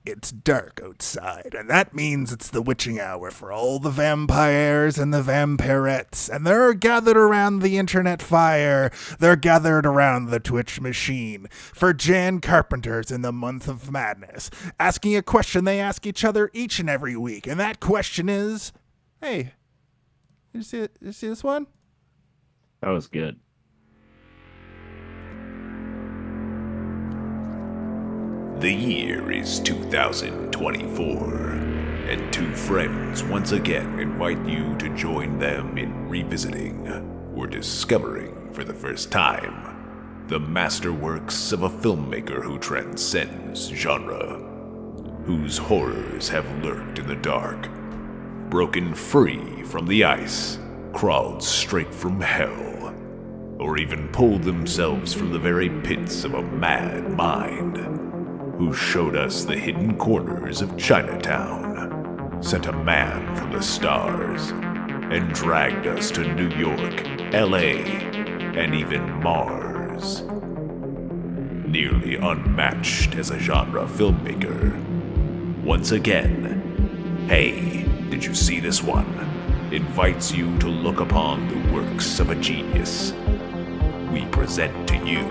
It's dark outside, and that means it's the witching hour for all the vampires and the vampirettes, and they're gathered around the internet fire. They're gathered around the Twitch machine for Jan Carpenters in the month of madness, asking a question they ask each other each and every week, and that question is, hey, did you see this one? That was good. The year is 2024, and two friends once again invite you to join them in revisiting, or discovering for the first time, the masterworks of a filmmaker who transcends genre, whose horrors have lurked in the dark, broken free from the ice, crawled straight from hell, or even pulled themselves from the very pits of a mad mind, who showed us the hidden corners of Chinatown, sent a man from the stars, and dragged us to New York, LA, and even Mars. Nearly unmatched as a genre filmmaker. Once again, Hey, Did You See This One? Invites you to look upon the works of a genius. We present to you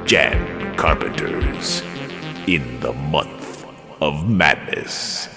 Jan Carpenters in the Month of Madness.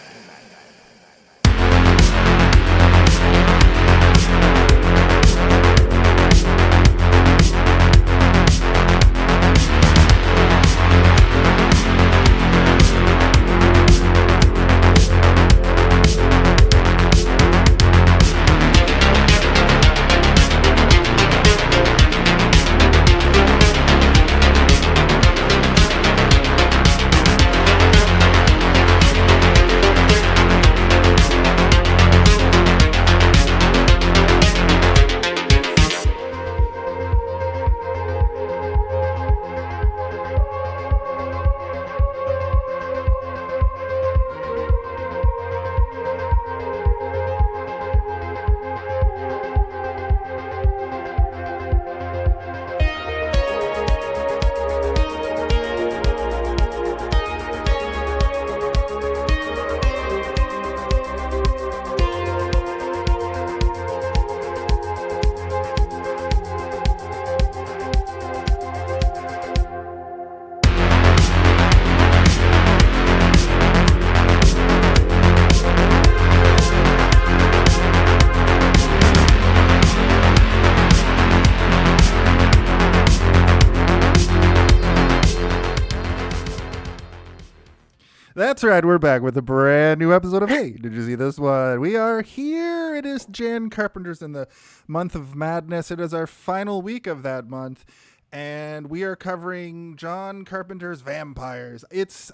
That's right, we're back with a brand new episode of Hey, Did You See This One? We are here. It is Jan Carpenters in the Month of Madness. It is our final week of that month, and we are covering John Carpenter's Vampires.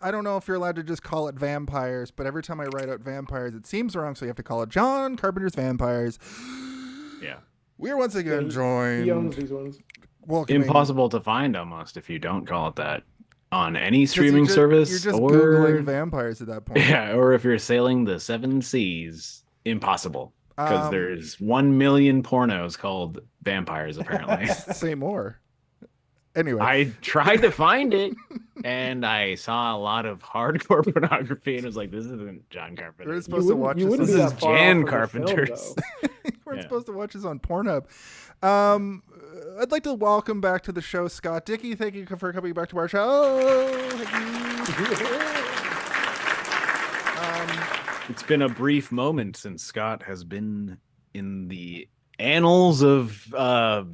I don't know if you're allowed to just call it Vampires, but every time I write out Vampires, it seems wrong, so you have to call it John Carpenter's Vampires. Yeah. We're once again joined. He owns these ones. Impossible to find almost if you don't call it that. On any streaming service, you're just or Googling vampires at that point. Yeah, or if you're sailing the seven seas, impossible, because there's 1 million pornos called Vampires apparently. Say more. Anyway, I tried to find it, and I saw a lot of hardcore pornography, and was like, "This isn't John Carpenter. We're supposed to watch this. This is Jan Carpenter's." We're supposed to watch this on Pornhub. I'd like to welcome back to the show Scott Dickie. Thank you for coming back to our show. It's been a brief moment since Scott has been in the annals of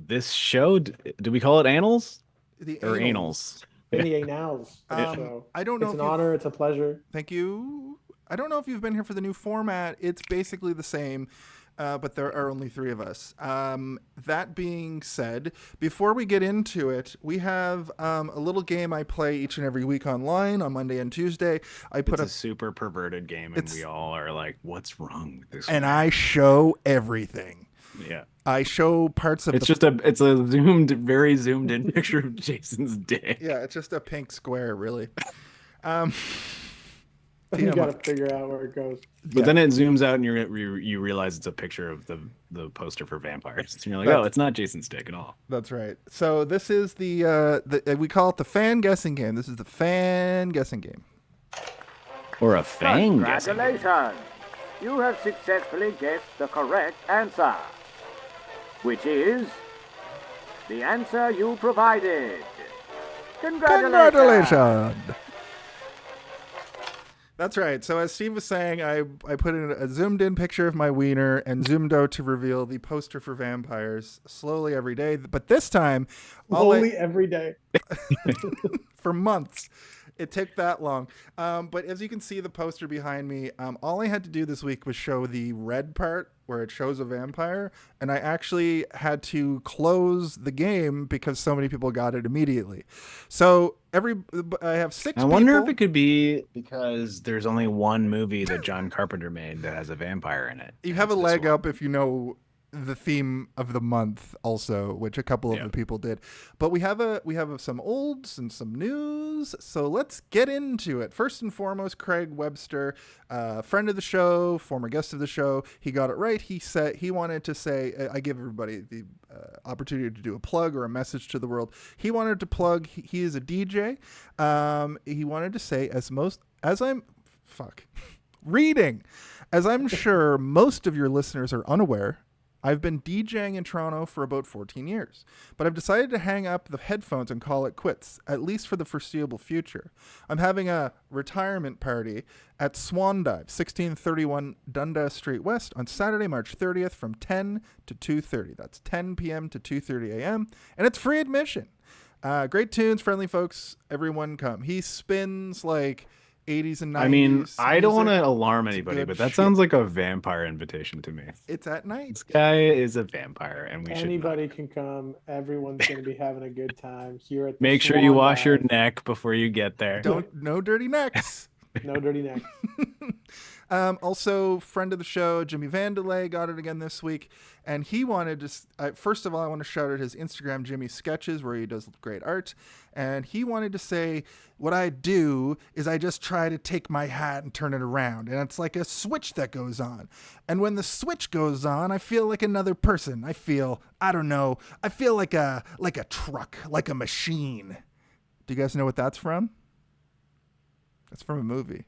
this show. Do we call it annals? Or anals? In the annals. I don't know. It's an honor. It's a pleasure. Thank you. I don't know if you've been here for the new format. It's basically the same. But there are only three of us. That being said, before we get into it, we have a little game I play each and every week online on Monday and Tuesday. It's a super perverted game, and we all are like, "What's wrong with this?" And I show everything. Yeah, I show parts of. It's a very zoomed in picture of Jason's dick. Yeah, it's just a pink square, really. You got to figure out where it goes. But then it zooms out and you realize it's a picture of the poster for Vampires. And you're like, oh, it's not Jason's dick at all. That's right. So this is the we call it the fan guessing game. This is the fan guessing game. Or a fang guessing. Congratulations! You have successfully guessed the correct answer, which is the answer you provided. Congratulations! That's right. So as Steve was saying, I put in a zoomed in picture of my wiener and zoomed out to reveal the poster for Vampires slowly every day. But this time, every day. for months. It took that long. But as you can see the poster behind me, all I had to do this week was show the red part where it shows a vampire. And I actually had to close the game because so many people got it immediately. So I have 6 people. I wonder if it could be because there's only one movie that John Carpenter made that has a vampire in it. You have a leg up if you know the theme of the month also, which a couple of the people did. But we have some olds and some news, so let's get into it. First and foremost, Craig Webster, friend of the show, former guest of the show, he got it right. He said he wanted to say, I give everybody the opportunity to do a plug or a message to the world. He wanted to plug, he is a DJ. He wanted to say, as I'm sure most of your listeners are unaware, I've been DJing in Toronto for about 14 years, but I've decided to hang up the headphones and call it quits, at least for the foreseeable future. I'm having a retirement party at Swan Dive, 1631 Dundas Street West on Saturday, March 30th from 10 to 2:30. That's 10 p.m. to 2:30 a.m., and it's free admission. Great tunes, friendly folks, everyone come. He spins like 80s and 90s. I mean, I don't want to music. alarm It's anybody, good but that shit. sounds like a vampire invitation to me. It's at night. This guy is a vampire, and we Anybody should can come. Everyone's going to be having a good time here at the make sure you Swan wash your Dive. neck before you get there. No dirty necks. No dirty neck. Also, friend of the show, Jimmy Vandelay, got it again this week. And he wanted to, first of all, I want to shout out his Instagram, Jimmy Sketches, where he does great art. And he wanted to say, what I do is I just try to take my hat and turn it around. And it's like a switch that goes on. And when the switch goes on, I feel like another person. I feel like a truck, like a machine. Do you guys know what that's from? That's from a movie.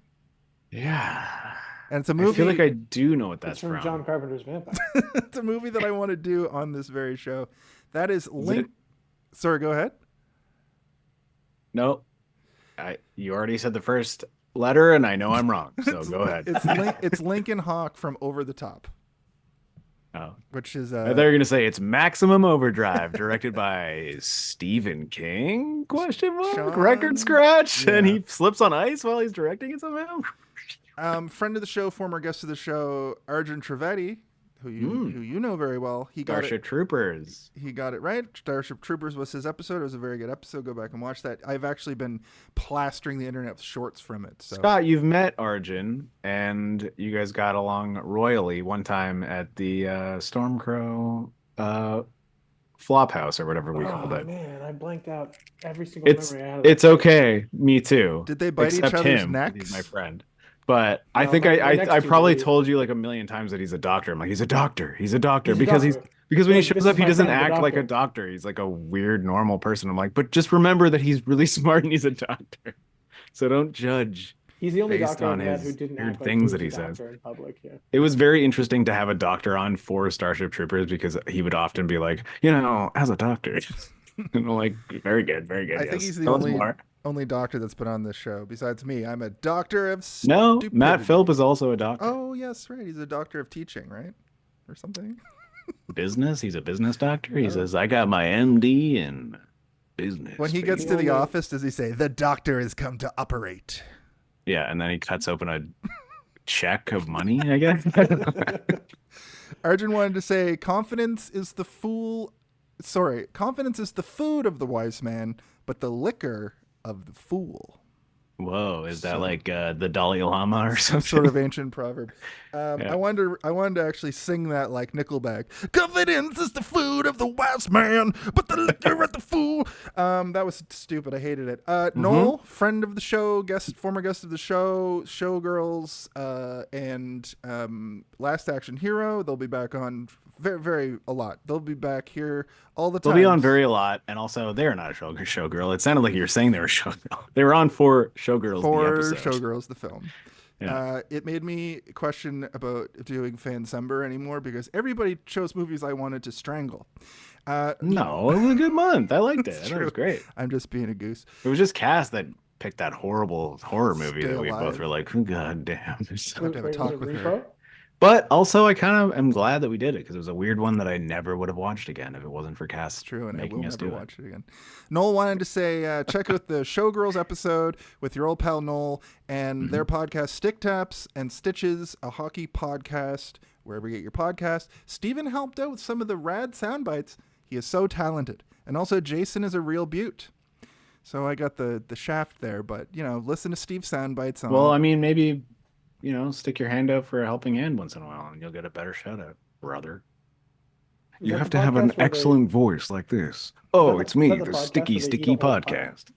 Yeah. And it's a movie. I feel like I do know what that's It's from John Carpenter's Vampire. It's a movie that I want to do on this very show. That is Link. Sorry, go ahead. No. You already said the first letter, and I know I'm wrong. So go ahead. It's Lincoln Hawk from Over the Top. Oh. Which is I thought you were gonna say it's Maximum Overdrive, directed by Stephen King? Record scratch, and he slips on ice while he's directing it somehow. Friend of the show, former guest of the show, Arjun Trivedi, who you know very well. Starship Troopers. He got it right. Starship Troopers was his episode. It was a very good episode. Go back and watch that. I've actually been plastering the internet with shorts from it. So. Scott, you've met Arjun, and you guys got along royally one time at the Stormcrow Flophouse or whatever we called it. Man, I blanked out every single memory I had. It's okay. Me too. Did they bite Except each other's him. necks? He's my friend. But no, I think I probably told you like a million times that he's a doctor. I'm like, he's a doctor because when he shows up, he doesn't act like a doctor. He's like a weird normal person. I'm like, but just remember that he's really smart and he's a doctor. So don't judge. He's the only based doctor on who his didn't weird act things like that he says. In public, yeah. It was very interesting to have a doctor on for Starship Troopers because he would often be like, as a doctor. And I'm like, very good, very good. I think he's the only doctor that's been on this show besides me. I'm a doctor of stupidity. Matt Phillip is also a doctor. Oh yes, right. He's a doctor of teaching, right, or something. Business. He's a business doctor. He says, "I got my MD in business." When he gets to the office, does he say, "The doctor has come to operate"? Yeah, and then he cuts open a check of money. I guess. Arjun wanted to say, confidence is the food of the wise man, but the liquor of the fool. Whoa, is that like the Dalai Lama or something? Sort of ancient proverb. Yeah. I wanted to actually sing that like Nickelback. Confidence is the food of the wise man, but the liquor of the fool. That was stupid. I hated it. Noel, friend of the show, former guest of the show, Showgirls, and Last Action Hero. They'll be back on a lot. They'll be back here all the time. They'll be on a lot, and also they're not a showgirl. It sounded like you were saying they were a showgirl. They were on for Showgirls. For the episode. Showgirls, the film. It made me question about doing Fansumber anymore because everybody chose movies I wanted to strangle. No, it was a good month. I liked it. It was great. I'm just being a goose. It was just Cass that picked that horrible horror movie Stay that we Alive. both were like, oh, God damn. I have to have a talk with her. But also, I kind of am glad that we did it because it was a weird one that I never would have watched again if it wasn't for Cass. True, and making I will us never do watch it again. Noel wanted to say, check out the Showgirls episode with your old pal Noel and their podcast Stick Taps and Stitches, a hockey podcast, wherever you get your podcast. Steven helped out with some of the rad sound bites. He is so talented. And also, Jason is a real beaut. So I got the shaft there, but, listen to Steve's sound bites. Well, I mean, maybe... stick your hand out for a helping hand once in a while and you'll get a better shout out, brother. You have to have an excellent voice like this. Oh, it's me, the Sticky Podcast.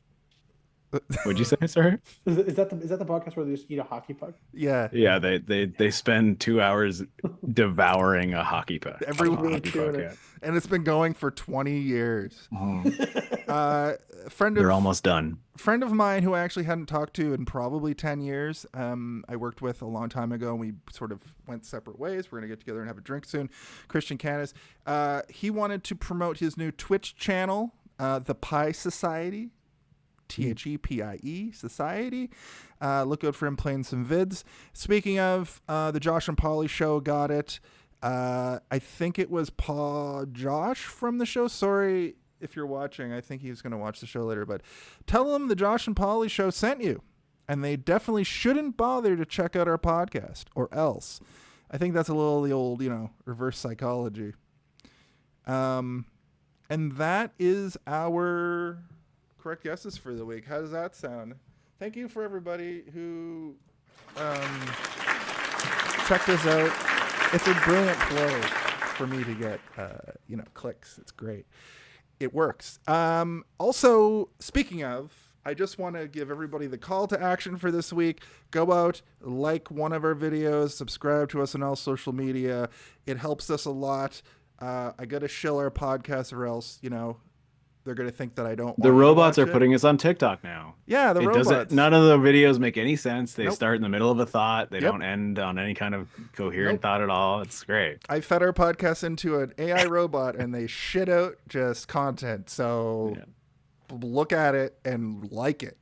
What'd you say, sir? Is that the podcast where they just eat a hockey puck? Yeah. Yeah, they spend 2 hours devouring a hockey puck. Everyone doing it. And it's been going for 20 years. They're almost done. Friend of mine who I actually hadn't talked to in probably 10 years, I worked with a long time ago, and we sort of went separate ways. We're going to get together and have a drink soon. Christian Canis. He wanted to promote his new Twitch channel, The Pie Society. THEPIE Society. Look out for him playing some vids. Speaking of, the Josh and Polly show got it. I think it was Josh from the show. Sorry if you're watching. I think he's going to watch the show later, but tell him the Josh and Polly show sent you, and they definitely shouldn't bother to check out our podcast, or else. I think that's a little the old, reverse psychology. And that is our correct guesses for the week. How does that sound? Thank you for everybody who checked us out. It's a brilliant play for me to get clicks. It's great. It works. Also, speaking of, I just want to give everybody the call to action for this week. Go out, like one of our videos, subscribe to us on all social media. It helps us a lot. I got to shill our podcast, or else they're going to think that I don't. The robots are putting us on TikTok now. Yeah, the robots. None of the videos make any sense. They start in the middle of a thought. They don't end on any kind of coherent thought at all. It's great. I fed our podcast into an AI robot, and they shit out just content. So look at it and like it.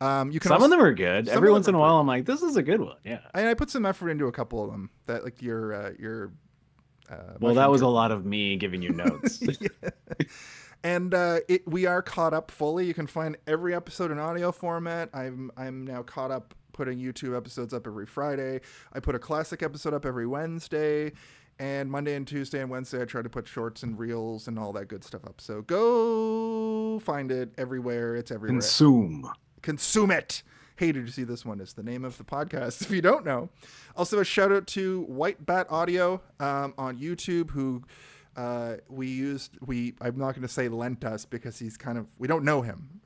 You can some of them are good. Every once in a while, I'm like, this is a good one. Yeah. And I put some effort into a couple of them. That like your. Well, that was a lot of me giving you notes. And we are caught up fully. You can find every episode in audio format. I'm now caught up putting YouTube episodes up every Friday. I put a classic episode up every Wednesday. And Monday and Tuesday and Wednesday, I try to put shorts and reels and all that good stuff up. So go find it everywhere. It's everywhere. Consume it. Hey, did you see this one? Is the name of the podcast, if you don't know. Also, a shout out to White Bat Audio on YouTube, who... I'm not going to say lent us because we don't know him.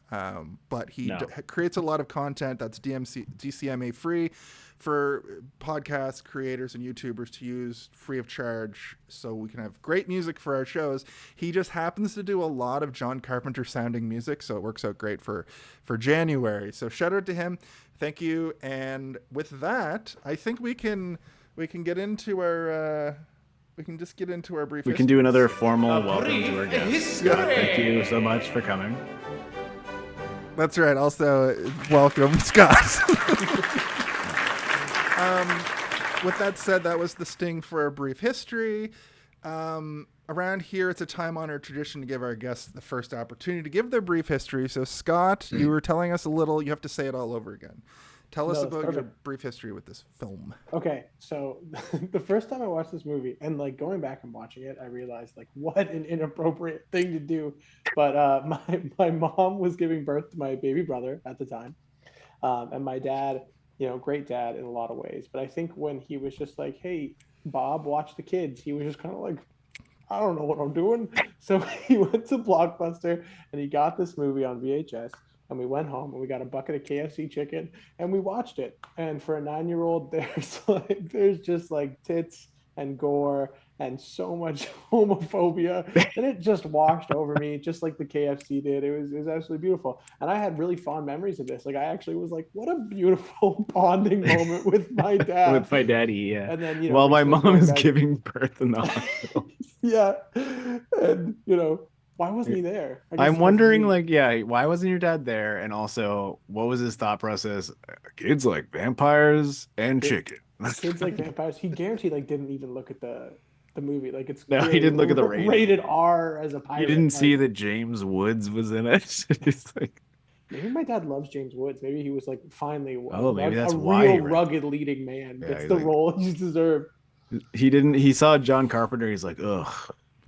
But he creates a lot of content that's DCMA free for podcast creators and YouTubers to use free of charge. So we can have great music for our shows. He just happens to do a lot of John Carpenter sounding music. So it works out great for January. So shout out to him. Thank you. And with that, I think we can get into our, we can just get into our brief. We can do another formal welcome to our guest. Scott, thank you so much for coming. That's right. Also, welcome, Scott. With that said, that was the sting for a brief history. Around here, it's a time-honored tradition to give our guests the first opportunity to give their brief history. So, Scott, you were telling us a little. You have to say it all over again. Tell us about your brief history with this film. Okay, so the first time I watched this movie, and like going back and watching it, I realized like what an inappropriate thing to do. But my mom was giving birth to my baby brother at the time, and my dad, great dad in a lot of ways. But I think when he was just like, "Hey, Bob, watch the kids," he was just kind of like, "I don't know what I'm doing." So he went to Blockbuster and he got this movie on VHS. And we went home and we got a bucket of KFC chicken and we watched it. And for a 9-year-old, there's just like tits and gore and so much homophobia, and it just washed over me, just like the KFC did. It was absolutely beautiful, and I had really fond memories of this. Like I actually was like, what a beautiful bonding moment with my dad. With my daddy, yeah. And then while my mom is back... giving birth in the hospital. Yeah, and why wasn't he there? I'm wondering, like, yeah, why wasn't your dad there? And also, what was his thought process? Kids like vampires and chicken. Kids like vampires. He guaranteed like didn't even look at the movie. Like it's no, he didn't look at the rated R as a pirate. He didn't see that James Woods was in it. It's like, maybe my dad loves James Woods. Maybe he was like finally maybe that's a why real rugged leading man gets the role he's deserved. He saw John Carpenter. He's like, ugh,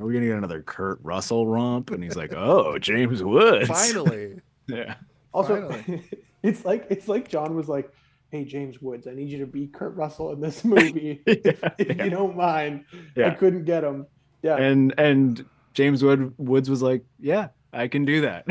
are we gonna get another Kurt Russell romp? And he's like, oh, James Woods. Finally. Yeah. Also, finally. it's like John was like, hey, James Woods, I need you to be Kurt Russell in this movie. if you don't mind. I couldn't get him. Yeah. And James Woods was like, yeah, I can do that.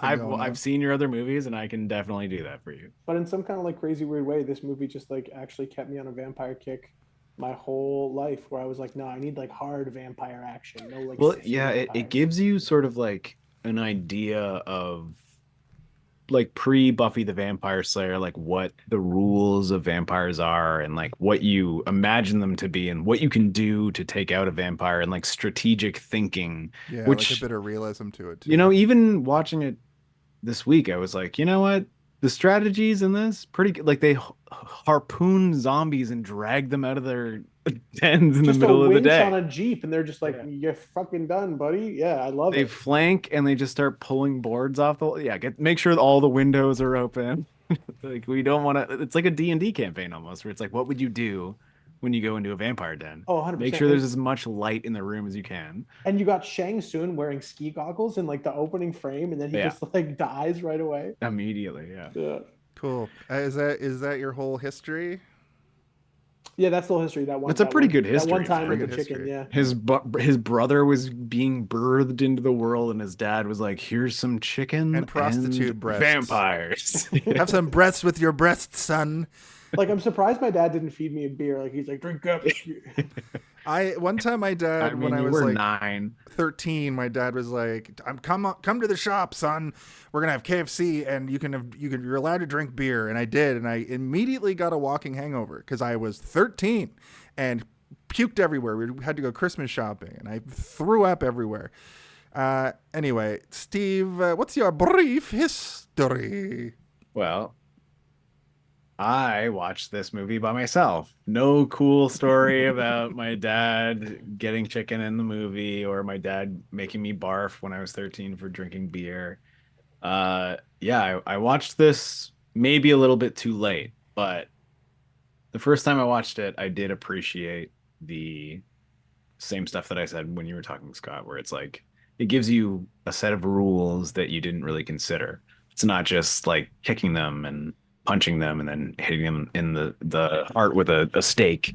I've seen your other movies and I can definitely do that for you. But in some kind of like crazy weird way, this movie just like actually kept me on a vampire kick my whole life, where I was like, no, I need like hard vampire action. No, like, well, yeah, it gives you sort of like an idea of like pre-Buffy the Vampire Slayer, like what the rules of vampires are and like what you imagine them to be and what you can do to take out a vampire, and like strategic thinking. Yeah, which, like a bit of realism to it too. Even watching it this week, I was like, you know what? The strategies in this pretty good. Like they harpoon zombies and drag them out of their dens in the middle of the day on a Jeep, and they're just like, you're fucking done, buddy. Yeah, I love it. They flank and they just start pulling boards off the make sure all the windows are open. Like we don't want to. It's like a D&D campaign almost, where it's like, what would you do when you go into a vampire den? Oh, 100%. Make sure there's as much light in the room as you can. And you got Shang Tsung wearing ski goggles in like the opening frame, and then he just like dies right away. Immediately, yeah. Cool. Is that your whole history? Yeah, that's the whole history. It's a pretty good history. That one time with the chicken, yeah. His brother was being birthed into the world, and his dad was like, "Here's some chicken and prostitute breasts. Vampires. Have some breasts with your breasts, son." Like, I'm surprised my dad didn't feed me a beer. Like, he's like, drink up. One time my dad, when I was like 9, 13, my dad was like, come to the shop, son. We're going to have KFC and you're allowed to drink beer. And I did. And I immediately got a walking hangover because I was 13 and puked everywhere. We had to go Christmas shopping and I threw up everywhere. Anyway, Steve, what's your brief history? Well, I watched this movie by myself. No cool story about my dad getting chicken in the movie or my dad making me barf when I was 13 for drinking beer. I watched this maybe a little bit too late, but the first time I watched it, I did appreciate the same stuff that I said when you were talking, Scott, where it's like, it gives you a set of rules that you didn't really consider. It's not just like kicking them and punching them and then hitting them in the heart with a stake.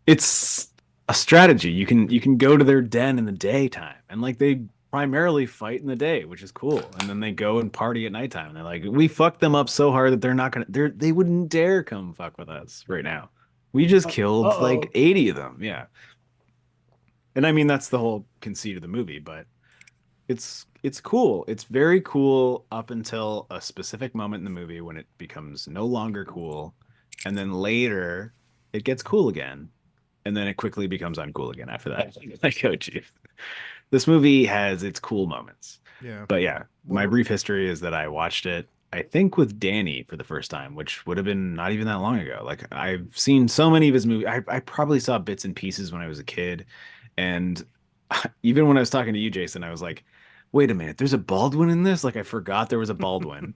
It's a strategy. You can go to their den in the daytime and like they primarily fight in the day, which is cool. And then they go and party at nighttime. And they're like, we fucked them up so hard that they wouldn't dare come fuck with us right now. We just killed like 80 of them. Yeah. And I mean, that's the whole conceit of the movie, but it's cool. It's very cool up until a specific moment in the movie when it becomes no longer cool. And then later it gets cool again. And then it quickly becomes uncool again after that. Like, oh, geez. This movie has its cool moments. Yeah. But yeah, my brief history is that I watched it, I think, with Danny for the first time, which would have been not even that long ago. Like, I've seen so many of his movies. I probably saw bits and pieces when I was a kid. And even when I was talking to you, Jason, I was like, wait a minute, there's a Baldwin in this? Like, I forgot there was a Baldwin.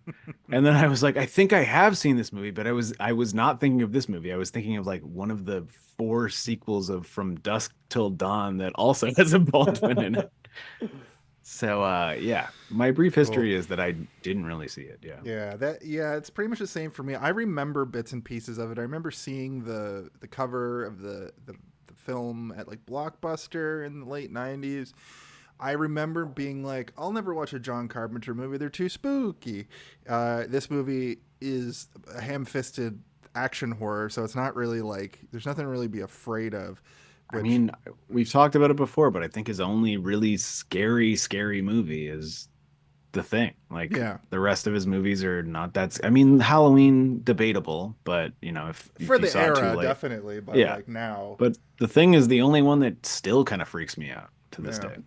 And then I was like, I think I have seen this movie, but I was not thinking of this movie. I was thinking of like one of the 4 sequels of From Dusk Till Dawn that also has a Baldwin in it. So yeah, my brief history is that I didn't really see it. Yeah, it's pretty much the same for me. I remember bits and pieces of it. I remember seeing the cover of the film at like Blockbuster in the late 90s. I remember being like, I'll never watch a John Carpenter movie. They're too spooky. This movie is a ham-fisted action horror, so it's not really like, there's nothing to really be afraid of. I which mean, we've talked about it before, but I think his only really scary movie is The Thing. Like yeah, the rest of his movies are not that. I mean, Halloween debatable, but for if you the saw it too era, late, definitely, but yeah. like now, But The Thing is the only one that still kind of freaks me out to this yeah. day.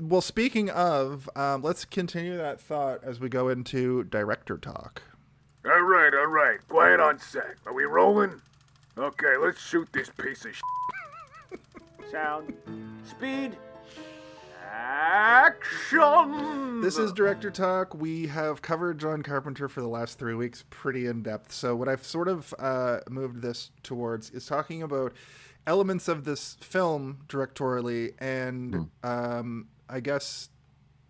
Well, speaking of, let's continue that thought as we go into director talk. All right. Quiet on set. Are we rolling? Okay, let's shoot this piece of Sound. Speed. Action! This is Director Talk. We have covered John Carpenter for the last 3 weeks pretty in depth. So what I've sort of moved this towards is talking about elements of this film directorially. And I guess,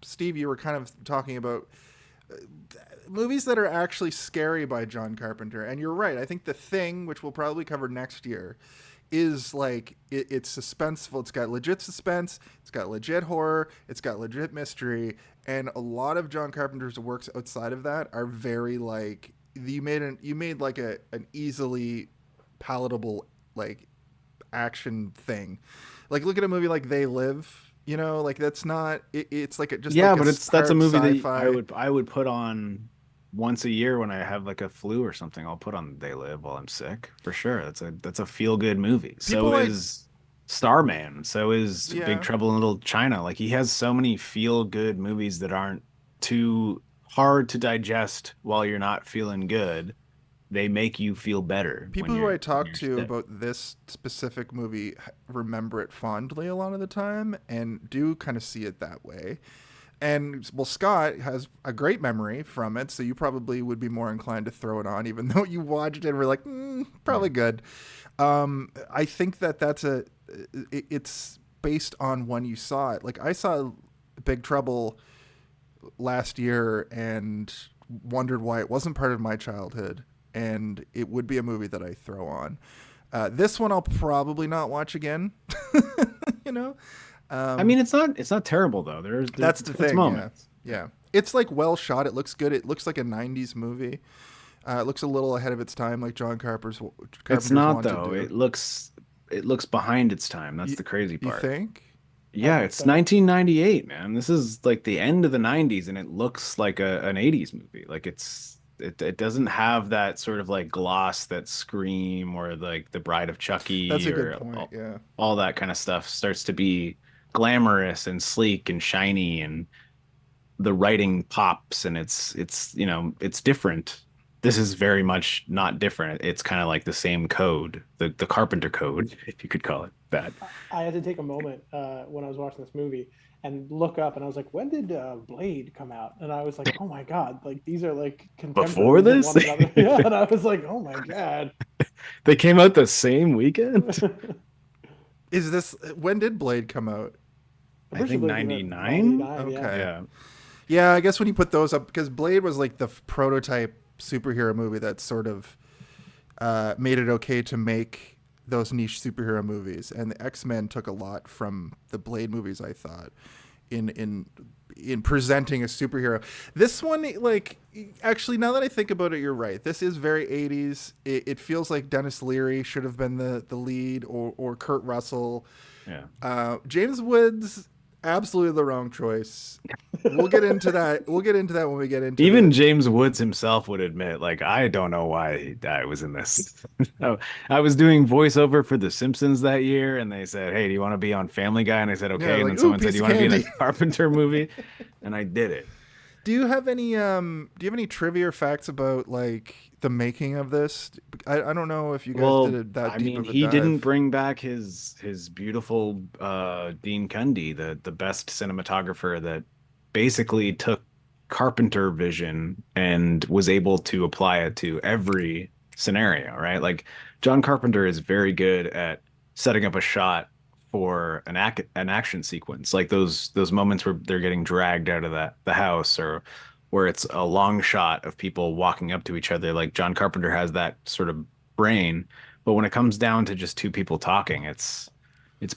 Steve, you were kind of talking about movies that are actually scary by John Carpenter. And you're right. I think The Thing, which we'll probably cover next year, is like it's suspenseful. It's got legit suspense, it's got legit horror, it's got legit mystery, and a lot of John Carpenter's works outside of that are very like you made like an easily palatable like action thing. Like look at a movie like They Live, like that's not it's like just Yeah, like but that's a movie sci-fi. that I would put on once a year when I have like a flu or something. I'll put on They Live while I'm sick for sure. That's a feel good movie. So is Starman. So is Big Trouble in Little China. Like he has so many feel good movies that aren't too hard to digest while you're not feeling good. They make you feel better. People who I talk to about this specific movie remember it fondly a lot of the time and do kind of see it that way. And well, Scott has a great memory from it, so you probably would be more inclined to throw it on, even though you watched it and were like, probably good. I think it's based on when you saw it. Like I saw Big Trouble last year and wondered why it wasn't part of my childhood, and it would be a movie that I throw on. This one I'll probably not watch again. I mean, it's not terrible though. That's the thing. Moments. Yeah. It's like well shot. It looks good. It looks like a '90s movie. It looks a little ahead of its time, like John Carpenter's. It's not though. It looks behind its time. That's the crazy part. You think? Yeah, it's 1998, man. This is like the end of the '90s, and it looks like an '80s movie. Like it doesn't have that sort of like gloss that Scream or like The Bride of Chucky That's a or good point. Yeah. All that kind of stuff starts to be glamorous and sleek and shiny, and the writing pops, and it's different. This is very much not different. It's kind of like the same code, the Carpenter code, if you could call it that. I had to take a moment when I was watching this movie and look up, and I was like, when did Blade come out? And I was like, oh my God, like these are like contemporaries before this? of one another. Yeah, and I was like, oh my God. They came out the same weekend? When did Blade come out? I think 99? Okay. Yeah. Yeah, I guess when you put those up, because Blade was like the prototype superhero movie that sort of made it okay to make those niche superhero movies, and the X-Men took a lot from the Blade movies, I thought, in presenting a superhero. This one, like, actually, now that I think about it, you're right. This is very 80s. It feels like Dennis Leary should have been the lead, or Kurt Russell. Yeah. James Woods, absolutely the wrong choice. We'll get into that. We'll get into that when we get into Even James Woods himself would admit, like, I don't know why I was in this. I was doing voiceover for The Simpsons that year, and they said, hey, do you want to be on Family Guy? And I said, okay. Yeah, and like, then someone said, do you want to be in a candy. Carpenter movie? And I did it. Do you have any trivia or facts about like the making of this? I don't know if you guys did it that deep of a he dive. didn't bring back his beautiful Dean Cundy, the best cinematographer that basically took Carpenter vision and was able to apply it to every scenario, right? Like John Carpenter is very good at setting up a shot for an action sequence, like those moments where they're getting dragged out of the house, or where it's a long shot of people walking up to each other. Like John Carpenter has that sort of brain, but when it comes down to just two people talking, it's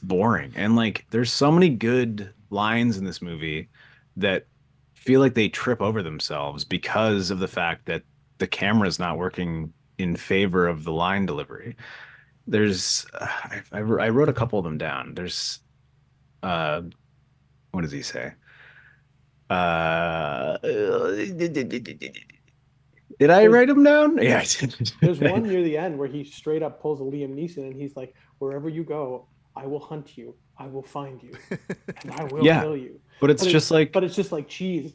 boring. And like there's so many good lines in this movie that feel like they trip over themselves because of the fact that the camera's not working in favor of the line delivery. There's I wrote a couple of them down. There's what does he say? Did I write them down? Yeah, I did. There's one near the end where he straight up pulls a Liam Neeson and he's like, "Wherever you go, I will hunt you, I will find you, and I will kill you." But it's just like cheese.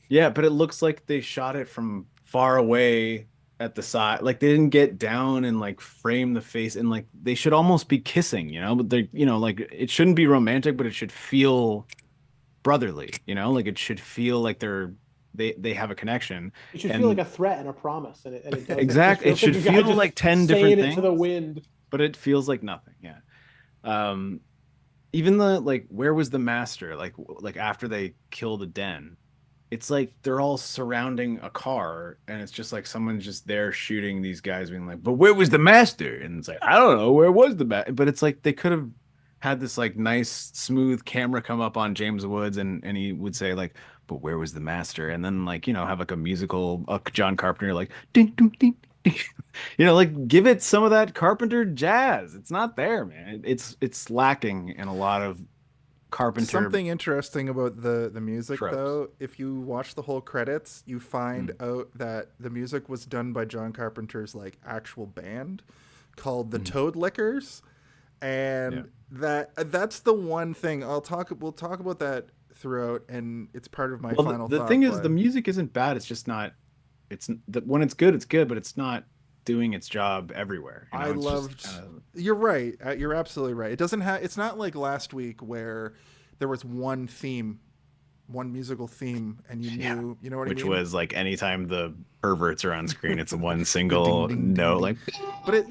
Yeah, but it looks like they shot it from far away at the side. Like they didn't get down and like frame the face, and like they should almost be kissing, but they, like it shouldn't be romantic, but it should feel brotherly, like it should feel like they have a connection. It should feel like a threat and a promise, and it does. Exactly. It should feel like 10 different things to the wind, but it feels like nothing. Yeah. Even the where was the master? Like after they kill the den, it's like they're all surrounding a car, and it's just like someone's just there shooting these guys, being like, "But where was the master?" And it's like, I don't know, where was the master? But it's like they could have had this like nice smooth camera come up on James Woods, and he would say like, "But where was the master?" And then like have like a musical John Carpenter like ding, ding, ding, ding. Like give it some of that Carpenter jazz. It's not there, man. It's lacking in a lot of Carpenter. Something interesting about the music tropes. Though, if you watch the whole credits, you find out that the music was done by John Carpenter's like actual band called the Toad Lickers. And that's the one thing we'll talk about that throughout, and it's part of my final the thought. Thing is, the music isn't bad. It's just not. When it's good, but it's not doing its job everywhere. I loved. You're right. You're absolutely right. It doesn't have. It's not like last week where there was one musical theme, and you knew. You know what I mean? Which was like anytime the perverts are on screen, it's one single note. Like, but it,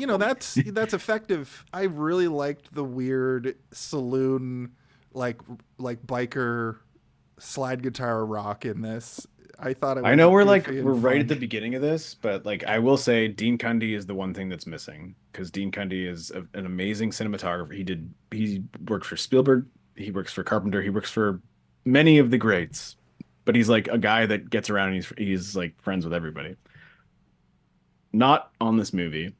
that's effective. I really liked the weird saloon, like biker slide guitar rock in this. I thought it was I know we're fun. right at the beginning of this, but like I will say Dean Cundey is the one thing that's missing, because Dean Cundey is an amazing cinematographer. He works for Spielberg, he works for Carpenter, he works for many of the greats, but he's like a guy that gets around and he's like friends with everybody. Not on this movie.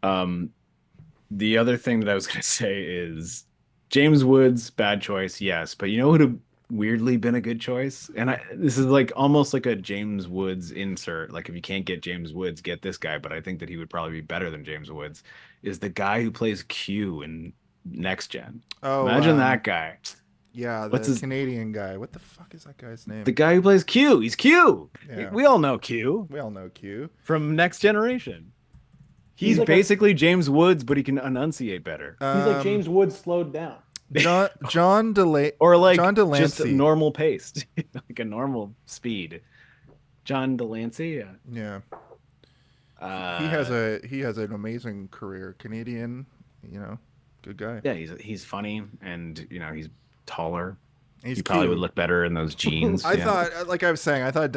The other thing that I was gonna say is James Woods, bad choice, yes, but you know who'd have weirdly been a good choice? And this is like almost like a James Woods insert. Like if you can't get James Woods, get this guy. But I think that he would probably be better than James Woods. Is the guy who plays Q in Next Gen? Oh, imagine that guy. Yeah, the Canadian guy. What the fuck is that guy's name? The guy who plays Q. He's Q. Yeah. We all know Q. We all know Q from Next Generation. He's like basically James Woods, but he can enunciate better. He's like James Woods slowed down. John Delancey, or like John Delancey, just a normal pace, like a normal speed. John Delancey, yeah. He has an amazing career. Canadian, good guy. Yeah, he's funny, and he's taller. He probably would look better in those jeans. I thought, like I was saying, I thought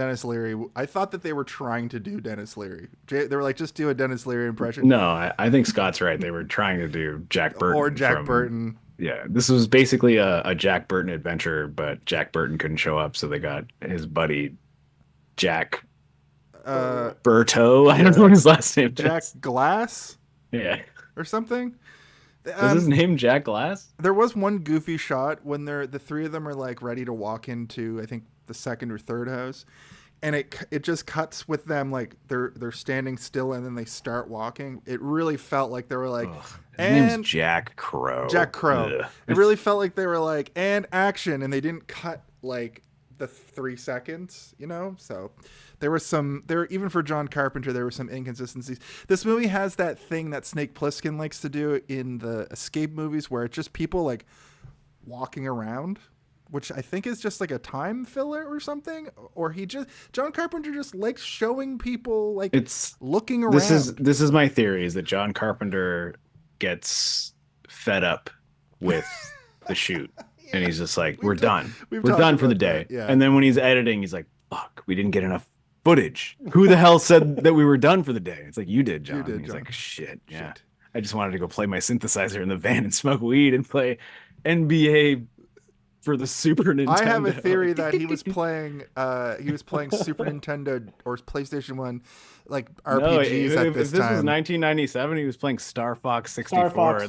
that they were trying to do Dennis Leary. They were like, just do a Dennis Leary impression. No, I think Scott's right. They were trying to do Jack Burton. Or Jack Burton. Yeah, this was basically a Jack Burton adventure, but Jack Burton couldn't show up, so they got his buddy Jack Berto. I don't know what his last name Jack is. Glass? Yeah. Or something? Is his name Jack Glass? There was one goofy shot when the three of them are like ready to walk into, I think, the second or third house, and it just cuts with them like they're standing still and then they start walking. It really felt like they were like, his name's Jack Crow. Jack Crow. Ugh. It really felt like they were like, and action, and they didn't cut like the 3 seconds, So even for John Carpenter, there were some inconsistencies. This movie has that thing that Snake Plissken likes to do in the escape movies, where it's just people like walking around, which I think is just like a time filler or something. Or John Carpenter just likes showing people like it's looking around. This is my theory, is that John Carpenter gets fed up with the shoot. Yeah. And he's just like, we're done. We're done for the day. Yeah. And then when he's editing, he's like, fuck, we didn't get enough footage. Who the hell said that we were done for the day? It's like, you did, John. He's John. like, shit. I just wanted to go play my synthesizer in the van and smoke weed and play NBA for the Super Nintendo. I have a theory that he was playing Super Nintendo or PlayStation 1 like RPGs at this time. If this was 1997, he was playing Star Fox 64.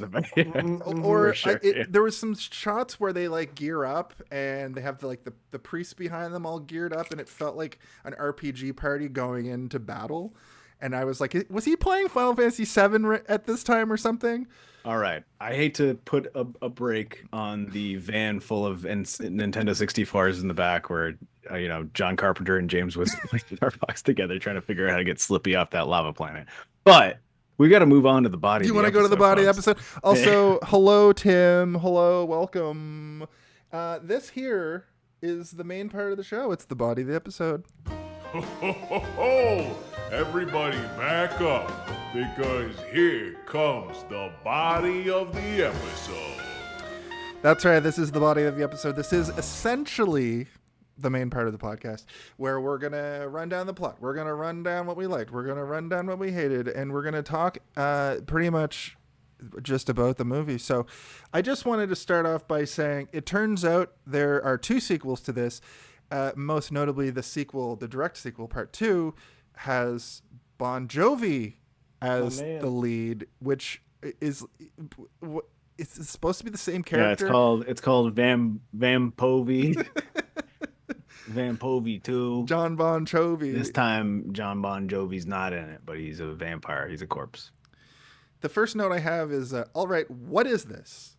Or sure, there was some shots where they like gear up and they have the priests behind them all geared up, and it felt like an RPG party going into battle. And I was like, was he playing Final Fantasy VII at this time or something? All right. I hate to put a break on the van full of Nintendo 64s in the back where, John Carpenter and James Woods playing Star Fox together trying to figure out how to get Slippy off that lava planet. But we got to move on to the body. You want to go to the body episode? Also, hello, Tim. Hello, welcome. This here is the main part of the show. It's the body of the episode. Ho, ho, ho, ho! Everybody back up, because here comes the body of the episode. That's right, this is the body of the episode. This is essentially the main part of the podcast, where we're going to run down the plot. We're going to run down what we liked. We're going to run down what we hated. And we're going to talk pretty much just about the movie. So I just wanted to start off by saying it turns out there are 2 sequels to this. Most notably, the direct sequel, part 2, has Bon Jovi as the lead, which is it's supposed to be the same character. Yeah, it's called Vampovey. Vampovey 2. John Bon Jovi. This time, John Bon Jovi's not in it, but he's a vampire. He's a corpse. The first note I have is, all right, what is this?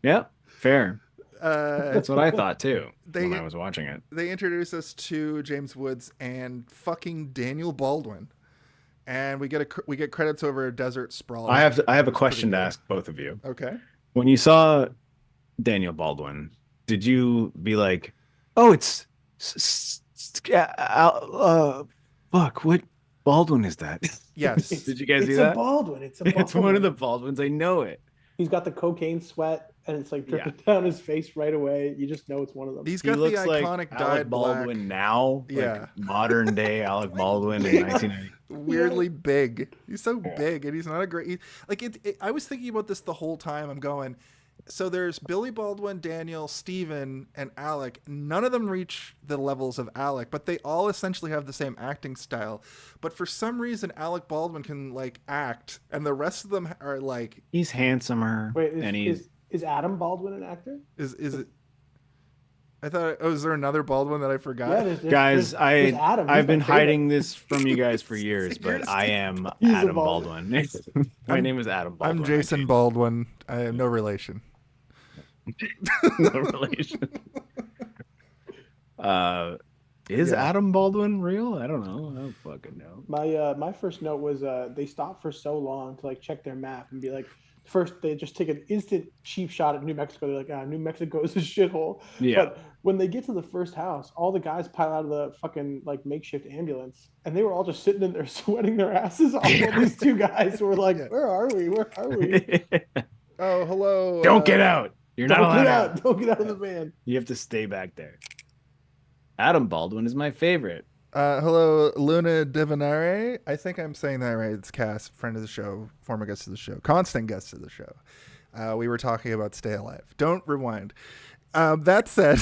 Yeah, fair. That's what I thought too when I was watching it. They introduce us to James Woods and fucking Daniel Baldwin, and we get credits over a desert sprawl. I have a question to ask both of you. Okay. When you saw Daniel Baldwin, did you be like, "Oh, it's fuck, what Baldwin is that?" Yes. Did you guys see that? It's a Baldwin. It's one of the Baldwins. I know it. He's got the cocaine sweat, and it's like dripping down his face right away. You just know it's one of them. He looks the iconic like dyed Alec Baldwin black. Now. Yeah. Like modern day Alec Baldwin in 1990. Weirdly big. He's so big, and he's not a great. I was thinking about this the whole time. I'm going. So there's Billy Baldwin, Daniel, Steven, and Alec. None of them reach the levels of Alec, but they all essentially have the same acting style. But for some reason, Alec Baldwin can like act, and the rest of them are like he's handsomer. Wait, is Adam Baldwin an actor? Is it? I thought. Oh, is there another Baldwin that I forgot? Yeah, guys, there's Adam. I've been hiding this from you guys for years, but I am Adam Baldwin. My name is Adam Baldwin. I'm Jason Baldwin. I have no relation. No relation. Is Adam Baldwin real? I don't know. I don't fucking know. My first note was they stopped for so long to like check their map and be like, first they just take an instant cheap shot at New Mexico. They're like, New Mexico is a shithole. Yeah. But when they get to the first house, all the guys pile out of the fucking like makeshift ambulance, and they were all just sitting in there sweating their asses off. All these 2 guys who were like, "Where are we? Where are we?" Oh, hello. Don't get out. You're not allowed out. Don't get out of the van. You have to stay back there. Adam Baldwin is my favorite. Hello, Luna Divinare. I think I'm saying that right. It's Cass, friend of the show, former guest of the show, constant guest of the show. We were talking about Stay Alive. Don't rewind. That said,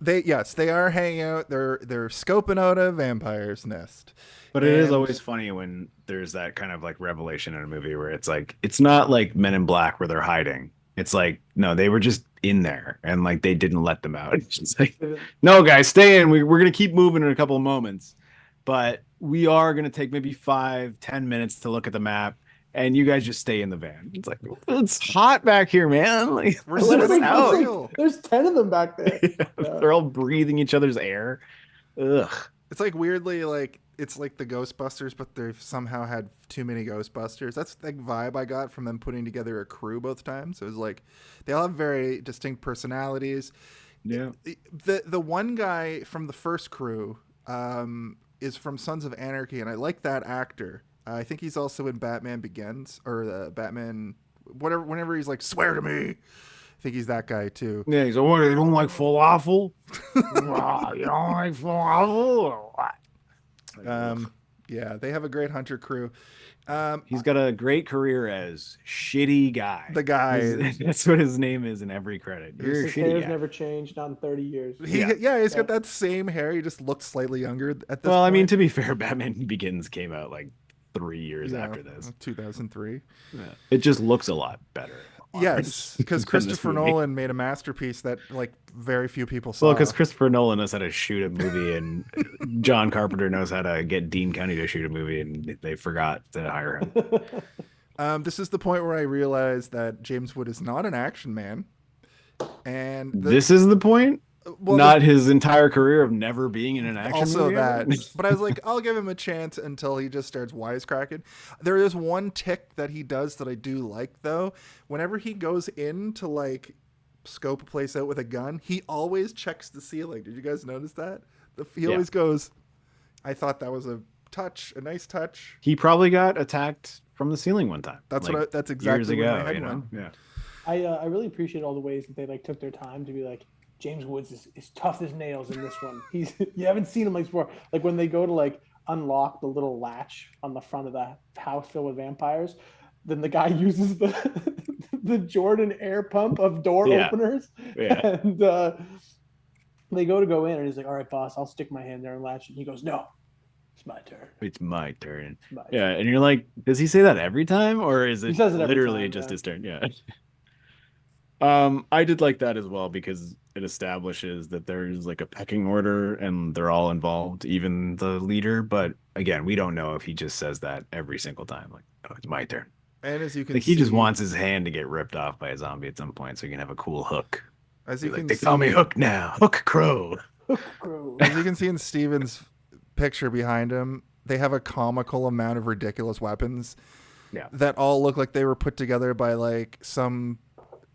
they are hanging out. They're scoping out a vampire's nest. But it is always funny when there's that kind of like revelation in a movie where it's like, it's not like Men in Black where they're hiding. It's like, no, they were just in there and like they didn't let them out. It's like, no, guys, stay in. We're going to keep moving in a couple of moments, but we are going to take maybe 5-10 minutes to look at the map. And you guys just stay in the van. It's like, it's hot back here, man. Like, let us out. There's 10 of them back there. They're all breathing each other's air. Ugh. It's like weirdly like it's like the Ghostbusters, but they've somehow had too many Ghostbusters. That's the vibe I got from them putting together a crew both times. It was like they all have very distinct personalities. Yeah. The one guy from the first crew is from Sons of Anarchy, and I like that actor. I think he's also in Batman Begins or Batman whatever. Whenever he's like, "Swear to me," I think he's that guy too. Yeah, he's like, "What? You don't like falafel? You don't like falafel or what?" Yeah, they have a great hunter crew. He's got a great career as shitty guy. The guy. That's what his name is in every credit. You're His a shitty hair's guy. never changed, not in 30 years. He's got that same hair. He just looks slightly younger at this Well, point. I mean, to be fair, Batman Begins came out like 3 years after this. 2003. Yeah. It just looks a lot better. Yes, because Christopher Nolan made a masterpiece that like very few people saw. Well, because Christopher Nolan knows how to shoot a movie, and John Carpenter knows how to get Dean County to shoot a movie, and they forgot to hire him. This is the point where I realized that James Wood is not an action man, and this is the point. Well, not his entire career of never being in an action also movie. That, but I was like, I'll give him a chance until he just starts wisecracking. There is one tick that he does that I do like, though. Whenever he goes in to like scope a place out with a gun, he always checks the ceiling. Did you guys notice that? He always goes. I thought that was a nice touch. He probably got attacked from the ceiling one time. That's like, that's exactly years where ago. my head went. Yeah. I really appreciate all the ways that they like took their time to be like, James Woods is tough as nails in this one. You haven't seen him like before. Like when they go to like unlock the little latch on the front of the house filled with vampires, then the guy uses the Jordan air pump of door openers. Yeah. And they go in and he's like, all right, boss, I'll stick my hand there and latch. And he goes, no, it's my turn. It's my turn. It's my yeah. turn. And you're like, does he say that every time, or is it He says it every literally time, just yeah. his turn? Yeah. I did like that as well because it establishes that there's like a pecking order and they're all involved, even the leader. But again, we don't know if he just says that every single time. Like, oh, it's my turn. And as you can like, see, he just wants his hand to get ripped off by a zombie at some point so he can have a cool hook. As you can they see, call me Hook now. Hook Crow. As you can see in Steven's picture behind him, they have a comical amount of ridiculous weapons. Yeah. That all look like they were put together by like some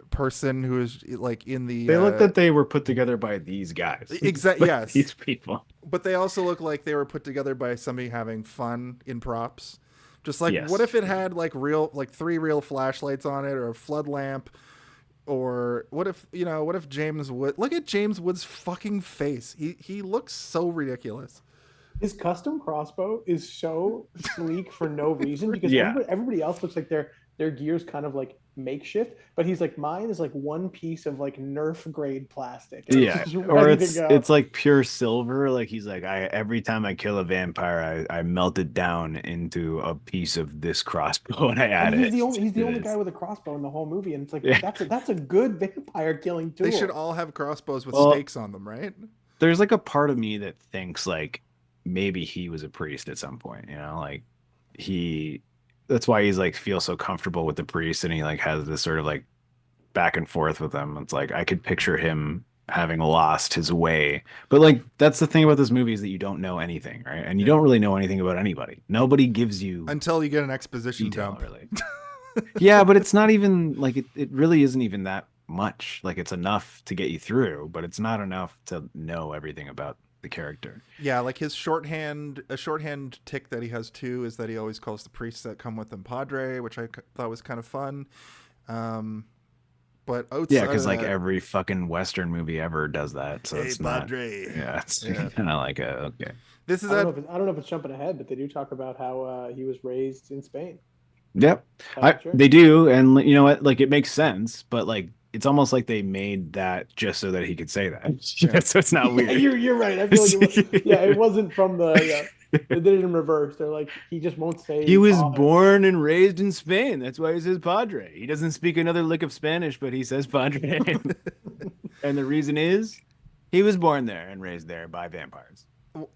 person who is like in the they look that they were put together by these guys. Exactly. Yes. These people. But they also look like they were put together by somebody having fun in props. Just like, what if it had like 3 real flashlights on it or a flood lamp? Or what if James Wood, look at James Wood's fucking face. He looks so ridiculous. His custom crossbow is so sleek for no reason because everybody else looks like their gear's kind of like makeshift, but he's like, mine is like one piece of like Nerf grade plastic. Or it's like pure silver. Like he's like, every time I kill a vampire, I melt it down into a piece of this crossbow and I add it. He's the only guy with a crossbow in the whole movie, and it's like that's a good vampire killing tool. They should all have crossbows with stakes on them, right? There's like a part of me that thinks like maybe he was a priest at some point, like that's why he's like feels so comfortable with the priest and he like has this sort of like back and forth with them. It's like I could picture him having lost his way. But like that's the thing about this movie is that you don't know anything, right? And you don't really know anything about anybody. Nobody gives you until you get an exposition dump. Really. Yeah, but it's not even like it really isn't even that much. Like it's enough to get you through, but it's not enough to know everything about the character. Yeah, like his shorthand tick that he has too is that he always calls the priests that come with him Padre, which I thought was kind of fun. But because like every fucking Western movie ever does that, so it's Padre. Not. Yeah, it's kind of like okay. This is I don't know if it's jumping ahead, but they do talk about how he was raised in Spain. Yep, they do, and you know what? Like it makes sense, but like. It's almost like they made that just so that he could say that. So it's not weird. You're right. I feel like it wasn't from the. They did it in reverse. They're like, he just won't say. He was born and raised in Spain. That's why he says Padre. He doesn't speak another lick of Spanish, but he says Padre. And the reason is he was born there and raised there by vampires.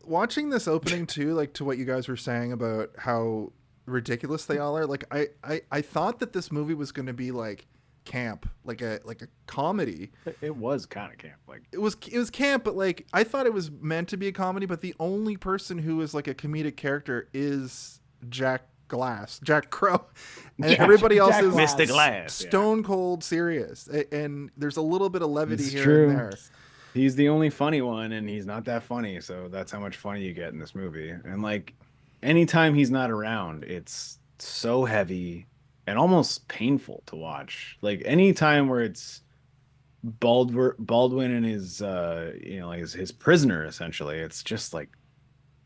Watching this opening too, like to what you guys were saying about how ridiculous they all are. Like I thought that this movie was going to be like camp, like a comedy. It was kind of camp, like it was camp, but like I thought it was meant to be a comedy, but the only person who is like a comedic character is Jack Crow, and everybody else is Mr. Glass, stone cold serious, and there's a little bit of levity it's here true. and there. He's the only funny one, and he's not that funny, so that's how much funny you get in this movie. And like anytime he's not around, it's so heavy and almost painful to watch. Like any time where it's Baldwin and his his prisoner, essentially, it's just like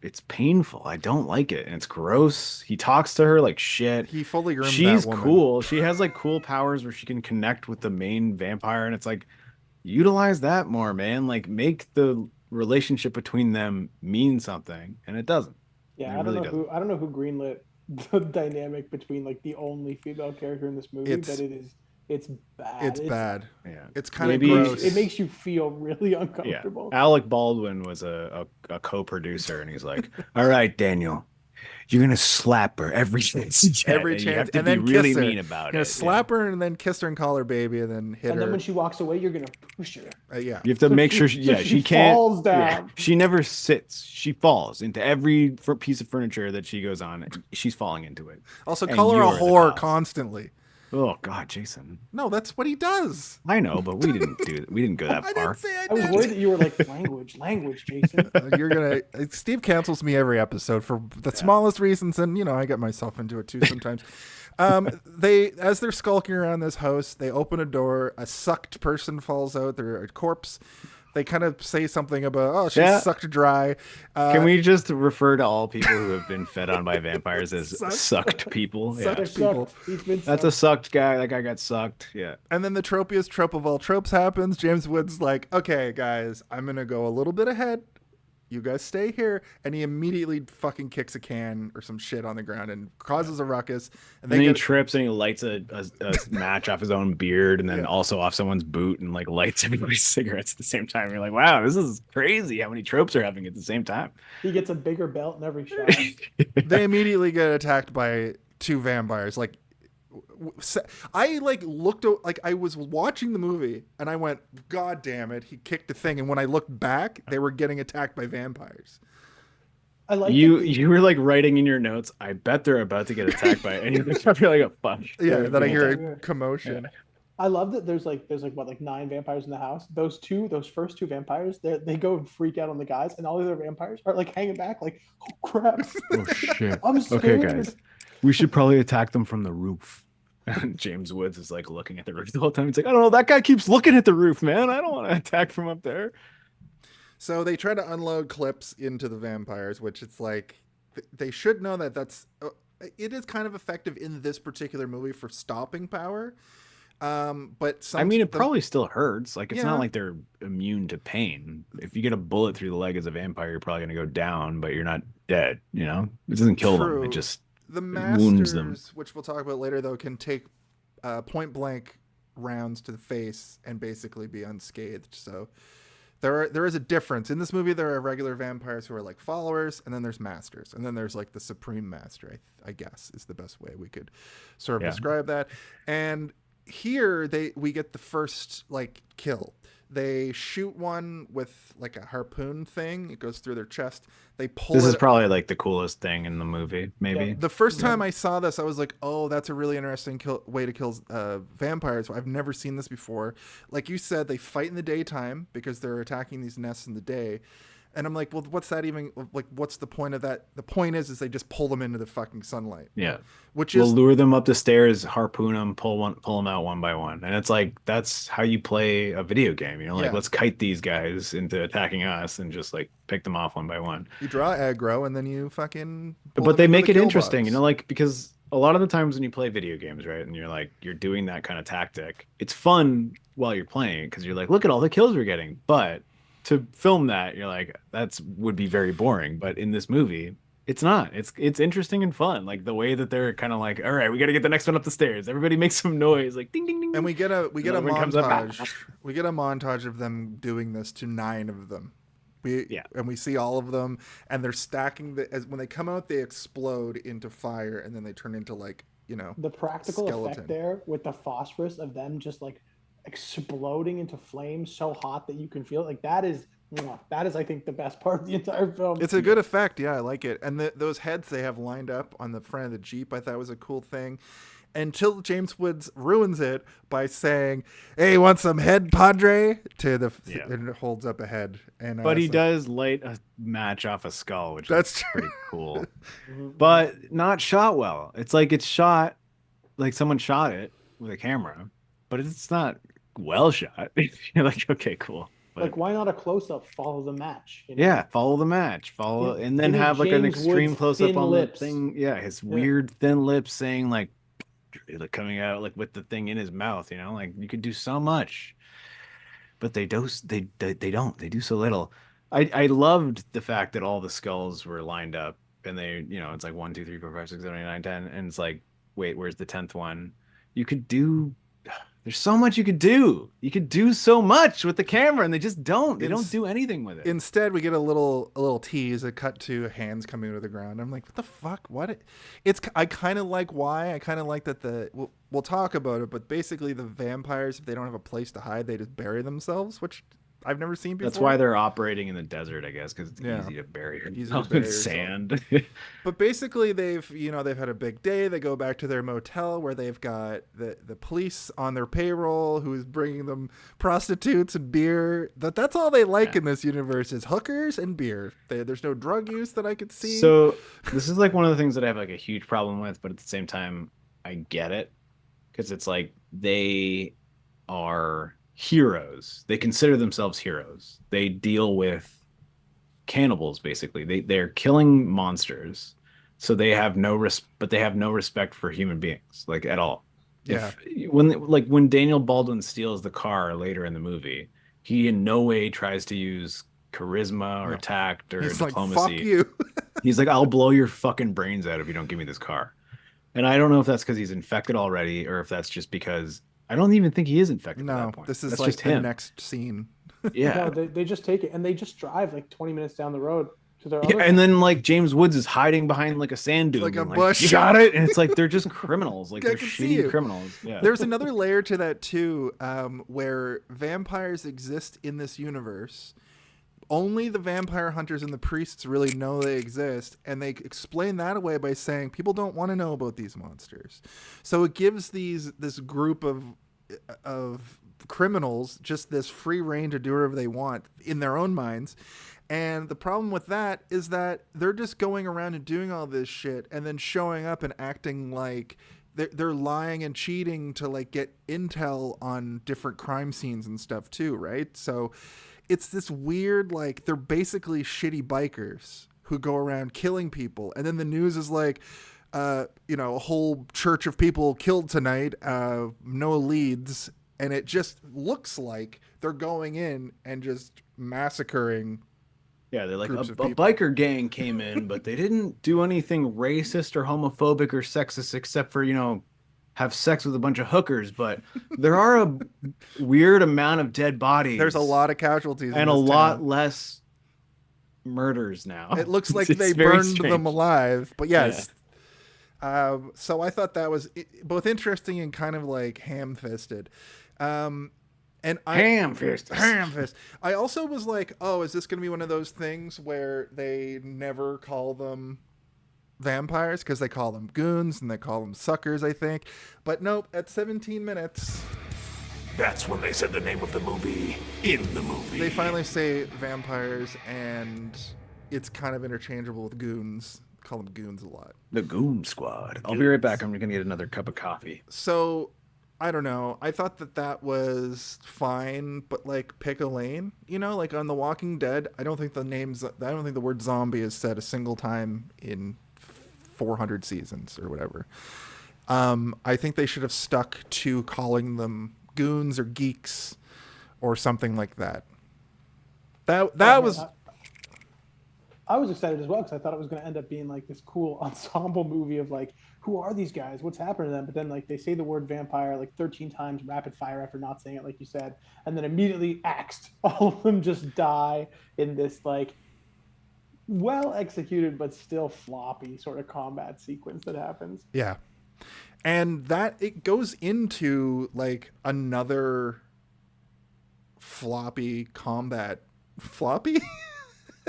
it's painful. I don't like it, and it's gross. He talks to her like shit. He fully groomed She's that woman. cool. She has like cool powers where she can connect with the main vampire, and it's like utilize that more, man. Like make the relationship between them mean something, and it doesn't. Yeah, It really I don't know who greenlit the dynamic between like the only female character in this movie, but it's bad. It's bad. Yeah, it's kind of maybe gross. It makes you feel really uncomfortable. Yeah. Alec Baldwin was a co-producer, and he's like, "All right, Daniel, you're gonna slap her every chance you get. Every and chance, you have to and be then really kiss her. mean about You're gonna it. slap her and then kiss her and call her baby, and then hit And her. then when she walks away, you're gonna push her. Yeah, You have to make sure she can't. Falls down. Yeah, she never sits. She falls into every piece of furniture that she goes on. She's falling into it. Also, And call her a you're the whore cause. constantly. Oh God, Jason. No, that's what he does. I know, but we didn't do it. We didn't go that I far. didn't say I was worried that you were like language, Jason. You're gonna. Steve cancels me every episode for the smallest reasons, and I get myself into it too sometimes. As they're skulking around this house, they open a door. A sucked person falls out. They're a corpse. They kind of say something about, she's sucked dry. Can we just refer to all people who have been fed on by vampires as sucked people? Sucked Yeah. people. That's a sucked guy. That guy got sucked. Yeah. And then the tropiest trope of all tropes happens. James Woods like, okay, guys, I'm gonna go a little bit ahead. You guys stay here, and he immediately fucking kicks a can or some shit on the ground and causes a ruckus. And then he trips and he lights a match off his own beard, and then also off someone's boot, and like lights everybody's cigarettes at the same time. You're like, wow, this is crazy how many tropes are happening at the same time. He gets a bigger belt in every shot. They immediately get attacked by two vampires. Like, I looked like I was watching the movie and I went, God damn it, he kicked a thing. And when I looked back, they were getting attacked by vampires. I like you were like writing in your notes, I bet they're about to get attacked by anything. I feel like a fuck. Yeah, then I hear a commotion. Yeah. I love that there's like what 9 vampires in the house. Those first two vampires, they go and freak out on the guys, and all the other vampires are like hanging back, like, oh crap. Oh shit. I'm scared. Okay, guys. We should probably attack them from the roof. And James Woods is like looking at the roof the whole time. He's like, I don't know, that guy keeps looking at the roof, man. I don't want to attack from up there. So they try to unload clips into the vampires, which it's like they should know that's it is kind of effective in this particular movie for stopping power. But it probably still hurts. Like it's not like they're immune to pain. If you get a bullet through the leg as a vampire, you're probably gonna go down, but you're not dead. It doesn't kill them. It just wounds them. Which we'll talk about later, though, can take point blank rounds to the face and basically be unscathed. So there is a difference in this movie. There are regular vampires who are like followers, and then there's masters, and then there's like the supreme master. I guess is the best way we could sort of describe that. And here we get the first like kill. They shoot one with like a harpoon thing. It goes through their chest. They pull. This is probably like the coolest thing in the movie. Maybe the first time I saw this, I was like, "Oh, that's a really interesting way to kill vampires." I've never seen this before. Like you said, they fight in the daytime because they're attacking these nests in the day. And I'm like, well, what's that even like? What's the point of that? The point is they just pull them into the fucking sunlight. Yeah, we'll lure them up the stairs, harpoon them, pull them out one by one, and it's like that's how you play a video game. Let's kite these guys into attacking us and just like pick them off one by one. You draw aggro and then you fucking. But they make it interesting, because a lot of the times when you play video games, right, and you're doing that kind of tactic, it's fun while you're playing because you're like, look at all the kills we're getting, but to film that, you're like, would be very boring. But in this movie, it's not. It's interesting and fun. Like the way that they're kind of like, all right, we got to get the next one up the stairs. Everybody makes some noise, like ding ding ding. And we get a montage. We get a montage of them doing this to 9 of them. And we see all of them, and they're stacking when they come out, they explode into fire, and then they turn into like the practical skeleton. effect there with the phosphorus of them just like exploding into flames so hot that you can feel it. Like that is I think the best part of the entire film. It's a good effect. Yeah, I like it. And those heads they have lined up on the front of the Jeep, I thought was a cool thing. Until James Woods ruins it by saying, "Hey, want some head, Padre?" And holds up a head. And but he does light a match off a skull, which that's pretty cool. But not shot well. It's like it's shot like someone shot it with a camera, but it's not well shot. You're like, okay, cool. But like, why not a close up? Follow the match. You know? yeah, follow the match, and then have like an extreme close up on the thing. Yeah, his weird thin lips saying like coming out like with the thing in his mouth. Like you could do so much, but they don't. They do so little. I loved the fact that all the skulls were lined up, and they it's like 1, 2, 3, 4, 5, 6, 7, 8, 9, 10, and it's like, wait, where's the 10th one? You could do. There's so much you could do. You could do so much with the camera, and they just don't. They don't do anything with it. Instead, we get a little tease, a cut to hands coming to the ground. I'm like, what the fuck? What? I kind of like why. I kind of like that we'll talk about it, but basically the vampires, if they don't have a place to hide, they just bury themselves, which I've never seen before. That's why they're operating in the desert, I guess, because it's easy to bury yourself in sand. But basically, they've had a big day. They go back to their motel where they've got the police on their payroll who is bringing them prostitutes and beer. That's all they like in this universe is hookers and beer. There's no drug use that I could see. So this is like one of the things that I have like a huge problem with, but at the same time, I get it because it's like they are heroes. They consider themselves heroes. They deal with cannibals basically. They're killing monsters, so they have no respect for human beings, like at all. Yeah. When Daniel Baldwin steals the car later in the movie, he in no way tries to use charisma or tact or diplomacy. Like, fuck you. He's like, I'll blow your fucking brains out if you don't give me this car. And I don't know if that's because he's infected already or if that's just because I don't even think he is infected at that point. This is that's like just the him. next scene. Yeah. No, they just take it and they just drive like 20 minutes down the road to their and then like James Woods is hiding behind like a sand dune. Like a bush. You got it? And it's like they're just criminals. Like I they're can see shitty you. criminals. Yeah. There's another layer to that too, where vampires exist in this universe. Only the vampire hunters and the priests really know they exist, and they explain that away by saying people don't want to know about these monsters. So it gives this group of criminals just this free reign to do whatever they want in their own minds. And the problem with that is that they're just going around and doing all this shit and then showing up and acting like they're lying and cheating to like get intel on different crime scenes and stuff too, right? So it's this weird, like, they're basically shitty bikers who go around killing people. And then the news is like, a whole church of people killed tonight, no leads. And it just looks like they're going in and just massacring. Yeah, they're like, a biker gang came in, but they didn't do anything racist or homophobic or sexist except for, have sex with a bunch of hookers, but there are a weird amount of dead bodies. There's a lot of casualties and a lot less murders now. It looks like they burned them alive, but yes. Yeah. So I thought that was both interesting and kind of like ham-fisted. Ham-fist. I also was like, oh, is this going to be one of those things where they never call them vampires because they call them goons and they call them suckers, I think. But nope, at 17 minutes, that's when they said the name of the movie in the movie. They finally say vampires, and it's kind of interchangeable with goons. Call them goons a lot. The Goon Squad. I'll be right back. I'm gonna get another cup of coffee. So I don't know. I thought that was fine, but like pick a lane, like on The Walking Dead. I don't think the word zombie is said a single time in 400 seasons or whatever. I think they should have stuck to calling them goons or geeks or something like that. That was. I was excited as well because I thought it was going to end up being like this cool ensemble movie of like, who are these guys? What's happening to them? But then like they say the word vampire like 13 times rapid fire after not saying it like you said, and then immediately axed. All of them just die in this like well executed but still floppy sort of combat sequence that happens. Yeah. And that it goes into like another floppy combat. Floppy?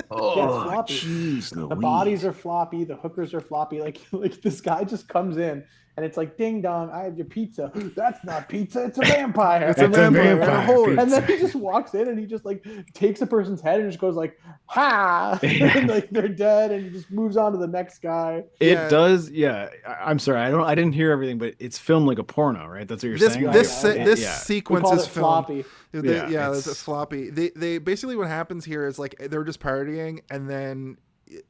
Oh, floppy. Geez, the bodies are floppy. The hookers are floppy. Like this guy just comes in and it's like, ding dong, I have your pizza. That's not pizza. It's a vampire. It's a vampire. And then he just walks in and he just like takes a person's head and just goes like, ha, and like they're dead, and he just moves on to the next guy. It does. Yeah. I'm sorry. I didn't hear everything, but it's filmed like a porno, right? That's what you're saying. This sequence is filmed. Floppy. It's a floppy. They basically what happens here is like they're just partying, and then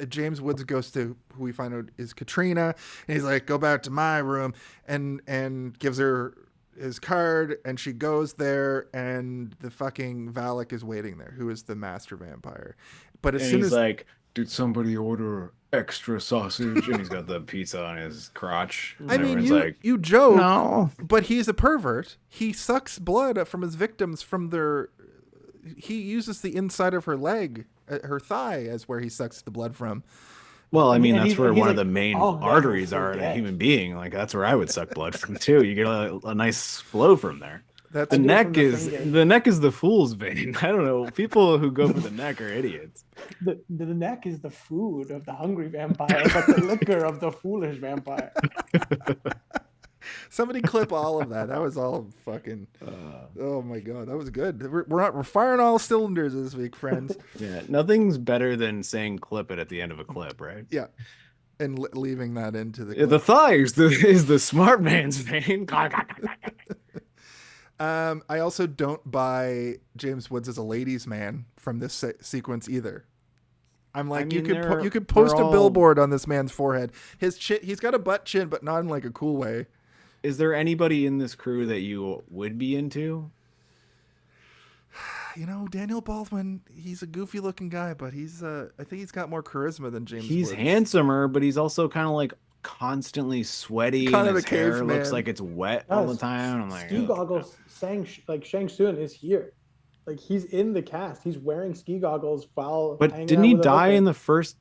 James Woods goes to who we find out is Katrina, and he's like, "Go back to my room," and gives her his card, and she goes there, and the fucking Valek is waiting there, who is the master vampire. But as soon as like, did somebody order extra sausage? And he's got the pizza on his crotch. I mean, you joke, no, but he's a pervert. He sucks blood from his victims from their. He uses the inside of her leg, her thigh, as where he sucks the blood from. Well, I mean, that's where one of the main arteries are in a human being. Like, that's where I would suck blood from too. You get a nice flow from there. The neck is the fool's vein. I don't know. People who go for the neck are idiots. The neck is the food of the hungry vampire, but the liquor of the foolish vampire. Somebody clip all of that. That was all fucking. Oh my god, that was good. We're firing all cylinders this week, friends. Yeah, nothing's better than saying "clip it" at the end of a clip, right? Yeah, and leaving that into the. The thigh is the smart man's vein. I also don't buy James Woods as a ladies' man from this sequence either. I'm like, you could post a billboard on this man's forehead. His chin, he's got a butt chin, but not in like a cool way. Is there anybody in this crew that you would be into? You know, Daniel Baldwin, he's a goofy looking guy, but I think he's got more charisma than James Woods. He's handsomer, but he's also kind of like constantly sweaty, kind and his hair looks like it's wet all the time. I'm like, ski goggles. Shang Tsung is here, like he's in the cast. He's wearing ski goggles. But didn't he die in the first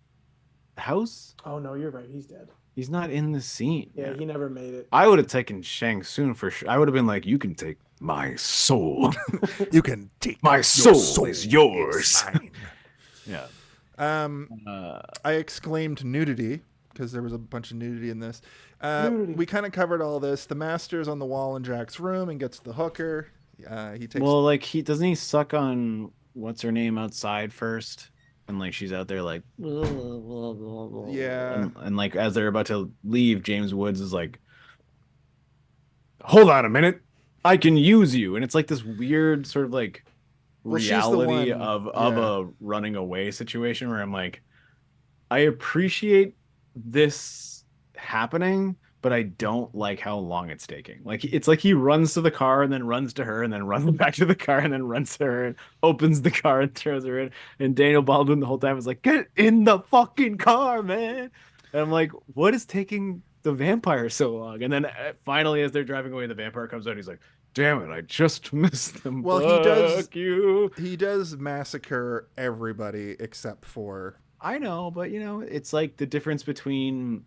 house? Oh no, you're right. He's dead. He's not in the scene. Yeah, he never made it. I would have taken Shang Tsung for sure. I would have been like, "You can take my soul. You can take my soul is yours." Yeah. I exclaimed nudity because there was a bunch of nudity in this. We kind of covered all this. The master's on the wall in Jack's room and gets the hooker. He takes. Well, like doesn't he suck on what's her name outside first, and like she's out there like. Yeah. And like as they're about to leave, James Woods is like, "Hold on a minute, I can use you," and it's like this weird sort of like reality of a running away situation where I'm like, I appreciate this happening, but I don't like how long it's taking. Like it's like he runs to the car and then runs to her and then runs back to the car and then runs to her and opens the car and throws her in. And Daniel Baldwin the whole time is like, "Get in the fucking car, man." And I'm like, what is taking the vampire so long? And then finally, as they're driving away, the vampire comes out. He's like, "Damn it, I just missed them." Well, he does massacre everybody except for. I know, but you know, it's like the difference between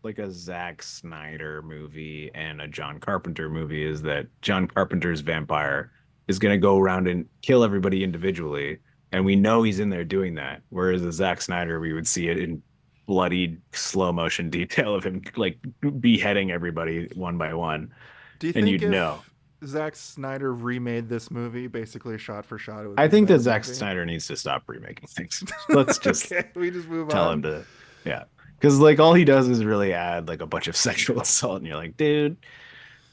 like a Zack Snyder movie and a John Carpenter movie is that John Carpenter's vampire is going to go around and kill everybody individually, and we know he's in there doing that. Whereas the Zack Snyder, we would see it in bloodied slow motion detail of him like beheading everybody one by one. Do you think Zack Snyder remade this movie basically shot for shot? I think that Zack Snyder needs to stop remaking things. Let's just we just move tell him to, yeah. Because like all he does is really add like a bunch of sexual assault, and you're like, dude,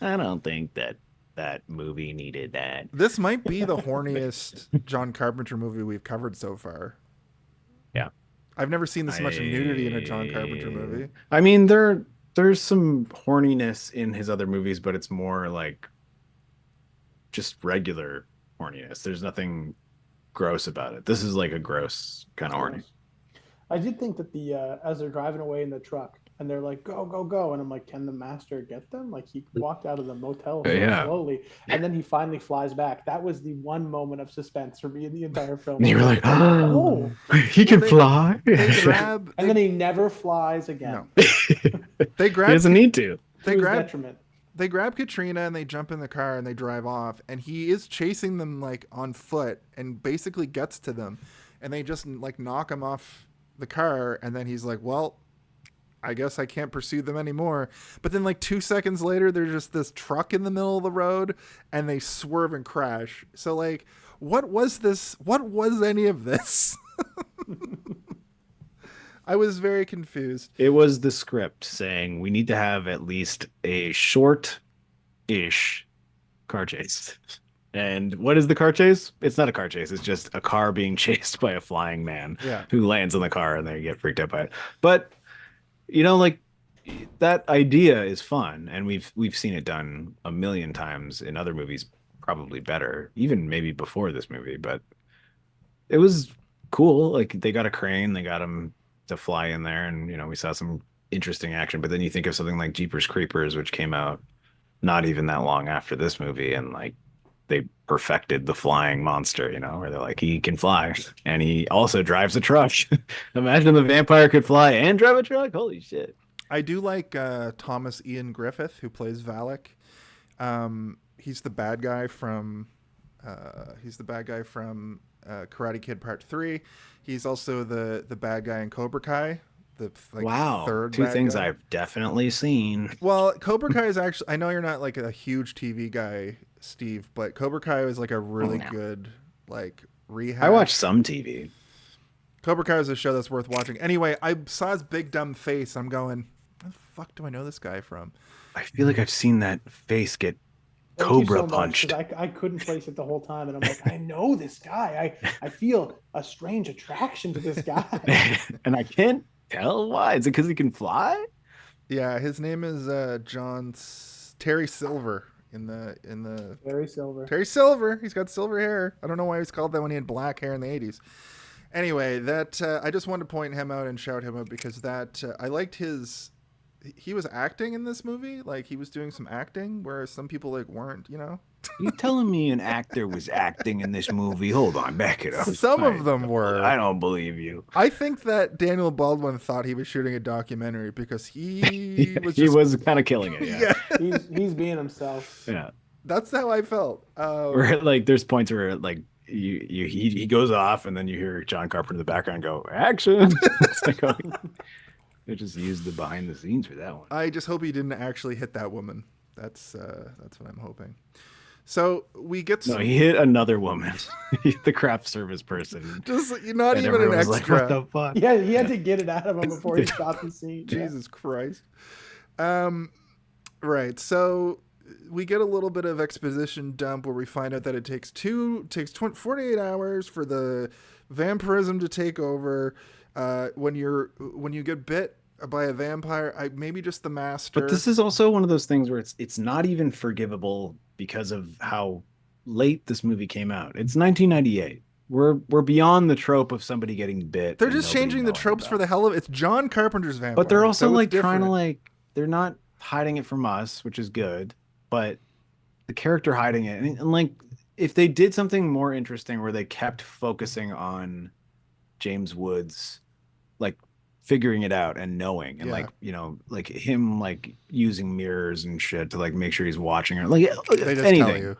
I don't think that movie needed that. This might be the horniest John Carpenter movie we've covered so far. Yeah, I've never seen this much nudity in a John Carpenter movie. I mean, there's some horniness in his other movies, but it's more like just regular horniness. There's nothing gross about it. This is like a gross kind of horny. I did think that as they're driving away in the truck and they're like, "Go, go, go," and I'm like, can the master get them? Like he walked out of the motel slowly, and then he finally flies back. That was the one moment of suspense for me in the entire film. And you were like, "Oh, he can fly," and then he never flies again. No. He doesn't need to. They grab Katrina and they jump in the car and they drive off, and he is chasing them like on foot and basically gets to them, and they just like knock him off the car, and then he's like, "Well, I guess I can't pursue them anymore." But then like 2 seconds later, there's just this truck in the middle of the road and they swerve and crash. So like, what was this? What was any of this? I was very confused. It was the script saying we need to have at least a short-ish car chase. And what is the car chase? It's not a car chase. It's just a car being chased by a flying man Yeah. who lands on the car and they get freaked out by it. But like that idea is fun, and we've seen it done a million times in other movies, probably better, even maybe before this movie. But it was cool. Like they got a crane, they got him to fly in there, and we saw some interesting action. But then you think of something like Jeepers Creepers, which came out not even that long after this movie, and like they perfected the flying monster, where they're like, he can fly and he also drives a truck. Imagine the vampire could fly and drive a truck. Holy shit. I do like Thomas Ian Griffith, who plays Valek. He's the bad guy from Karate Kid Part 3. He's also the bad guy in Cobra Kai. Wow, third two things guy. I've definitely seen. Well, Cobra Kai is actually, I know you're not like a huge TV guy, Steve, but Cobra Kai was like a really good like rehab. I watch some TV. Cobra Kai is a show that's worth watching. Anyway, I saw his big dumb face. I'm going, where the fuck do I know this guy from? I feel like I've seen that face get Thank you cobra so much, punched. 'cause I couldn't place it the whole time, and I'm like, I know this guy. I feel a strange attraction to this guy. And I can't tell why. Is it because he can fly? Yeah, his name is Terry Silver in the Very silver. Terry Silver. He's got silver hair. I don't know why he was called that when he had black hair in the 80s. Anyway, that I just wanted to point him out and shout him out because that I liked his. He was acting in this movie, like he was doing some acting, whereas some people like weren't. You telling me an actor was acting in this movie? Hold on, back it up. Some of them were. I don't believe you. I think that Daniel Baldwin thought he was shooting a documentary because he was. He was kind of killing it. Yeah. He's being himself. Yeah. That's how I felt. Where like there's points where like he goes off and then you hear John Carpenter in the background go action. It's like, they just used the behind the scenes for that one. I just hope he didn't actually hit that woman. That's what I'm hoping. So we get No, he hit another woman. The craft service person. Just not And even an everyone was extra. like, what the fuck? Yeah, he had to get it out of him before he stopped the scene. Jesus Christ. Right. So we get a little bit of exposition dump where we find out that it takes 48 hours for the vampirism to take over. When you get bit by a vampire, maybe just the master. But this is also one of those things where it's not even forgivable because of how late this movie came out. It's 1998. We're beyond the trope of somebody getting bit. They're just changing the tropes for the hell of it. It's John Carpenter's vampire. But they're also so like different. trying to they're not hiding it from us, which is good. But the character hiding it, and like if they did something more interesting where they kept focusing on James Woods, like figuring it out and knowing, and like like him like using mirrors and shit to like make sure he's watching her, like they just anything. tell you.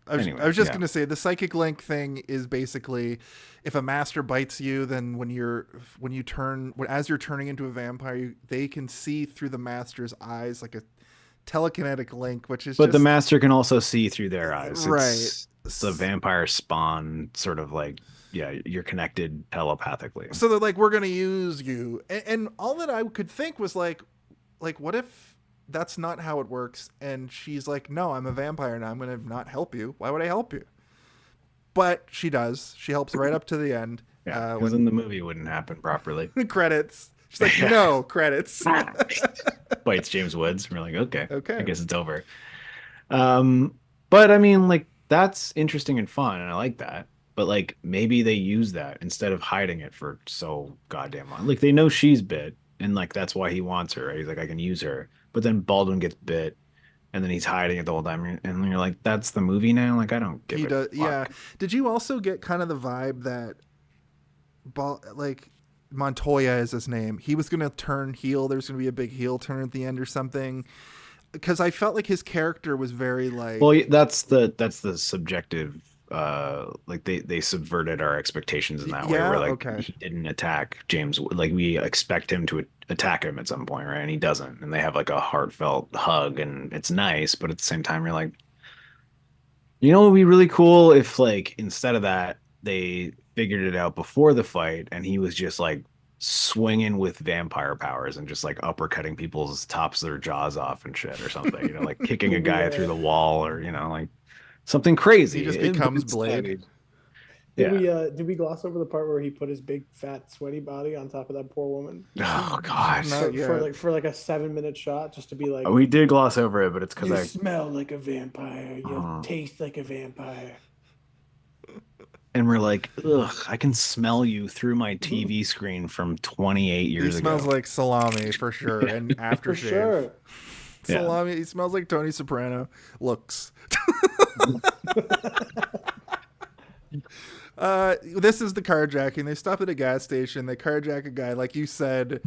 I was just gonna say the psychic link thing is basically if a master bites you, then as you're turning into a vampire, they can see through the master's eyes like a telekinetic link, which is. But the master can also see through their eyes, right? It's the vampire spawn, sort of like you're connected telepathically. So they're like, we're gonna use you, and all that I could think was like what if that's not how it works? And she's like, no, I'm a vampire now. I'm going to not help you. Why would I help you? But she does. She helps right up to the end. Yeah, because then the movie wouldn't happen properly. Credits. She's like, no, credits. Bites James Woods. We're like, okay. I guess it's over. But I mean, like, that's interesting and fun, and I like that. But like, maybe they use that instead of hiding it for so goddamn long. Like, they know she's bit, and like that's why he wants her. Right? He's like, I can use her. But then Baldwin gets bit, and then he's hiding it the whole time. And you're like, that's the movie now? Like, I don't give a fuck. Yeah. Did you also get kind of the vibe that, like, Montoya is his name? He was going to turn heel. There's going to be a big heel turn at the end or something. Because I felt like his character was very like. Well, that's the subjective. Like they subverted our expectations in that way. Where like he didn't attack James. Like we expect him to attack him at some point, right? And he doesn't. And they have like a heartfelt hug, and it's nice. But at the same time, you're like, it would be really cool if like instead of that they figured it out before the fight, and he was just like swinging with vampire powers and just like uppercutting people's tops of their jaws off and shit or something, you know, like kicking a guy through the wall or, you know, like something crazy. He just becomes Blade. Did we gloss over the part where he put his big fat sweaty body on top of that poor woman? Oh gosh. For like a 7-minute shot, just to be like, we did gloss over it, but it's because you I smell like a vampire, you taste like a vampire. And we're like, ugh, I can smell you through my TV screen from 28 years ago. He smells like salami for sure, and aftershave. For sure. Salami, he smells like Tony Soprano looks. This is the carjacking. They stop at a gas station. They carjack a guy. Like you said,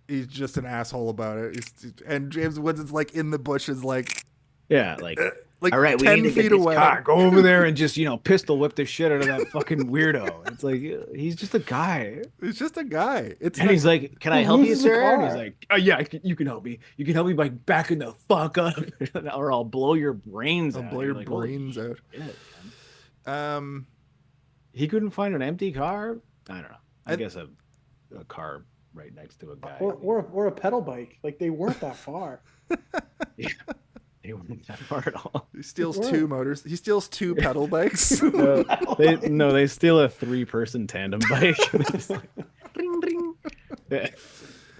he's just an asshole about it. And James Woods is like in the bushes, like... Yeah, like all right, 10 we feet away. Car. Go over there and just, you know, pistol whip the shit out of that fucking weirdo. It's like, he's just a guy. He's just a guy. He's like, can I help you, sir? And he's like, oh, yeah, you can help me. You can help me by backing the fuck up or I'll blow your brains out. I'll blow your brains out. Shit, he couldn't find an empty car? I don't know. I guess a car right next to a guy. Or a pedal bike. Like, they weren't that far. Yeah. They weren't that far at all. He steals 2 motors. He steals 2 pedal bikes. They steal a 3-person tandem bike. Ring, ring. Yeah.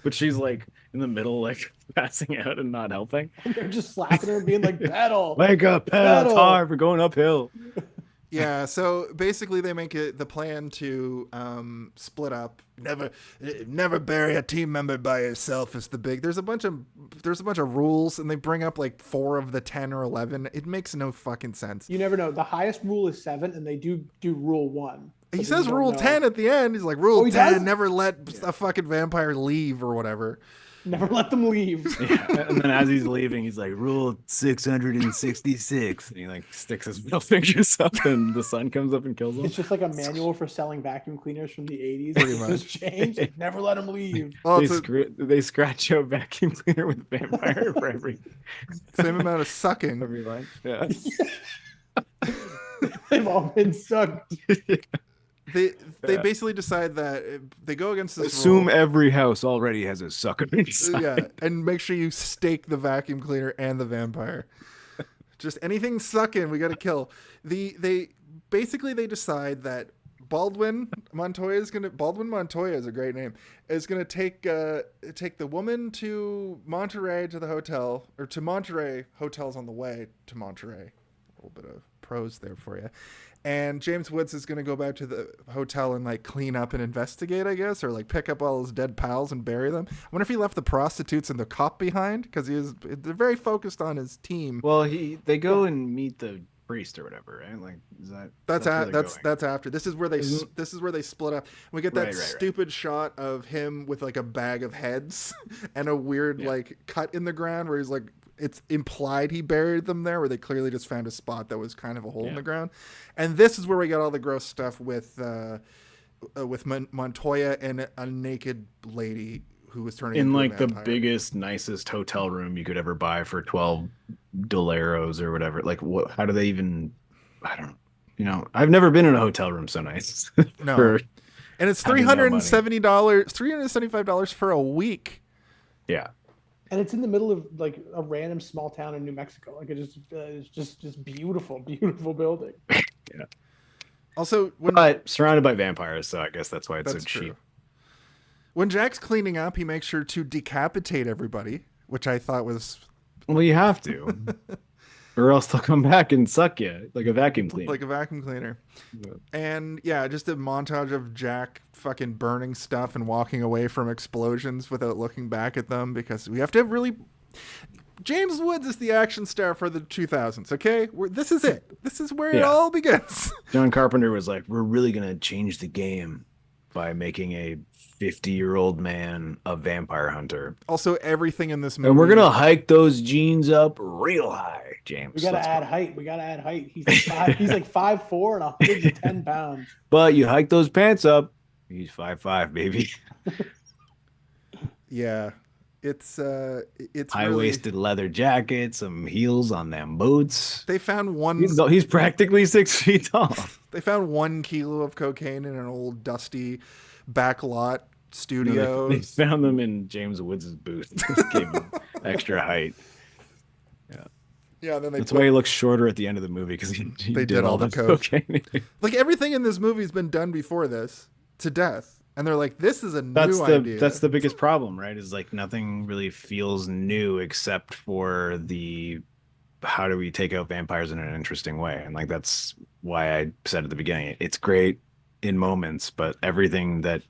But she's like in the middle, like passing out and not helping. They're just slapping her, being like, pedal. Wake up, pedal. It's hard. We're going uphill. Yeah, so basically they make it the plan to split up. Never bury a team member by yourself is the big. There's a bunch of rules, and they bring up like 4 of the 10 or 11. It makes no fucking sense. You never know. The highest rule is 7, and they do rule 1. He says rule 10 at the end. He's like, rule 10, never let a fucking vampire leave or whatever. Never let them leave. Yeah. And then as he's leaving, he's like, rule 666. And he like sticks his middle fingers up and the sun comes up and kills him. It's just like a manual for selling vacuum cleaners from the 80s. Pretty much. Changed. Never let them leave. Oh, they scratch out vacuum cleaner with vampire for every same amount of sucking. Every line. Yeah. They've all been sucked. They basically decide that they go against this Assume rule. Every house already has a sucker inside. Yeah, and make sure you stake the vacuum cleaner and the vampire. Just anything sucking, we got to kill. They decide that Baldwin Montoya is a great name. Is gonna take the woman to Monterey to the hotel, or to Monterey. Hotel's on the way to Monterey. A little bit of prose there for you. And James Woods is going to go back to the hotel and like clean up and investigate, I guess, or like pick up all his dead pals and bury them. I wonder if he left the prostitutes and the cop behind, because they're very focused on his team. Well, they go and meet the priest or whatever, right? Like, is that's after. This is where they split up. We get that stupid shot of him with like a bag of heads and a weird like cut in the ground where he's like, it's implied he buried them there, where they clearly just found a spot that was kind of a hole in the ground. And this is where we got all the gross stuff with Montoya and a naked lady who was turning into like a vampire. The biggest, nicest hotel room you could ever buy for 12 doleros or whatever. Like, what? How do they even? I don't. You know, I've never been in a hotel room so nice. No, and it's $375 for a week. Yeah. And it's in the middle of like a random small town in New Mexico. Like it's just beautiful, beautiful building. Yeah. Also, surrounded by vampires, so I guess that's why it's so cheap. True. When Jack's cleaning up, he makes sure to decapitate everybody, which I thought was. Well, you have to, or else they'll come back and suck you like a vacuum cleaner. Like a vacuum cleaner. Yeah. And yeah, just a montage of Jack fucking burning stuff and walking away from explosions without looking back at them, because we have to really. James Woods is the action star for the 2000s, okay? This is it. This is where it all begins. John Carpenter was like, we're really going to change the game by making a 50-year-old man a vampire hunter. Also, everything in this movie. And we're going to hike those genes up real high, James. We got to add height. He's like 5'4" and 110 pounds. But you hike those pants up, he's 5'5", baby. Yeah. It's high-waisted leather jacket, some heels on them boots. They found one. He's practically 6 feet tall. They found 1 kilo of cocaine in an old dusty backlot studio. They found them in James Woods' booth. Gave him extra height. Yeah, then that's why he looks shorter at the end of the movie, because he did all the cocaine. Like everything in this movie has been done before this to death, and they're like, "This is a new idea." That's the biggest problem, right? Is like nothing really feels new except for the how do we take out vampires in an interesting way, and like that's why I said at the beginning, it's great in moments, but everything that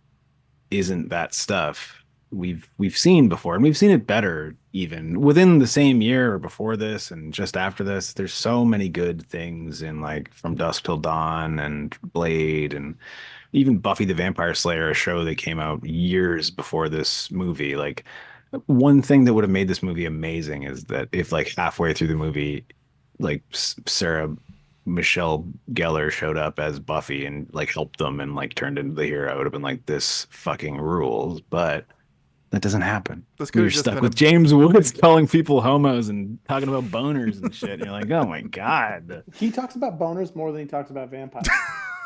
isn't that stuff we've seen before, and we've seen it better even within the same year or before this and just after this. There's so many good things in like From Dusk Till Dawn and Blade and even Buffy the Vampire Slayer, a show that came out years before this movie. Like one thing that would have made this movie amazing is that if like halfway through the movie, like Sarah Michelle Gellar showed up as Buffy and like helped them and like turned into the hero, I would have been like, this fucking rules. But that doesn't happen. We're stuck with James Woods calling people homos and talking about boners and shit. And you're like, oh my God. He talks about boners more than he talks about vampires.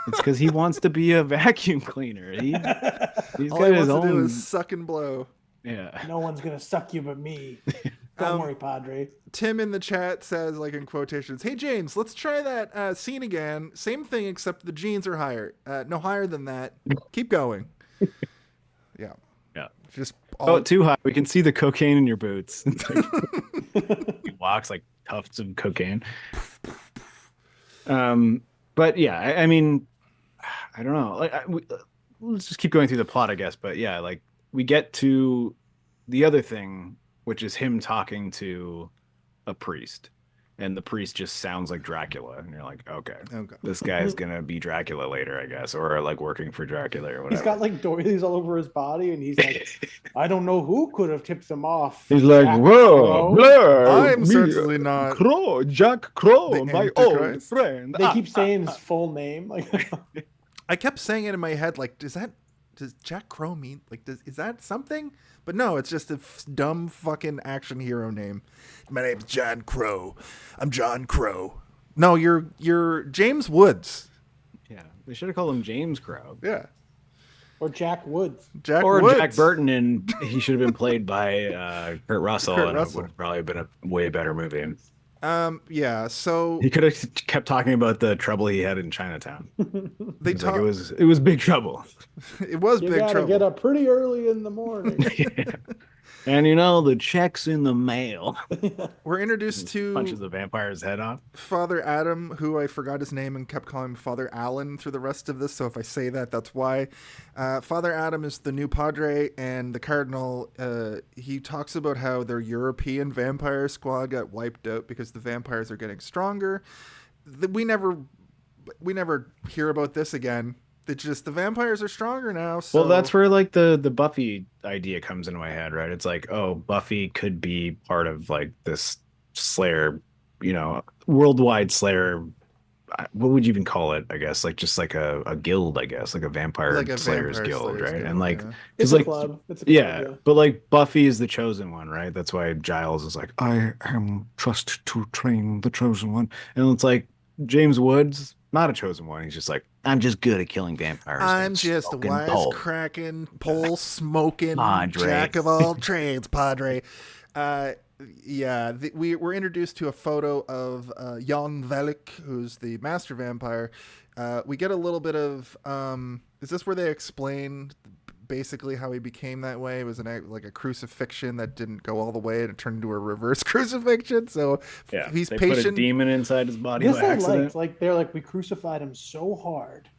It's because he wants to be a vacuum cleaner. He's all got he his wants to do own. is suck and blow. Yeah. No one's gonna suck you but me. Don't worry, Padre. Tim in the chat says, like in quotations, "Hey James, let's try that scene again. Same thing except the jeans are higher. No higher than that. Keep going." Yeah. Yeah. Just too high. We can see the cocaine in your boots. He walks like tufts of cocaine. But yeah, I mean, I don't know. Like, let's just keep going through the plot, I guess. But yeah, like we get to the other thing, which is him talking to a priest, and the priest just sounds like Dracula, and you're like, okay. This guy's gonna be Dracula later, I guess, or like working for Dracula or whatever. He's got like doilies all over his body, and he's like, I don't know who could have tipped them off. He's like, whoa, I'm certainly not Jack Crow, my old friend. They keep saying his full name. Like, I kept saying it in my head, like, does Jack Crow mean, like, is that something? But no, it's just a dumb fucking action hero name. My name's John Crow. I'm John Crow. No, you're James Woods. Yeah, they should have called him James Crow. Yeah. Or Jack Woods. Or Jack Burton, and he should have been played by Kurt Russell, and it would have probably been a way better movie. Yeah, so he could have kept talking about the trouble he had in Chinatown. It was big trouble. It was big trouble. You gotta get up pretty early in the morning. Yeah. And the check's in the mail. We're introduced to punches the vampire's head off. Father Adam, who I forgot his name and kept calling him Father Allen through the rest of this. So if I say that, that's why. Father Adam is the new padre, and the cardinal. He talks about how their European vampire squad got wiped out because the vampires are getting stronger. We never hear about this again. It's just the vampires are stronger now. So. Well, that's where like the Buffy idea comes into my head, right? It's like, oh, Buffy could be part of like this Slayer, worldwide Slayer. What would you even call it? I guess like just like a guild, I guess, like a vampire Slayers guild, right? And like it's like club. It's a club, yeah, but like Buffy is the chosen one, right? That's why Giles is like, I am trusted to train the chosen one, and it's like James Woods. Not a chosen one. He's just like, I'm just good at killing vampires. I'm just a wisecracking, pole smoking, jack of all trades, Padre. We're introduced to a photo of Jan Valek, who's the master vampire. We get a little bit of. Is this where they explain basically how he became that way? It was like a crucifixion that didn't go all the way, and it turned into a reverse crucifixion. So he's they patient. Put a demon inside his body by accident. Like they're like, we crucified him so hard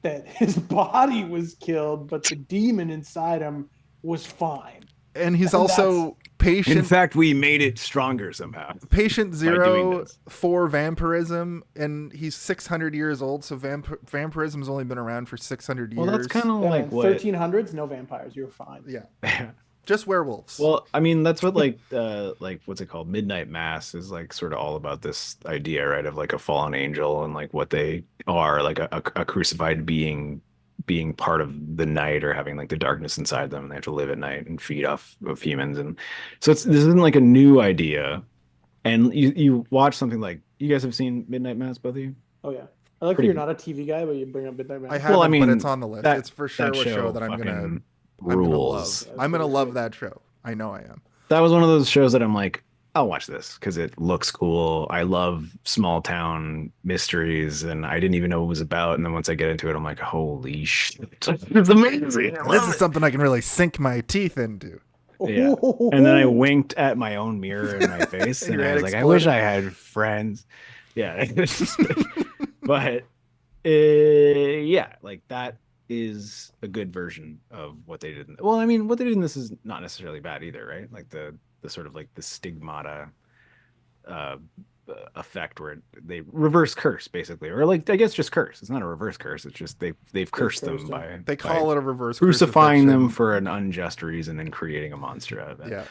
that his body was killed, but the demon inside him was fine. And he's also patient. In fact, we made it stronger somehow. Patient zero for vampirism, and he's 600 years old, so vampirism's only been around for 600 years. Well, that's kind of like what 1300s, no vampires, you're fine. Yeah. Just werewolves. Well, I mean, that's what like what's it called? Midnight Mass is like sort of all about this idea, right, of like a fallen angel and like what they are, like a crucified being part of the night or having like the darkness inside them, and they have to live at night and feed off of humans. And so this isn't like a new idea. And you watch something like, you guys have seen Midnight Mass, both of you? Oh yeah. I like that you're not a TV guy, but you bring up Midnight Mass. I haven't, but it's on the list. It's for sure a show that I'm gonna rules. I'm gonna love that show. I know I am. That was one of those shows that I'm like, I'll watch this because it looks cool. I love small town mysteries, and I didn't even know what it was about. And then once I get into it, I'm like, holy shit, it's amazing. This is something I can really sink my teeth into. Yeah. And then I winked at my own mirror in my face, and I was like, I wish I had friends. Yeah. But yeah, like that is a good version of what they did. Well, I mean, what they did in this is not necessarily bad either, right? Like the sort of like the stigmata effect where they reverse curse basically, or like I guess just curse. It's not a reverse curse. It's just they've cursed them by they call it a reverse crucifying them for an unjust reason and creating a monster out of it. Yeah,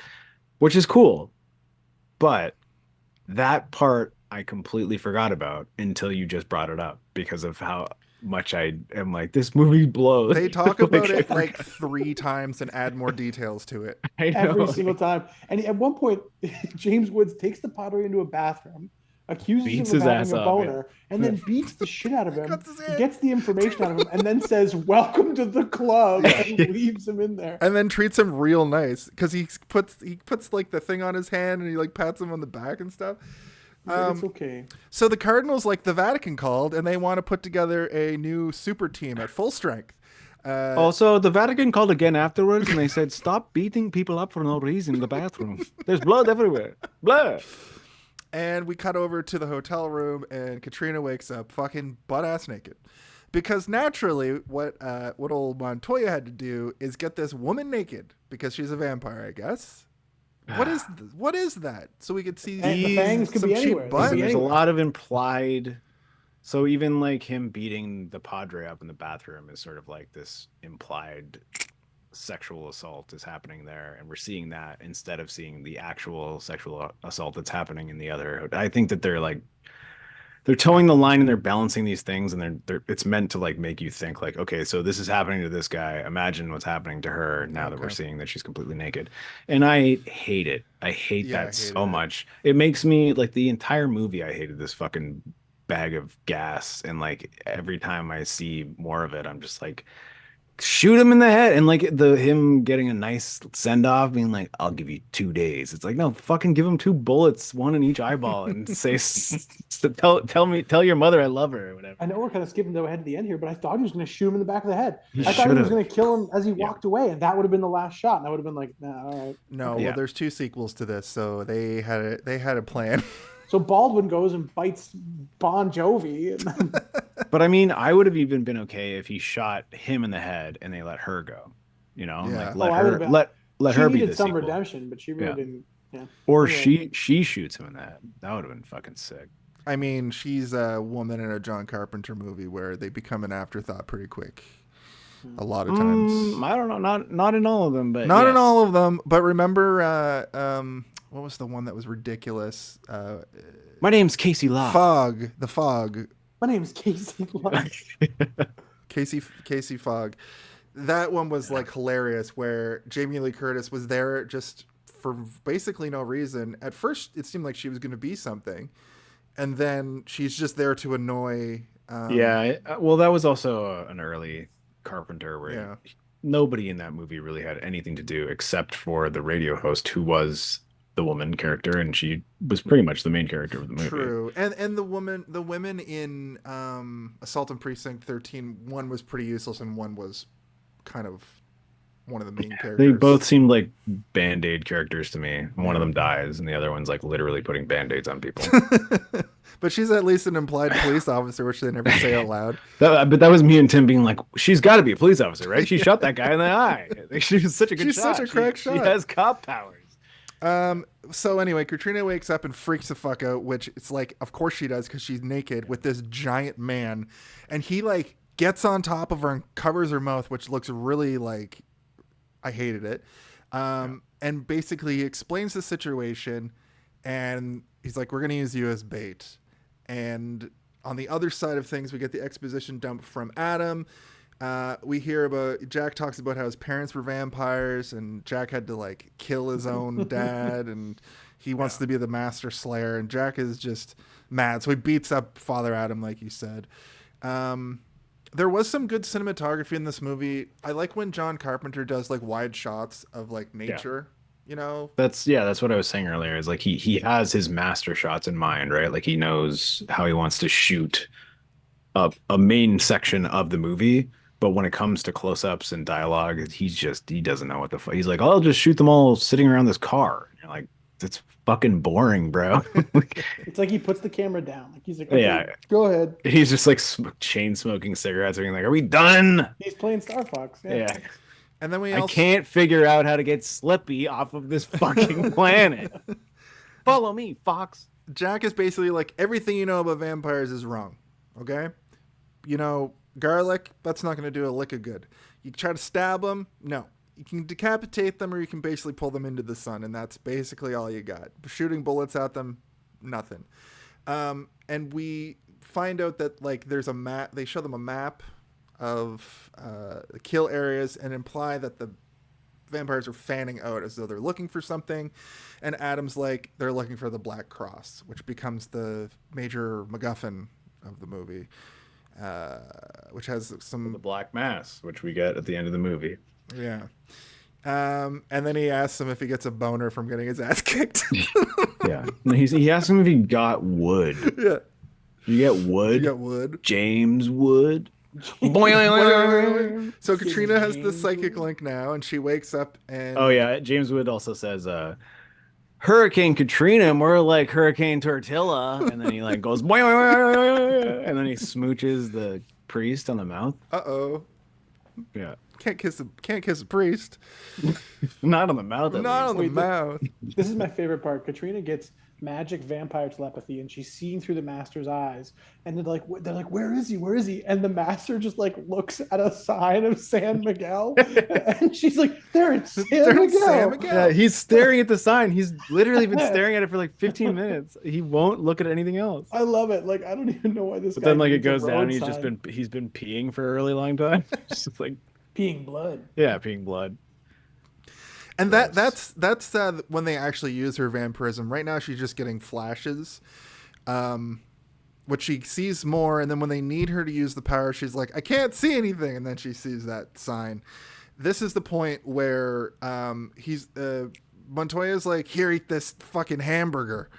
which is cool, but that part I completely forgot about until you just brought it up because of how much I am like, this movie blows. They talk about it like 3 times and add more details to it. Every single time. And at one point, James Woods takes the Padre into a bathroom, accuses him of having a boner, and then beats the shit out of him, gets the information out of him, and then says, welcome to the club, and leaves him in there. And then treats him real nice because he puts like the thing on his hand and he like pats him on the back and stuff. It's okay. So the Cardinals, like the Vatican, called and they want to put together a new super team at full strength. Also, the Vatican called again afterwards and they said, stop beating people up for no reason in the bathroom. There's blood everywhere. Blood. And we cut over to the hotel room and Katrina wakes up fucking butt-ass naked. Because naturally, what old Montoya had to do is get this woman naked because she's a vampire, I guess. What is that? So we could see the fangs could be anywhere. There's a lot of implied. So even like him beating the Padre up in the bathroom is sort of like this implied sexual assault is happening there, and we're seeing that instead of seeing the actual sexual assault that's happening in the other. I think that they're towing the line and they're balancing these things, and they're it's meant to like make you think like, okay, so this is happening to this guy. Imagine what's happening to her now that we're seeing that she's completely naked. And I hate it. I hate that so much. It makes me like the entire movie. I hated this fucking bag of gas, and like every time I see more of it, I'm just like, shoot him in the head. And like him getting a nice send off, being like, I'll give you 2 days. It's like, no, fucking give him 2 bullets, 1 in each eyeball, and say, tell your mother I love her or whatever. I know we're kind of skipping ahead to the end here, but I thought he was going to shoot him in the back of the head. I thought he was going to kill him as he walked away, and that would have been the last shot. And I would have been like, nah, all right. No, well, there's 2 sequels to this, so they had a plan. So Baldwin goes and bites Bon Jovi. But I mean, I would have even been okay if he shot him in the head and they let her go. You know, like let her be the some sequel. Redemption, but she really didn't. Yeah. Or she shoots him in the head. That would have been fucking sick. I mean, she's a woman in a John Carpenter movie where they become an afterthought pretty quick. A lot of times. I don't know, not in all of them, but not in all of them. But remember, what was the one that was ridiculous? My name's Casey Locke. The Fog. My name's Casey Locke. Casey Fogg. That one was like hilarious, where Jamie Lee Curtis was there just for basically no reason. At first, it seemed like she was going to be something, and then she's just there to annoy. Well, that was also an early Carpenter where nobody in that movie really had anything to do except for the radio host, who was the woman character, and she was pretty much the main character of the movie. True. And the women in Assault on Precinct 13, one was pretty useless and one was kind of one of the main characters. They both seemed like Band-Aid characters to me. One of them dies and the other one's like literally putting Band-Aids on people. But she's at least an implied police officer, which they never say out loud. But that was me and Tim being like, she's got to be a police officer, right? She shot that guy in the eye. She was such a good shot. She's such a crack shot. She has cop powers. So anyway, Katrina wakes up and freaks the fuck out, which it's like, of course she does, because she's naked with this giant man, and he like gets on top of her and covers her mouth, which looks really like, I hated it. And basically he explains the situation, and he's like, we're gonna use you as bait. And on the other side of things, we get the exposition dump from Adam. We hear about, Jack talks about how his parents were vampires and Jack had to like kill his own dad, and he wants to be the master slayer, and Jack is just mad. So he beats up Father Adam, like you said. There was some good cinematography in this movie. I like when John Carpenter does like wide shots of like nature. You know, that's what I was saying earlier. Is like he has his master shots in mind, right? Like he knows how he wants to shoot a main section of the movie. But when it comes to close-ups and dialogue, he doesn't know what the fuck. He's like, I'll just shoot them all sitting around this car. And you're like, that's fucking boring, bro. It's like he puts the camera down. Like he's like, okay, yeah, go ahead. He's just like chain smoking cigarettes, being like, "Are we done?" He's playing Star Fox. Yeah. And then I can't figure out how to get Slippy off of this fucking planet. Follow me, Fox. Jack is basically like, everything you know about vampires is wrong. Okay, you know, garlic, that's not going to do a lick of good. You try to stab them, no. You can decapitate them, or you can basically pull them into the sun, and that's basically all you got. Shooting bullets at them, nothing. And we find out that like there's a map. They show them a map of the kill areas and imply that the vampires are fanning out as though they're looking for something. And Adam's like, they're looking for the Black Cross, which becomes the major MacGuffin of the movie, which has some... The Black Mass, which we get at the end of the movie. Yeah. And then he asks him if he gets a boner from getting his ass kicked. Yeah. He asks him if he got wood. Yeah. You get wood? You got wood. James Wood. So Katrina has the psychic link now, and she wakes up and... Oh, yeah. James Wood also says, Hurricane Katrina, more like Hurricane Tortilla. And then he like goes, and then he smooches the priest on the mouth. Uh-oh. Yeah. Can't kiss a priest. Not on the mouth. Not on the mouth. This is my favorite part. Katrina gets magic vampire telepathy, and she's seeing through the master's eyes. And they're like, "Where is he? Where is he?" And the master just like looks at a sign of San Miguel, and she's like, "There it's San Miguel." Yeah, he's staring at the sign. He's literally been staring at it for like 15 minutes. He won't look at anything else. I love it. Like I don't even know why this. But guy then like it needs a goes down. roadside. He's been peeing for a really long time. It's just like. Peeing blood. Yeah, peeing blood. And that's when they actually use her vampirism. Right now she's just getting flashes, which she sees more, and then when they need her to use the power, she's like, I can't see anything, and then she sees that sign. This is the point where Montoya's like, here, eat this fucking hamburger.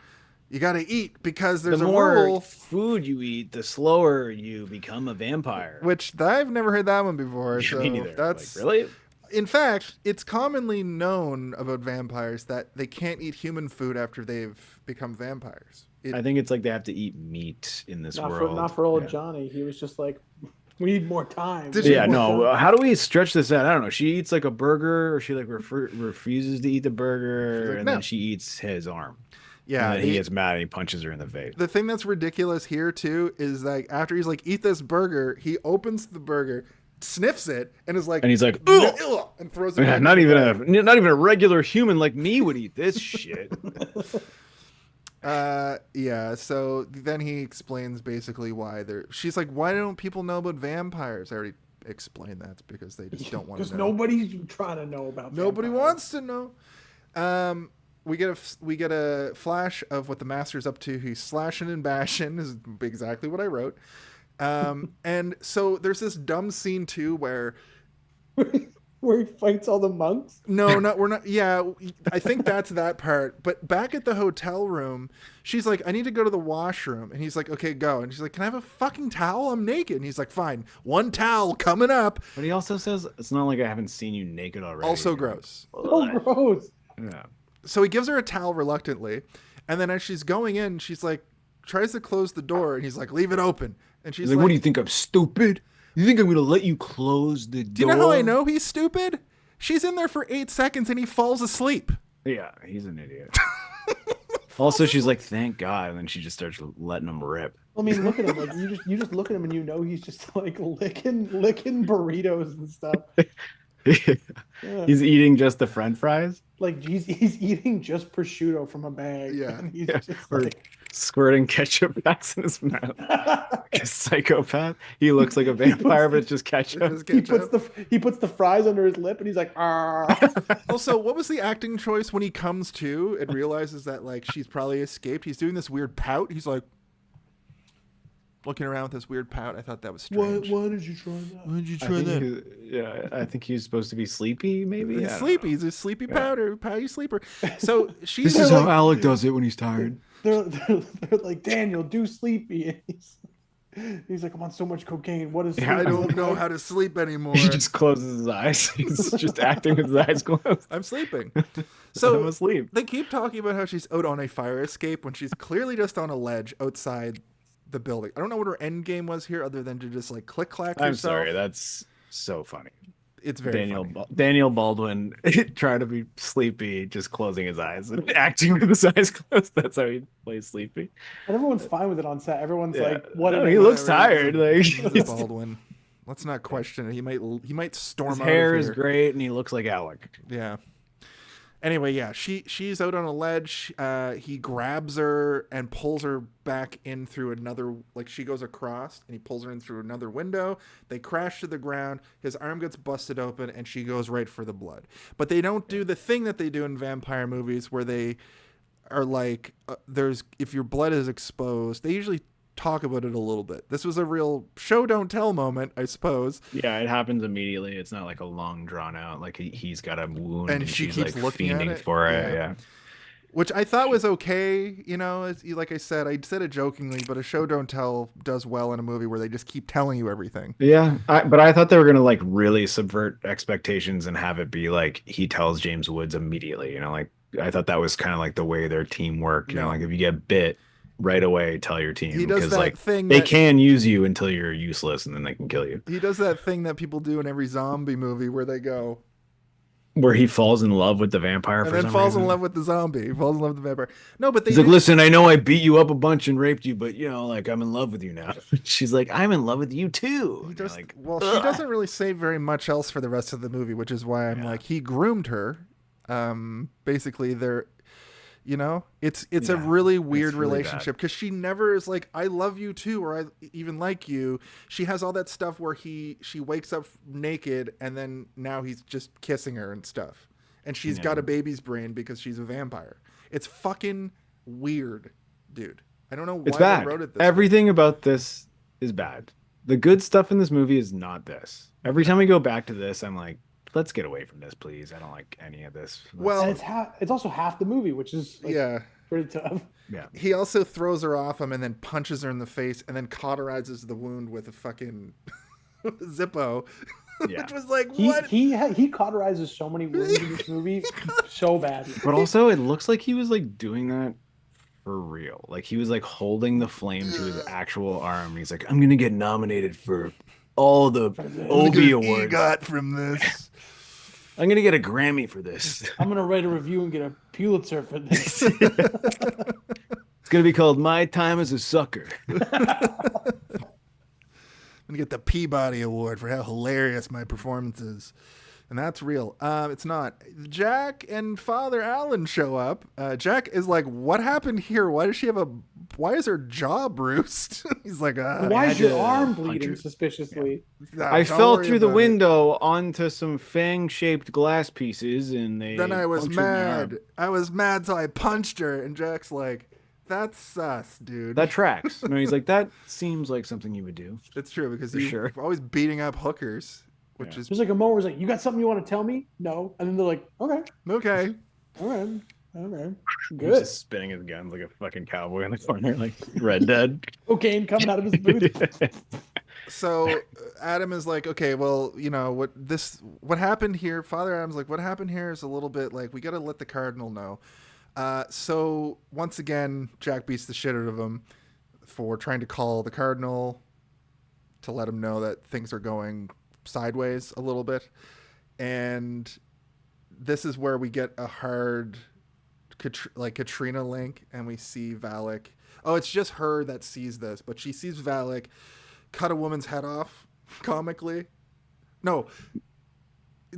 You got to eat because there's the a more rule. Food you eat, the slower you become a vampire. Which I've never heard that one before. So me neither. that's like, really. In fact, it's commonly known about vampires that they can't eat human food after they've become vampires. I think it's like they have to eat meat in this world. Not for old Johnny. He was just like, we need more time. How do we stretch this out? I don't know. She eats like a burger, or she like refuses to eat the burger, like, and then she eats his arm. Yeah, and then he gets mad and he punches her in the face. The thing that's ridiculous here too is like after he's like, eat this burger, he opens the burger, sniffs it, and is like, and he's like, ugh, and throws it. Yeah, not even a regular human like me would eat this shit. Yeah. So then he explains basically why she's like, why don't people know about vampires? I already explained that. It's because they just don't want to know. Because nobody's trying to know about. Nobody vampires. wants to know. We get a flash of what the master's up to. He's slashing and bashing, is exactly what I wrote. And so there's this dumb scene too where he fights all the monks. No, we're not. Yeah, I think that's that part. But back at the hotel room, she's like, I need to go to the washroom, and he's like, okay, go. And she's like, can I have a fucking towel? I'm naked. And he's like, fine, one towel coming up. But he also says, it's not like I haven't seen you naked already. Also gross. Oh, gross. Yeah. So he gives her a towel reluctantly, and then as she's going in, she's like, tries to close the door, and he's like, leave it open. And she's like, what do you think, I'm stupid? You think I'm going to let you close the door? Do you know how I know he's stupid? She's in there for 8 seconds, and he falls asleep. Yeah, he's an idiot. Also, she's like, thank God, and then she just starts letting him rip. I mean, look at him. Like you just look at him, and you know he's just like licking burritos and stuff. Yeah. He's eating just the French fries. Like he's eating just prosciutto from a bag. Yeah, and he's just or like... squirting ketchup packs in his mouth. Like a psychopath. He looks like a vampire, but it's just ketchup. He puts the fries under his lip, and he's like, "Ah." Also, what was the acting choice when he comes to and realizes that like she's probably escaped? He's doing this weird pout. He's like, looking around with this weird pout. I thought that was strange. Why did you try that? Why did you try that? I think he's supposed to be sleepy, maybe. He's sleepy. He's a sleepy powder, pouty sleeper. So she's This is how Alec does it when he's tired. They're like, Daniel, do sleepy. And he's like, I'm on so much cocaine. What is sleep? I don't know how to sleep anymore. He just closes his eyes. He's just acting with his eyes closed. I'm sleeping. So I'm asleep. They keep talking about how she's out on a fire escape when she's clearly just on a ledge outside the building. I don't know what her end game was here other than to just like click clack herself. I'm sorry, that's so funny. It's very funny. Daniel Baldwin trying to be sleepy, just closing his eyes and acting with his eyes closed. That's how he plays sleepy. And everyone's fine with it on set. Everyone's like, "What?" No, he looks tired. Like Baldwin. Let's not question it. He might storm. His out hair of is here. great, and he looks like Alec. Yeah. Anyway, yeah, she's out on a ledge. He grabs her and pulls her back in through another, like she goes across and he pulls her in through another window. They crash to the ground. His arm gets busted open and she goes right for the blood. But they don't do the thing that they do in vampire movies where they are like, if your blood is exposed, they usually talk about it a little bit. This was a real show don't tell moment, I suppose. Yeah, it happens immediately. It's not like a long drawn out, like he's got a wound and she she's keeps like looking at fiending it for it. Yeah. Which I thought was okay, you know, like I said it jokingly, but a show don't tell does well in a movie where they just keep telling you everything. Yeah, but I thought they were gonna like really subvert expectations and have it be like he tells James Woods immediately, you know, like I thought that was kind of like the way their team worked, you know, like if you get bit right away, tell your team, he does because that like thing they can use you until you're useless and then they can kill you. He does that thing that people do in every zombie movie where they go, where he falls in love with the vampire and then falls in love with the zombie. He falls in love with the vampire. No, but he's like, listen, I know I beat you up a bunch and raped you, but you know, like I'm in love with you now. She's like, I'm in love with you too. He just, like, well, she doesn't really say very much else for the rest of the movie, which is why I'm like, he groomed her. Basically, they're, you know, it's a really weird relationship because she never is like, I love you too, or I even like you. She has all that stuff where she wakes up naked and then now he's just kissing her and stuff, and she's got a baby's brain because she's a vampire. It's fucking weird, dude. I don't know why they wrote it this Everything about this is bad. The good stuff in this movie is not this. Every time we go back to this, I'm like, let's get away from this, please. I don't like any of this. Well, it's also half the movie, which is like, pretty tough. Yeah. He also throws her off him and then punches her in the face and then cauterizes the wound with a fucking Zippo. Yeah. Which was like, what? He cauterizes so many wounds in this movie so bad. But also, it looks like he was like doing that for real. Like he was like holding the flame to his actual arm. He's like, I'm gonna get nominated for all the Obie Awards. Got from this. I'm gonna get a Grammy for this. I'm gonna write a review and get a Pulitzer for this. It's gonna be called My Time as a Sucker. I'm gonna get the Peabody Award for how hilarious my performance is. And that's real. It's not. Jack and Father Allen show up. Jack is like, what happened here? Why is her jaw bruised? He's like, why is your arm bleeding suspiciously? Yeah. I fell through the window onto some fang-shaped glass pieces, and then I was mad. I was mad, so I punched her. And Jack's like, that's sus, dude. That tracks. No, he's like, that seems like something you would do. It's true, because you're always beating up hookers. Which is there's like a moment where it's like, you got something you want to tell me? No. And then they're like, okay. All right. Good. He's just spinning his guns like a fucking cowboy in the corner, like Red Dead. Cocaine coming out of his boots. So Adam is like, okay, well, you know, what happened here? Father Adam's like, what happened here is a little bit like, we got to let the Cardinal know. So once again, Jack beats the shit out of him for trying to call the Cardinal to let him know that things are going sideways a little bit. And this is where we get a hard Katrina link, and we see Valek. Oh, it's just her that sees this, but she sees Valek cut a woman's head off comically. No,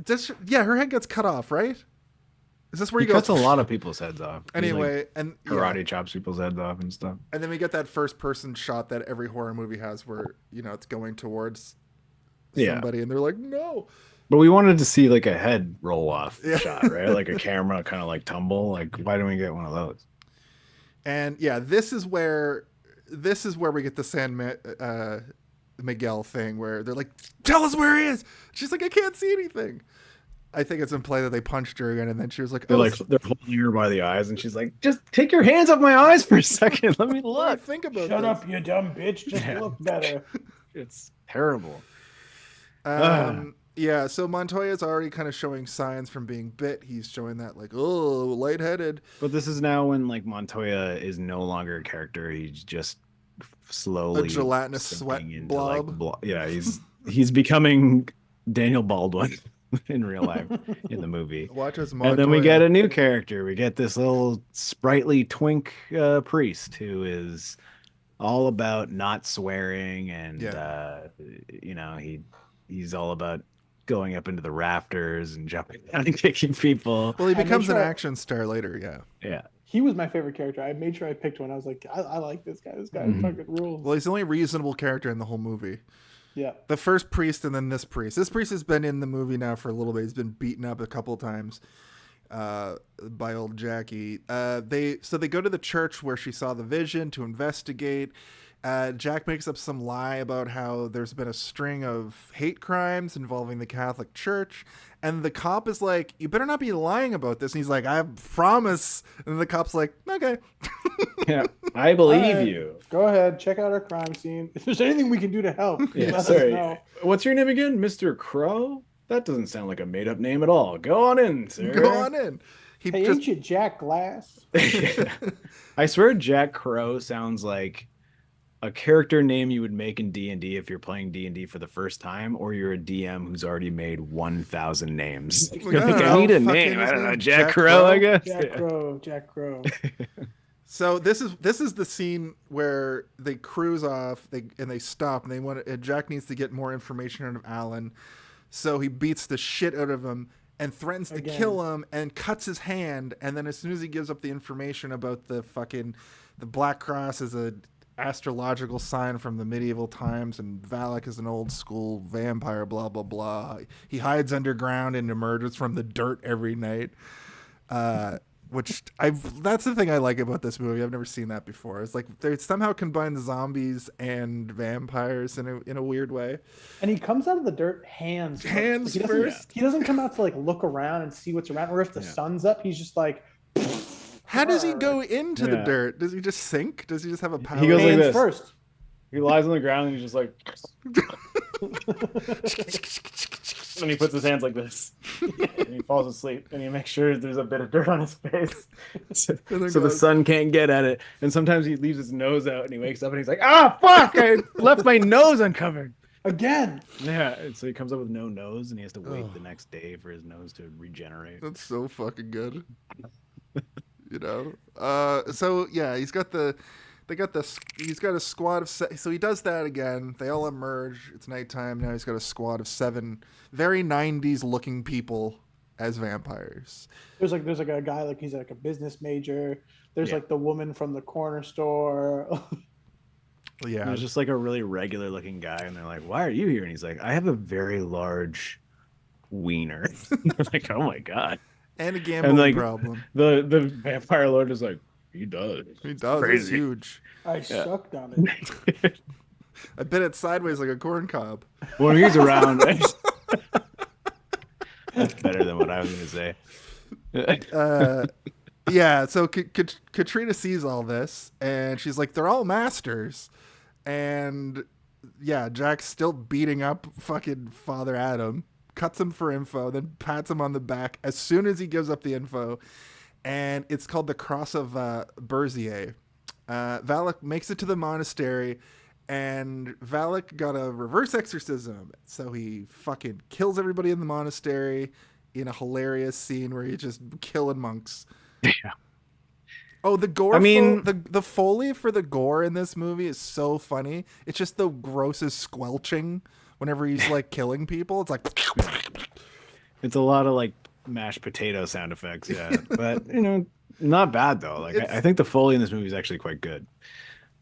her head gets cut off, right? Is this where he cuts a lot of people's heads off? Anyway, like and karate chops people's heads off and stuff. And then we get that first person shot that every horror movie has, where it's going towards somebody, and they're like, no. But we wanted to see like a head roll off shot, right? Like a camera kind of like tumble. Like, why don't we get one of those? And this is where this is where we get the Miguel thing where they're like, tell us where he is. She's like, I can't see anything. I think it's in play that they punched her again, and then she was like, they're holding her by the eyes, and she's like, just take your hands off my eyes for a second. Let me look. Think about Shut this. up, you dumb bitch. Just look better. It's terrible. Yeah, so Montoya's already kind of showing signs from being bit. He's showing that like, oh, lightheaded. But this is now when like Montoya is no longer a character. He's just slowly a gelatinous sweat into, blob. Yeah, he's becoming Daniel Baldwin in real life in the movie. Watch as Montoya. And then we get a new character. We get this little sprightly twink priest who is all about not swearing, and he's all about going up into the rafters and jumping down and kicking people. Well, he becomes an action star later. Yeah. He was my favorite character. I made sure I picked one. I was like, I like this guy. This guy fucking rules. Well, he's the only reasonable character in the whole movie. Yeah. The first priest and then this priest. This priest has been in the movie now for a little bit. He's been beaten up a couple of times by old Jackie. They go to the church where she saw the vision to investigate. Jack makes up some lie about how there's been a string of hate crimes involving the Catholic Church. And the cop is like, you better not be lying about this. And he's like, I promise. And the cop's like, okay. Yeah, I believe you. Go ahead. Check out our crime scene. If there's anything we can do to help, let us know. What's your name again? Mr. Crow? That doesn't sound like a made-up name at all. Go on in, sir. Go on in. Ain't you Jack Glass? I swear Jack Crow sounds like a character name you would make in D&D if you're playing D&D for the first time, or you're a DM who's already made 1,000 names. I need a name. I don't know. Jack Crow, I guess. Jack Crow. So this is the scene where they cruise off, they stop, and Jack needs to get more information out of Alan. So he beats the shit out of him and threatens to kill him and cuts his hand. And then as soon as he gives up the information about the Black Cross is a astrological sign from the medieval times, and Valek is an old school vampire, blah blah blah, he hides underground and emerges from the dirt every night, that's the thing I like about this movie. I've never seen that before. It's like they somehow combine zombies and vampires in a weird way. And he comes out of the dirt hands first. He doesn't come out to like look around and see what's around, or if the sun's up, he's just like, how does he go into the dirt? Does he just sink? Does he just have a power? He goes like this first. He lies on the ground and he's just like, and he puts his hands like this, and he falls asleep, and he makes sure there's a bit of dirt on his face, so the sun can't get at it. And sometimes he leaves his nose out, and he wakes up and he's like, fuck! I left my nose uncovered again. Yeah, and so he comes up with no nose, and he has to wait the next day for his nose to regenerate. That's so fucking good. So yeah, he's got a squad of so he does that again. They all emerge. It's nighttime now. He's got a squad of 7 very 90s looking people as vampires. There's a guy, like he's like a business major. There's like the woman from the corner store. Yeah, there's just like a really regular looking guy, and they're like, why are you here? And he's like, I have a very large wiener. They're like, oh my god. And a gambling problem. The vampire lord is like, he does. He does. It's huge. I sucked on it. I bit it sideways like a corn cob. When he's around, that's better than what I was going to say. Yeah, so Katrina sees all this, and she's like, they're all masters. And yeah, Jack's still beating up fucking Father Adam. Cuts him for info, then pats him on the back as soon as he gives up the info. And it's called the Cross of Berzier. Valek makes it to the monastery, and Valek got a reverse exorcism. So he fucking kills everybody in the monastery in a hilarious scene where he's just killing monks. Yeah. Oh, the gore. I mean, the Foley for the gore in this movie is so funny. It's just the grossest squelching. Whenever he's like killing people, it's like it's a lot of like mashed potato sound effects, yeah. But not bad though. Like I think the Foley in this movie is actually quite good.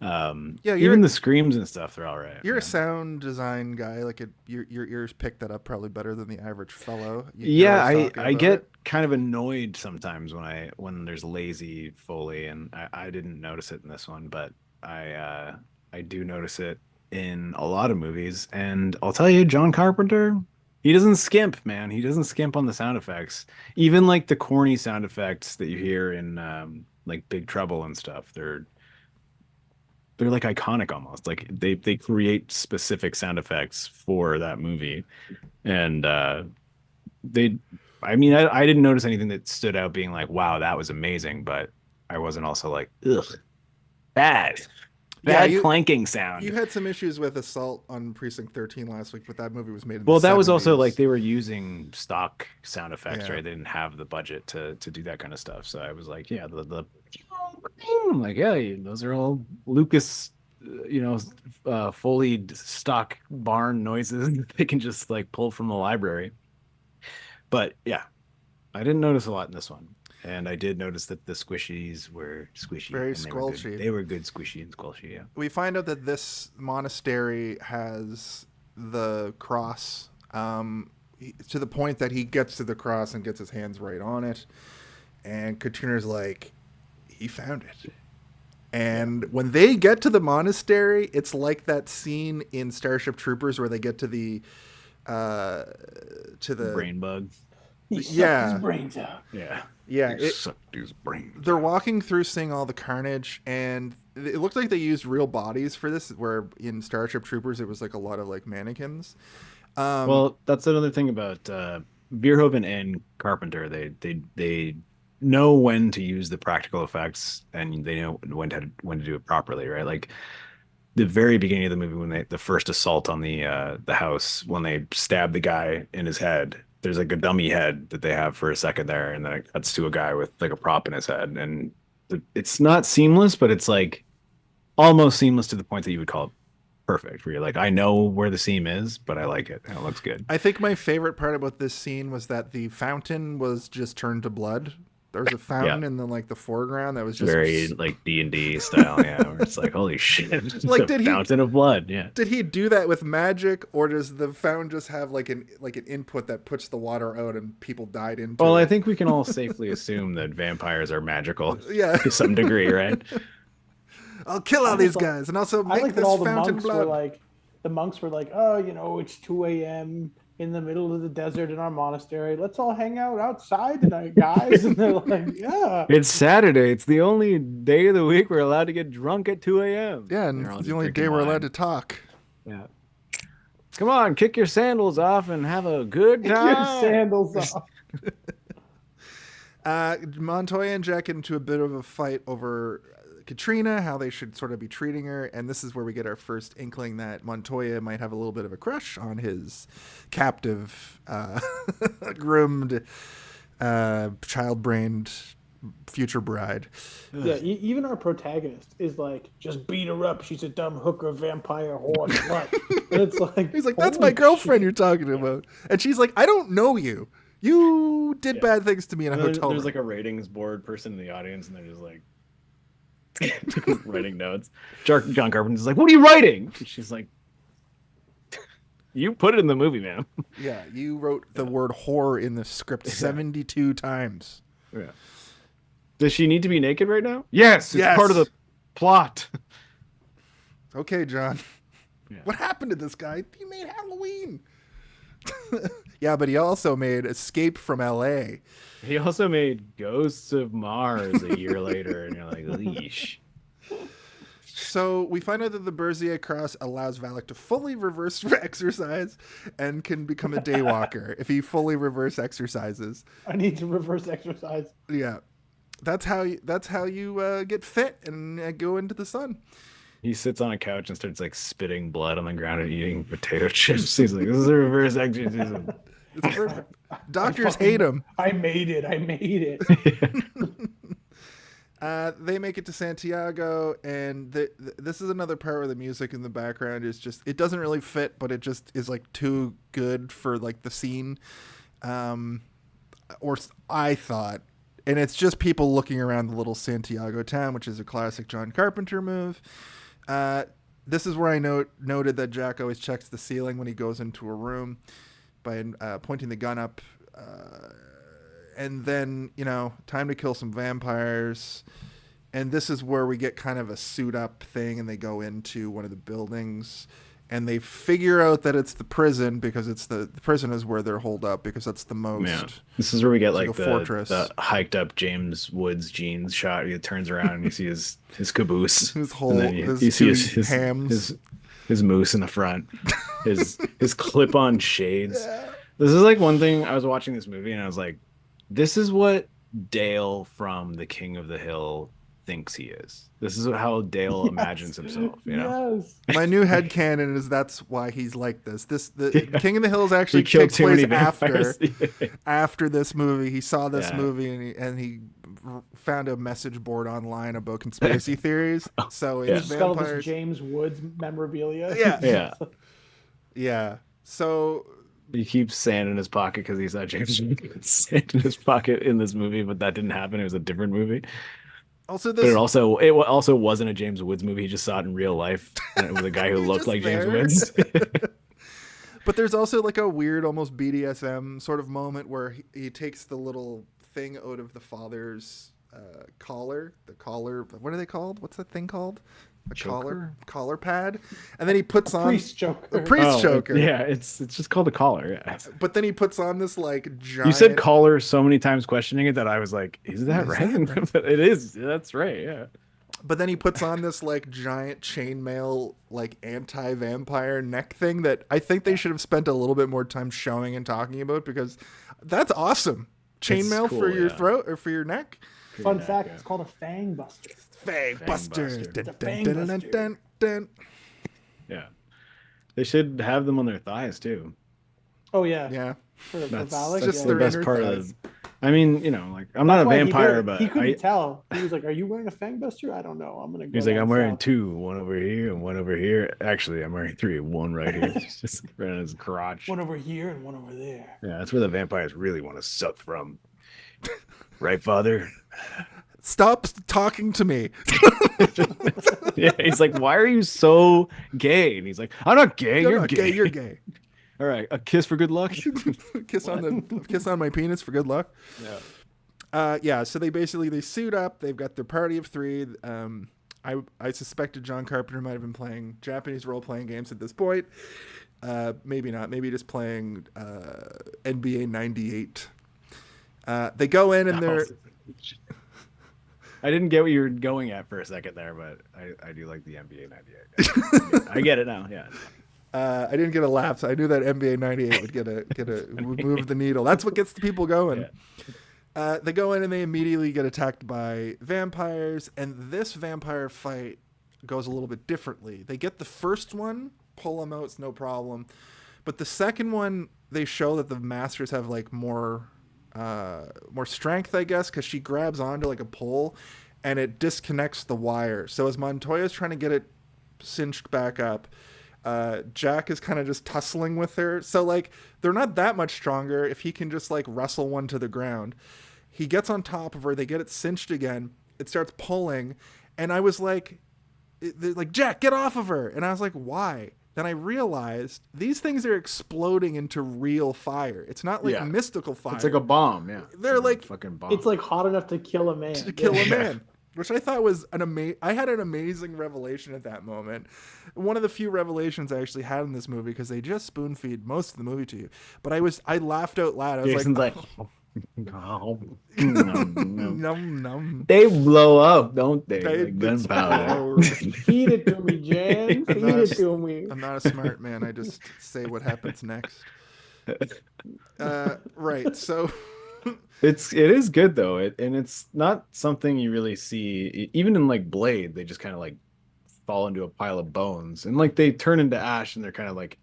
Even the screams and stuff, they're all right. You're a sound design guy. Like your ears pick that up probably better than the average fellow. I get kind of annoyed sometimes when there's lazy Foley, and I didn't notice it in this one, but I do notice it in a lot of movies, and I'll tell you, John Carpenter, he doesn't skimp, man. He doesn't skimp on the sound effects. Even like the corny sound effects that you hear in like Big Trouble and stuff. They're like iconic almost. Like they create specific sound effects for that movie, and they. I mean, I didn't notice anything that stood out being like, wow, that was amazing, but I wasn't also like, ugh, bad. Bad clanking sound. You had some issues with Assault on Precinct 13 last week, but that movie was made in well, the that 70s. Was also like they were using stock sound effects, Yeah. right? They didn't have the budget to do that kind of stuff. So I was like, yeah, the I'm like, yeah, those are all Lucas, Foley stock barn noises that they can just like pull from the library. But yeah, I didn't notice a lot in this one. And I did notice that the squishies were squishy. Very and squelchy. They were good squishy and squelchy, yeah. We find out that this monastery has the cross to the point that he gets to the cross and gets his hands right on it. And Katrina's like, he found it. And when they get to the monastery, it's like that scene in Starship Troopers where they get to the brain bug. He sucked his brains out. Yeah. Yeah, Sucked his brain. they're walking through seeing all the carnage, and it looked like they used real bodies for this, where in Starship Troopers it was like a lot of like mannequins. Well, that's another thing about Verhoeven and Carpenter. They know when to use the practical effects, and they know when to do it properly, right? Like the very beginning of the movie, when the first assault on the house, when they stab the guy in his head. There's like a dummy head that they have for a second there, and then it cuts to a guy with like a prop in his head, and it's not seamless, but it's like almost seamless to the point that you would call it perfect. Where you're like, I know where the seam is, but I like it, and it looks good. I think my favorite part about this scene was that the fountain was just turned to blood. There was a fountain in the foreground that was just very like D&D style, yeah. Where it's like, holy shit, it's like a fountain of blood, yeah. Did he do that with magic, or does the fountain just have like an input that puts the water out and people died into? Well, it? I think we can all safely assume that vampires are magical, yeah, to some degree, right? I'll kill all these guys and also make this fountain blood. The monks were like, oh, it's 2 a.m. in the middle of the desert in our monastery. Let's all hang out outside tonight, guys. And they're like, yeah. It's Saturday. It's the only day of the week we're allowed to get drunk at 2 a.m. Yeah, and it's the only day we're allowed to talk. Yeah. Come on, kick your sandals off and have a good time. Kick your sandals off. Montoya and Jack get into a bit of a fight over Katrina, how they should sort of be treating her, and this is where we get our first inkling that Montoya might have a little bit of a crush on his captive, groomed, child-brained future bride. Yeah, even our protagonist is like, just beat her up. She's a dumb hooker, vampire, whore, slut. And it's like, he's like, that's my girlfriend you're talking about, and she's like, I don't know you. You did bad things to me in a hotel room. There's like a ratings board person in the audience, and they're just like writing notes. John Carpenter's like, what are you writing? And she's like, you put it in the movie, man. Yeah, you wrote the word whore in the script 72 times. Yeah. Does she need to be naked right now? Yes, it's part of the plot. Okay, John. Yeah. What happened to this guy? He made Halloween. Yeah, but he also made Escape from L.A. He also made Ghosts of Mars a year later, and you're like, leash. So we find out that the Berzier cross allows Valek to fully reverse exercise and can become a daywalker if he fully reverse exercises. I need to reverse exercise. Yeah, that's how you get fit and go into the sun. He sits on a couch and starts like spitting blood on the ground and eating potato chips. He's like, this is a reverse exercise. It's perfect. Doctors hate him. I made it. They make it to Santiago, and this is another part where the music in the background is just, it doesn't really fit, but it just is like too good for like the scene. Or I thought, and it's just people looking around the little Santiago town, which is a classic John Carpenter move. This is where I noted that Jack always checks the ceiling when he goes into a room by pointing the gun up. And then, time to kill some vampires. And this is where we get kind of a suit up thing, and they go into one of the buildings and they figure out that it's the prison because it's the prison is where they're holed up because that's the most. Yeah. This is where we get like a the fortress. The hiked up James Woods jeans shot. He turns around and you see his caboose. His whole, and then you see his hams. His moose in the front. His clip-on shades. Yeah. This is like one thing. I was watching this movie and I was like, this is what Dale from The King of the Hill thinks he is. This is how Dale imagines himself, you know. Yes. My new headcanon is that's why he's like this. King of the Hills actually takes place after this movie. He saw this movie and he found a message board online about conspiracy theories. So it's vampires. James Woods memorabilia. Yeah. So he keeps sand in his pocket because he saw James Woods sand in his pocket in this movie, but that didn't happen. It was a different movie. Also, but it also wasn't a James Woods movie. He just saw it in real life, and it was a guy who looked like James Woods. But there's also like a weird, almost BDSM sort of moment where he takes the little thing out of the father's collar. The collar. What are they called? What's that thing called? A collar pad, and then he puts on a priest choker. Yeah, it's just called a collar. Yeah. But then he puts on this like giant. You said collar so many times, questioning it, that I was like, "Is that right?" It is. That's right. Yeah. But then he puts on this like giant chainmail, like anti-vampire neck thing that I think they should have spent a little bit more time showing and talking about because that's awesome. Chainmail for your throat or for your neck. Fun fact: it's called a fang buster. Fang busters. Yeah, they should have them on their thighs too. Oh yeah, yeah. That's the best part of. I mean, you know, like I'm not a vampire, but he couldn't tell. He was like, "Are you wearing a fang buster?" I don't know. I'm gonna go. He's like, "I'm wearing two, one over here and one over here." Actually, I'm wearing three, one right here, just right on his crotch. One over here and one over there. Yeah, that's where the vampires really want to suck from, right, Father? Stop talking to me. Yeah, he's like, "Why are you so gay?" And he's like, "I'm not gay. You're gay. You're gay." All right, a kiss for good luck. kiss on my penis for good luck. Yeah. So they suit up. They've got their party of three. I suspected John Carpenter might have been playing Japanese role-playing games at this point. Maybe not. Maybe just playing NBA 98. They go in and they're. I didn't get what you were going at for a second there, but I do like the NBA 98. I get it now. Yeah. I didn't get a laugh, so I knew that NBA 98 would move the needle. That's what gets the people going. Yeah. They go in and they immediately get attacked by vampires, and this vampire fight goes a little bit differently. They get the first one, pull them out, it's no problem. But the second one, they show that the masters have like more strength, I guess, because she grabs onto like a pole and it disconnects the wire. So as Montoya's trying to get it cinched back up, Jack is kind of just tussling with her. So like they're not that much stronger if he can just like wrestle one to the ground. He gets on top of her, they get it cinched again, it starts pulling, and I was like Jack, get off of her. And I was like, why? Then I realized these things are exploding into real fire. It's not like mystical fire. It's like a bomb. Yeah, they're like fucking bomb. It's like hot enough to kill a man. Which I thought was I had an amazing revelation at that moment. One of the few revelations I actually had in this movie, because they just spoon feed most of the movie to you. But I laughed out loud. I was Jason's like num. They blow up, don't they? Like gunpowder. Feed it to me, Jan. Feed it to me. I'm not a smart man. I just say what happens next. Right. So it is good though. And it's not something you really see even in like Blade. They just kind of like fall into a pile of bones and like they turn into ash and they're kind of like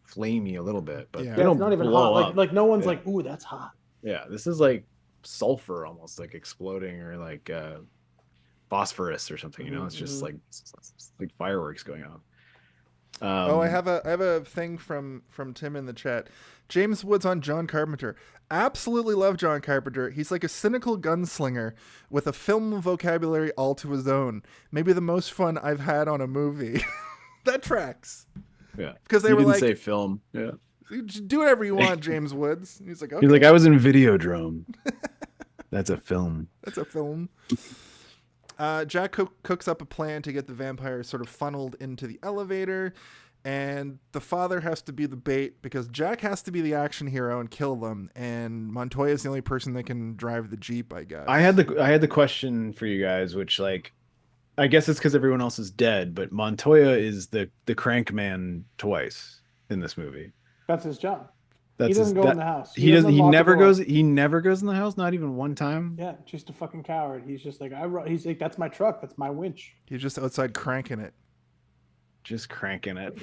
flamey a little bit, but they don't it's not even blow hot. up. Like no one's like, ooh, that's hot. Yeah, this is like sulfur almost, like exploding, or like phosphorus or something. You know, it's just like fireworks going on. I have a thing from Tim in the chat. James Woods on John Carpenter. Absolutely love John Carpenter. He's like a cynical gunslinger with a film vocabulary all to his own. Maybe the most fun I've had on a movie. That tracks. Yeah, because they were didn't like, say film. Yeah. Do whatever you want, James Woods. He's like, okay. He's like, I was in Videodrome. That's a film. That's a film. Jack cooks up a plan to get the vampires sort of funneled into the elevator, and the father has to be the bait because Jack has to be the action hero and kill them, and Montoya is the only person that can drive the Jeep, I guess. I had the question for you guys, which like I guess it's because everyone else is dead, but Montoya is the crank man twice in this movie. That's his job. That's he doesn't go in the house. He doesn't. He never goes. He never goes in the house. Not even one time. Yeah, just a fucking coward. He's just like he's like, that's my truck. That's my winch. He's just outside cranking it. Just cranking it.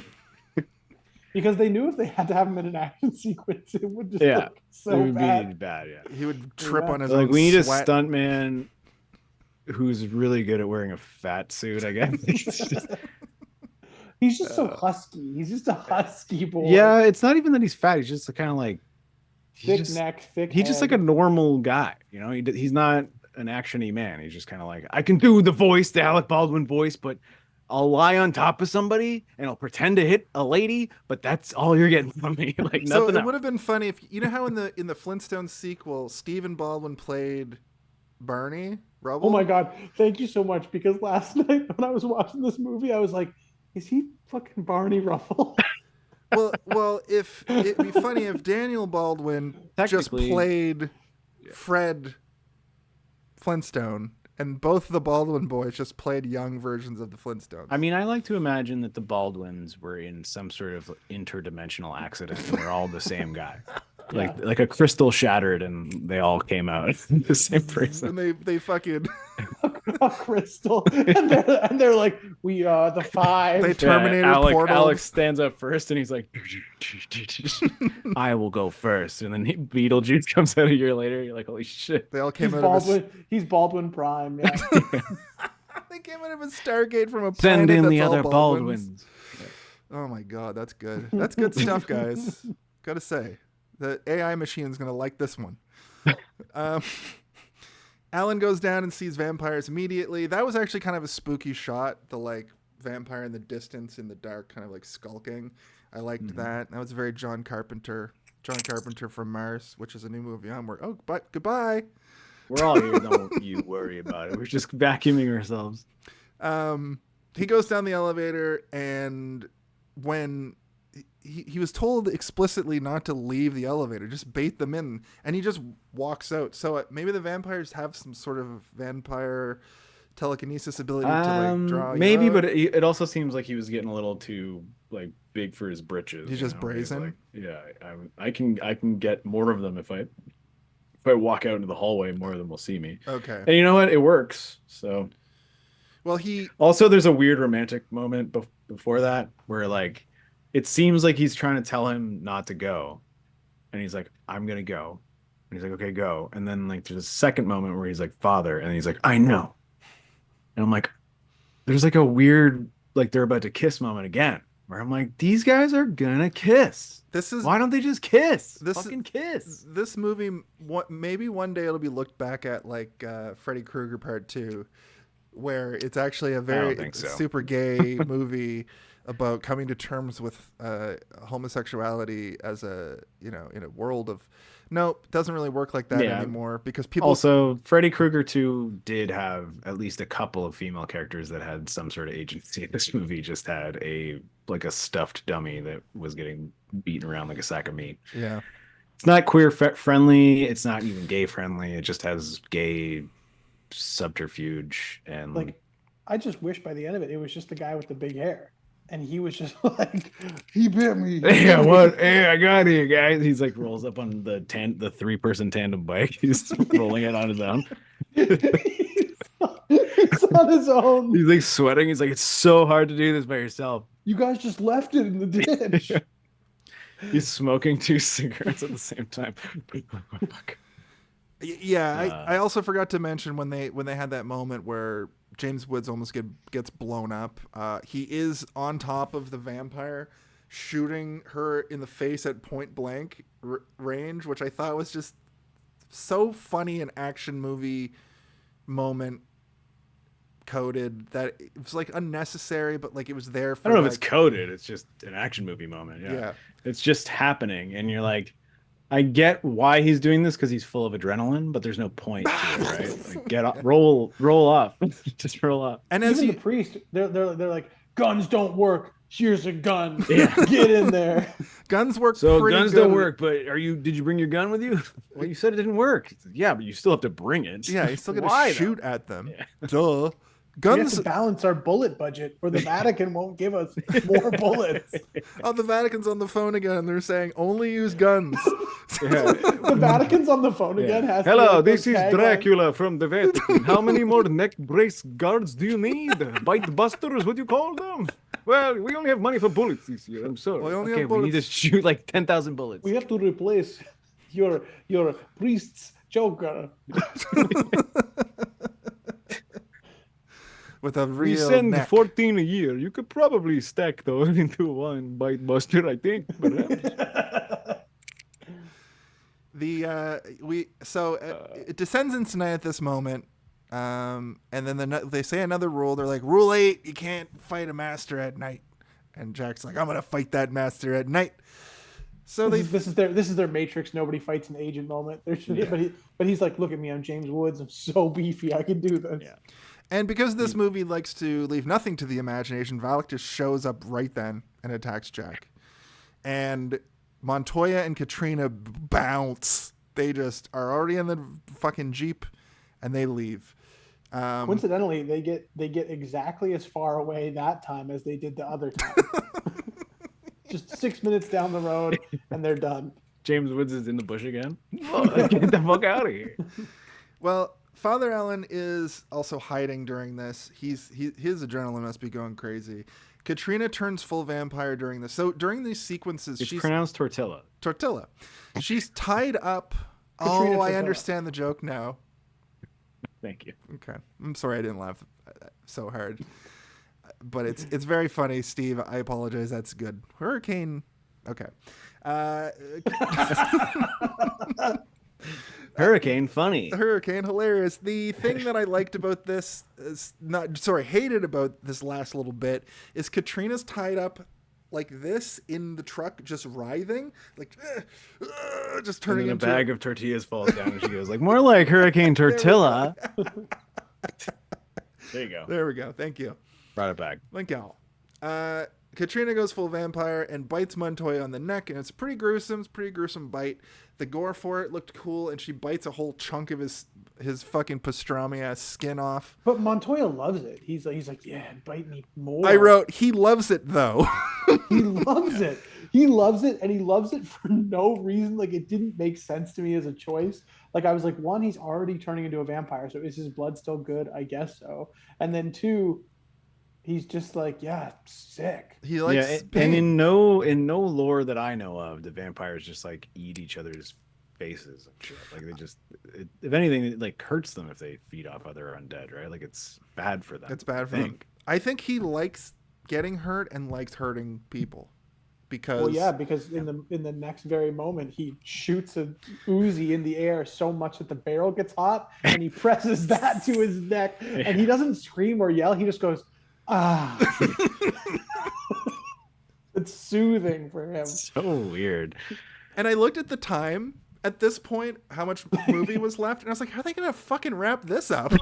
Because they knew if they had to have him in an action sequence, it would just look so it would bad. be bad. Yeah, he would trip on his like own we need sweat. a stuntman who's really good at wearing a fat suit. I guess. He's just so husky. He's just a husky boy. Yeah, it's not even that he's fat. He's just kind of like thick neck, thick. He's just like a normal guy. You know, he's not an actiony man. He's just kind of like, I can do the voice, the Alec Baldwin voice, but I'll lie on top of somebody and I'll pretend to hit a lady, but that's all you're getting from me. Like so nothing. It would have been funny if you know how in the Flintstones sequel, Stephen Baldwin played Barney Rubble. Oh my god, thank you so much. Because last night when I was watching this movie, I was like, is he fucking Barney Rubble? Well, if it'd be funny if Daniel Baldwin just played Fred Flintstone, and both the Baldwin boys just played young versions of the Flintstones. I mean, I like to imagine that the Baldwins were in some sort of interdimensional accident, and they're all the same guy. Like a crystal shattered and they all came out the same person. And they fucking a crystal, and they're like, we are the five. They terminated portals. Alex stands up first and he's like, I will go first. And then Beetlejuice comes out a year later. You're like, holy shit! They all came he's out Baldwin. of He's Baldwin Prime. Yeah. They came out of a Stargate from a planet. Send in that's the all other Baldwins. Baldwins. Oh my god, that's good. That's good stuff, guys. Gotta say. The AI machine is going to like this one. Alan goes down and sees vampires immediately. That was actually kind of a spooky shot. The like vampire in the distance in the dark, kind of like skulking. I liked that. That was very John Carpenter. John Carpenter from Mars, which is a new movie onward. Oh, but goodbye. We're all here. Don't you worry about it. We're just vacuuming ourselves. He goes down the elevator, and when he was told explicitly not to leave the elevator, just bait them in, and he just walks out. So maybe the vampires have some sort of vampire telekinesis ability to like draw. Maybe, but it also seems like he was getting a little too like big for his britches. He's just brazen. He's like, I can get more of them if I walk out into the hallway. More of them will see me. Okay. And you know what? It works. So. Well, there's a weird romantic moment before that where like. It seems like he's trying to tell him not to go. And he's like, I'm going to go. And he's like, okay, go. And then like there's a second moment where he's like, Father. And he's like, I know. And I'm like, there's like a weird, like they're about to kiss moment again. Where I'm like, these guys are going to kiss. Why don't they just kiss? Fucking kiss. This movie, maybe one day it'll be looked back at like Freddy Krueger Part 2. Where it's actually a very super gay movie about coming to terms with homosexuality as a, in a world of, nope, doesn't really work like that anymore because people. Also, Freddy Krueger 2 did have at least a couple of female characters that had some sort of agency. This movie just had a stuffed dummy that was getting beaten around like a sack of meat. Yeah. It's not queer friendly. It's not even gay friendly. It just has gay subterfuge and like I just wish by the end of it was just the guy with the big hair and he was just like, he bit me. Yeah, what? Hey, I got you guys. He's like rolls up on the 3-person tandem bike. He's rolling it on his own. He's on his own. He's like sweating. He's like, it's so hard to do this by yourself. You guys just left it in the ditch. He's smoking 2 cigarettes at the same time. Yeah, I also forgot to mention when they had that moment where James Woods almost gets blown up. He is on top of the vampire, shooting her in the face at point blank range, which I thought was just so funny, an action movie moment coded that it was like unnecessary, but like it was there for. I don't know if it's coded. It's just an action movie moment. Yeah. Yeah. It's just happening, and you're like, I get why he's doing this because he's full of adrenaline, but there's no point to it, right? Like, get up, roll off, just roll up. And even the priest, they're like, guns don't work. Here's a gun. Yeah. Get in there. Guns work. So guns don't work, but did you bring your gun with you? Well, you said it didn't work. Yeah, but you still have to bring it. Yeah, you still got to shoot at them. Yeah. Duh. Guns. We have to balance our bullet budget, or the Vatican won't give us more bullets. Oh, the Vatican's on the phone again. They're saying only use guns. The Vatican's on the phone again. Hello, this is Dracula from the Vatican. How many more neck brace guards do you need? Bite busters? What do you call them? Well, we only have money for bullets this year. I'm sorry. We need to shoot like 10,000 bullets. We have to replace your priest's joker. With a real we send neck. 14 a year. You could probably stack those into one bite buster, I think. But it descends into night at this moment, and then they say another rule. They're like, Rule 8: you can't fight a master at night. And Jack's like, I'm gonna fight that master at night. So this is their Matrix. Nobody fights an agent moment. But he's like, look at me. I'm James Woods. I'm so beefy. I can do this. Yeah. And because this movie likes to leave nothing to the imagination, Valek just shows up right then and attacks Jack. And Montoya and Katrina bounce. They just are already in the fucking Jeep, and they leave. Coincidentally, they get exactly as far away that time as they did the other time. Just 6 minutes down the road, and they're done. James Woods is in the bush again. Oh, get the fuck out of here. Well, Father Allen is also hiding during this. His adrenaline must be going crazy. Katrina turns full vampire during this. So during these sequences, she's pronounced tortilla. Tortilla. She's tied up. Oh, I understand the joke now. Thank you. Okay. I'm sorry I didn't laugh so hard. But it's very funny, Steve. I apologize. That's good. Hurricane. Okay. Hurricane funny. Hurricane hilarious. The thing that I liked about this hated about this last little bit is Katrina's tied up like this in the truck, just writhing, like just turning into a bag of tortillas falls down, and she goes like, more like Hurricane Tortilla. There you go. There we go. Thank you. Brought it back. Thank you. Katrina goes full vampire and bites Montoya on the neck, and it's pretty gruesome. It's a pretty gruesome bite. The gore for it looked cool, and she bites a whole chunk of his fucking pastrami ass skin off. But Montoya loves it. He's like, yeah, bite me more. I wrote, he loves it though. He loves it. He loves it, and he loves it for no reason. Like, it didn't make sense to me as a choice. Like, I was like, one, he's already turning into a vampire, so is his blood still good? I guess so. And then two, he's just like, yeah, sick. He likes pain. And in no lore that I know of, the vampires just like eat each other's faces and shit. Like, they just, if anything, it like hurts them if they feed off other undead, right? Like, it's bad for them. It's bad for them. I think he likes getting hurt and likes hurting people. Because in the next very moment he shoots a Uzi in the air so much that the barrel gets hot, and he presses that to his neck, and he doesn't scream or yell. He just goes, ah. It's soothing for him. So weird. And I looked at the time at this point, how much movie was left, and I was like, how are they gonna fucking wrap this up?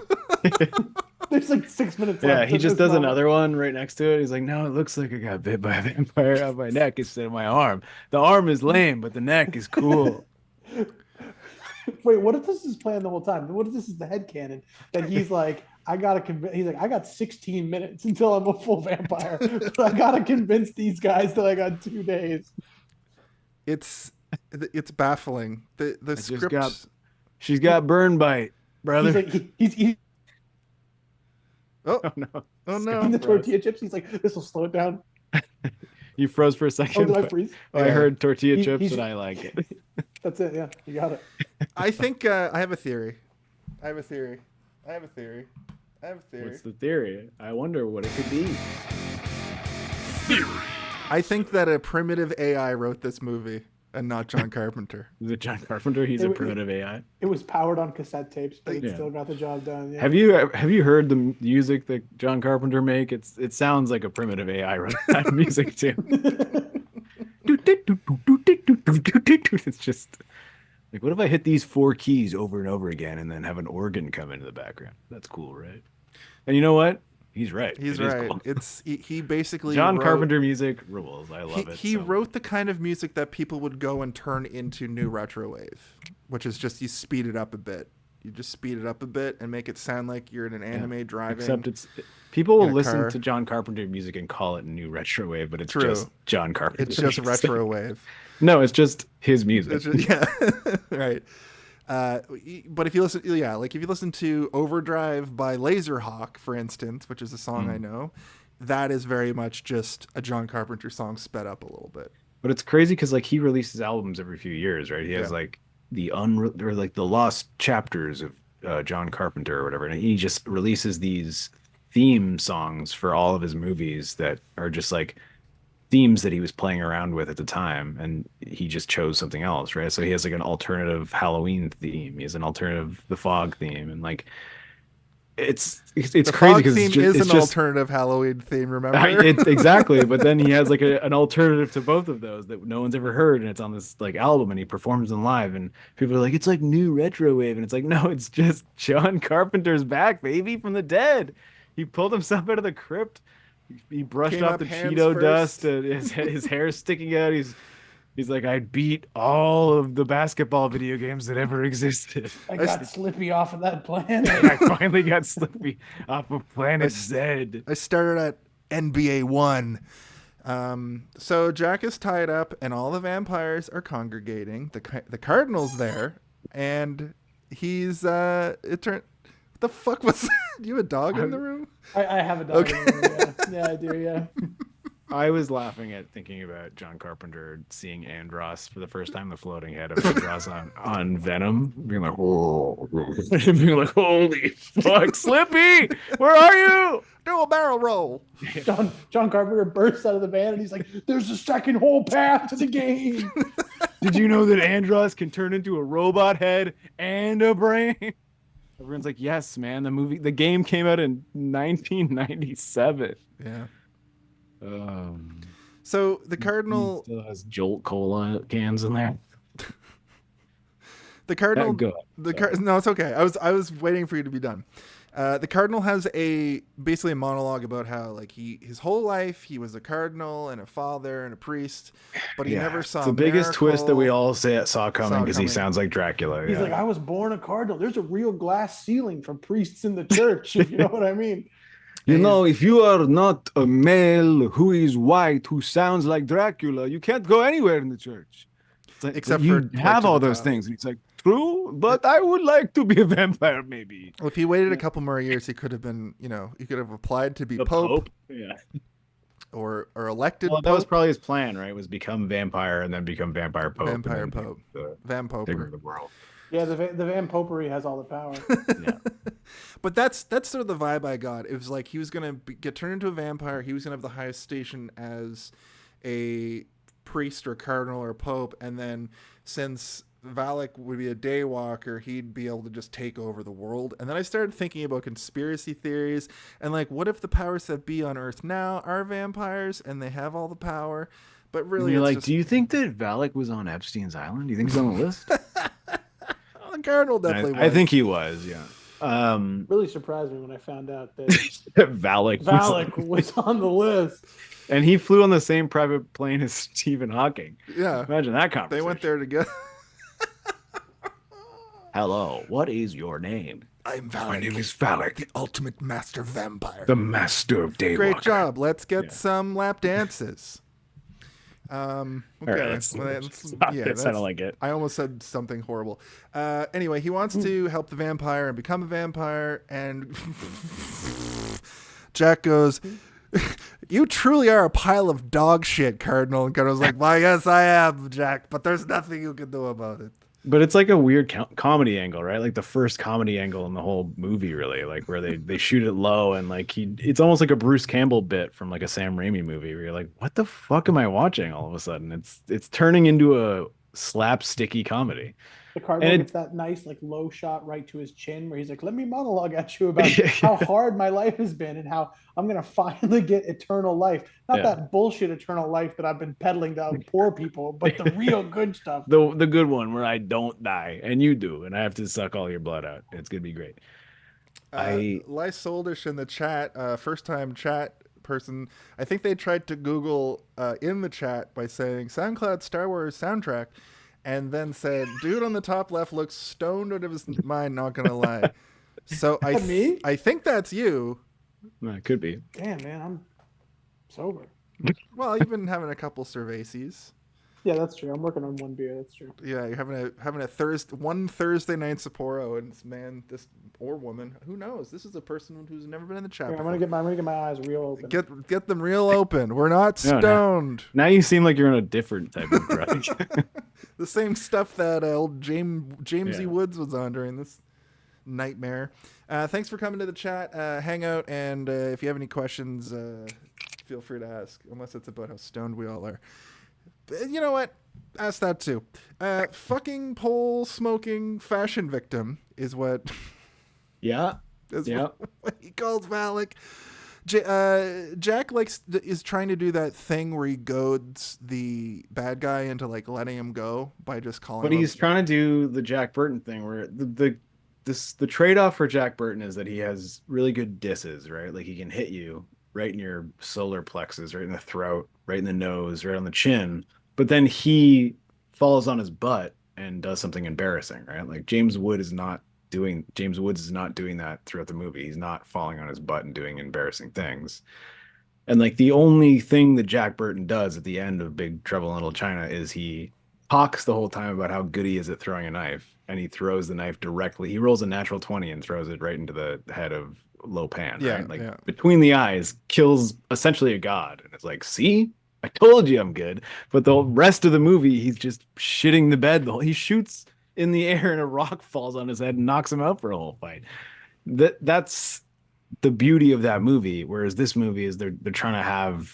There's like 6 minutes left. Yeah, he just does another one right next to it. He's like, no, it looks like I got bit by a vampire on my neck instead of my arm. The arm is lame, but the neck is cool. Wait, what if this is his plan the whole time? What if this is the headcanon? That he's like, I got 16 minutes until I'm a full vampire. But I gotta convince these guys that I got 2 days. It's baffling. The script. She's got burn bite, brother. He's like, he's Oh no! Oh no! Eating the tortilla chips. He's like, this will slow it down. You froze for a second. Oh, did I freeze? I heard tortilla chips, and I like it. That's it. Yeah, you got it. I think I have a theory. What's the theory? I wonder what it could be. Theory. I think that a primitive AI wrote this movie and not John Carpenter. Is it John Carpenter? He's a primitive AI. It was powered on cassette tapes, but it still got the job done. Yeah. Have you heard the music that John Carpenter make? It sounds like a primitive AI wrote that music too. It's just Like, what if I hit these 4 keys over and over again and then have an organ come into the background? That's cool, right? And you know what? He's right. He's It is right. cool. He basically John wrote, Carpenter music rules. I love it. He so wrote the kind of music that people would go and turn into new retrowave, which is just you speed it up a bit. You just speed it up a bit and make it sound like you're in an anime driving. Except people will listen car. to John Carpenter music and call it new retrowave, but it's True. just John Carpenter. It's just retrowave. No, it's just his music. It's just, yeah, right. But if you listen, like if you listen to Overdrive by Laserhawk, for instance, which is a song I know, that is very much just a John Carpenter song sped up a little bit. But it's crazy because like he releases albums every few years, right? He has like the lost chapters of John Carpenter or whatever, and he just releases these theme songs for all of his movies that are just like themes that he was playing around with at the time, and he just chose something else, right? So he has like an alternative Halloween theme, he has an alternative The Fog theme, and like it's The crazy Fog because theme is an alternative Halloween theme, remember? Exactly, but then he has like an alternative to both of those that no one's ever heard, and it's on this like album, and he performs them live, and people are like, it's like new retro wave, and it's like, no, it's just John Carpenter's back, baby, from the dead. He pulled himself out of the crypt. He brushed Came off up the hands Cheeto first. dust, and his hair's sticking out. He's like, I beat all of the basketball video games that ever existed. I got Slippy off of that planet. I finally got Slippy off of Planet Z. I started at NBA 1. So Jack is tied up, and all the vampires are congregating. The Cardinal's there, and he's it turned. What the fuck was that? Do you have a dog in the room? I have a dog in the room, yeah. Yeah, I do, yeah. I was laughing at thinking about John Carpenter seeing Andros for the first time, the floating head of Andros on Venom, being like, oh, being like, holy fuck, Slippy, where are you? Do a barrel roll. John Carpenter bursts out of the van and he's like, there's a second whole path to the game. Did you know that Andros can turn into a robot head and a brain? Everyone's like, yes, man. The game came out in 1997. Yeah. So the Cardinal still has Jolt Cola cans in there. The Cardinal. Go. No, it's okay. I was waiting for you to be done. The Cardinal has basically a monologue about how like his whole life he was a cardinal and a father and a priest, but he never saw. It's the biggest twist that we all saw coming because he sounds like Dracula. He's like, I was born a cardinal. There's a real glass ceiling for priests in the church, if you know what I mean. You know, if you are not a male who is white who sounds like Dracula, you can't go anywhere in the church. Like, except you for have all those things. And it's like, true, but I would like to be a vampire, maybe. Well, if he waited a couple more years, he could have been, he could have applied to be Pope. Yeah. Or elected. Well, that Pope. was probably his plan, right? Was become vampire and then become vampire Pope. Vampire Pope. Vampoper. Figure of the world. Yeah, the Vampopery has all the power. Yeah. But that's sort of the vibe I got. It was like he was gonna get turned into a vampire. He was gonna have the highest station as a priest or cardinal or pope, and then since Valek would be a daywalker, he'd be able to just take over the world. And then I started thinking about conspiracy theories and like, what if the powers that be on Earth now are vampires and they have all the power? But really, you're it's like, just... do you think that Valek was on Epstein's island? Do you think he's on the list? The Cardinal definitely was. I think he was, yeah. Really surprised me when I found out that Valek was on the list. And he flew on the same private plane as Stephen Hawking. Yeah. Imagine that conversation. They went there together. Hello, what is your name? I'm Valek. My name is Valek. The ultimate master vampire. The master of Daywalker. Great job. Let's get some lap dances. Okay. Right, that sounded like it. I almost said something horrible. Anyway, he wants to help the vampire and become a vampire, and Jack goes, "You truly are a pile of dog shit, Cardinal." And Cardinal's like, "Well, yes, I am, Jack, but there's nothing you can do about it." But it's like a weird comedy angle, right? Like the first comedy angle in the whole movie, really, like where they shoot it low and like it's almost like a Bruce Campbell bit from like a Sam Raimi movie where you're like, what the fuck am I watching all of a sudden? It's turning into a slapsticky comedy. The cardinal gets that nice like low shot right to his chin where he's like, let me monologue at you about how hard my life has been and how I'm gonna finally get eternal life. Not that bullshit eternal life that I've been peddling to poor people, but the real good stuff. The good one where I don't die and you do, and I have to suck all your blood out. It's gonna be great. Lys Soldish in the chat, first time chat person. I think they tried to Google in the chat by saying SoundCloud Star Wars soundtrack, and then said, dude on the top left looks stoned out of his mind, not gonna lie. So I think that's you. It could be. Damn, man, I'm sober. Well, you've been having a couple cervezas. Yeah, that's true. I'm working on one beer. That's true. Yeah, you're having a Thursday night Sapporo, and this or woman, who knows? This is a person who's never been in the chat. I'm gonna get my eyes real open. Get them real open. We're not stoned. Now you seem like you're on a different type of drug. The same stuff that old Jamesy Woods was on during this nightmare. Thanks for coming to the chat, hangout, and if you have any questions, feel free to ask. Unless it's about how stoned we all are. You know what? Ask that too. Fucking pole smoking fashion victim is what. Yeah. What he calls Valek. Jack is trying to do that thing where he goads the bad guy into like letting him go by just calling. But he's trying to do the Jack Burton thing where the trade-off for Jack Burton is that he has really good disses, right? Like he can hit you right in your solar plexus, right in the throat, right in the nose, right on the chin. But then he falls on his butt and does something embarrassing, right? Like James Woods is not doing that throughout the movie. He's not falling on his butt and doing embarrassing things. And like the only thing that Jack Burton does at the end of Big Trouble in Little China is he talks the whole time about how good he is at throwing a knife, and he throws the knife directly. He rolls a natural 20 and throws it right into the head of Lo Pan, right? Like between the eyes, kills essentially a god. And it's like, see, I told you I'm good. But the rest of the movie, he's just shitting the bed. He shoots in the air and a rock falls on his head and knocks him out for a whole fight. That's the beauty of that movie. Whereas this movie is they're trying to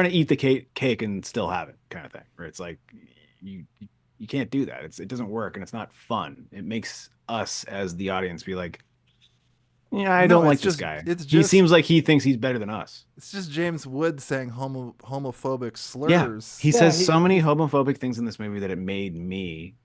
eat the cake and still have it, kind of thing. Where it's like you can't do that. It doesn't work and it's not fun. It makes us as the audience be like, yeah, I don't like this guy. He seems like he thinks he's better than us. It's just James Woods saying homophobic slurs. Yeah, he says so many homophobic things in this movie that it made me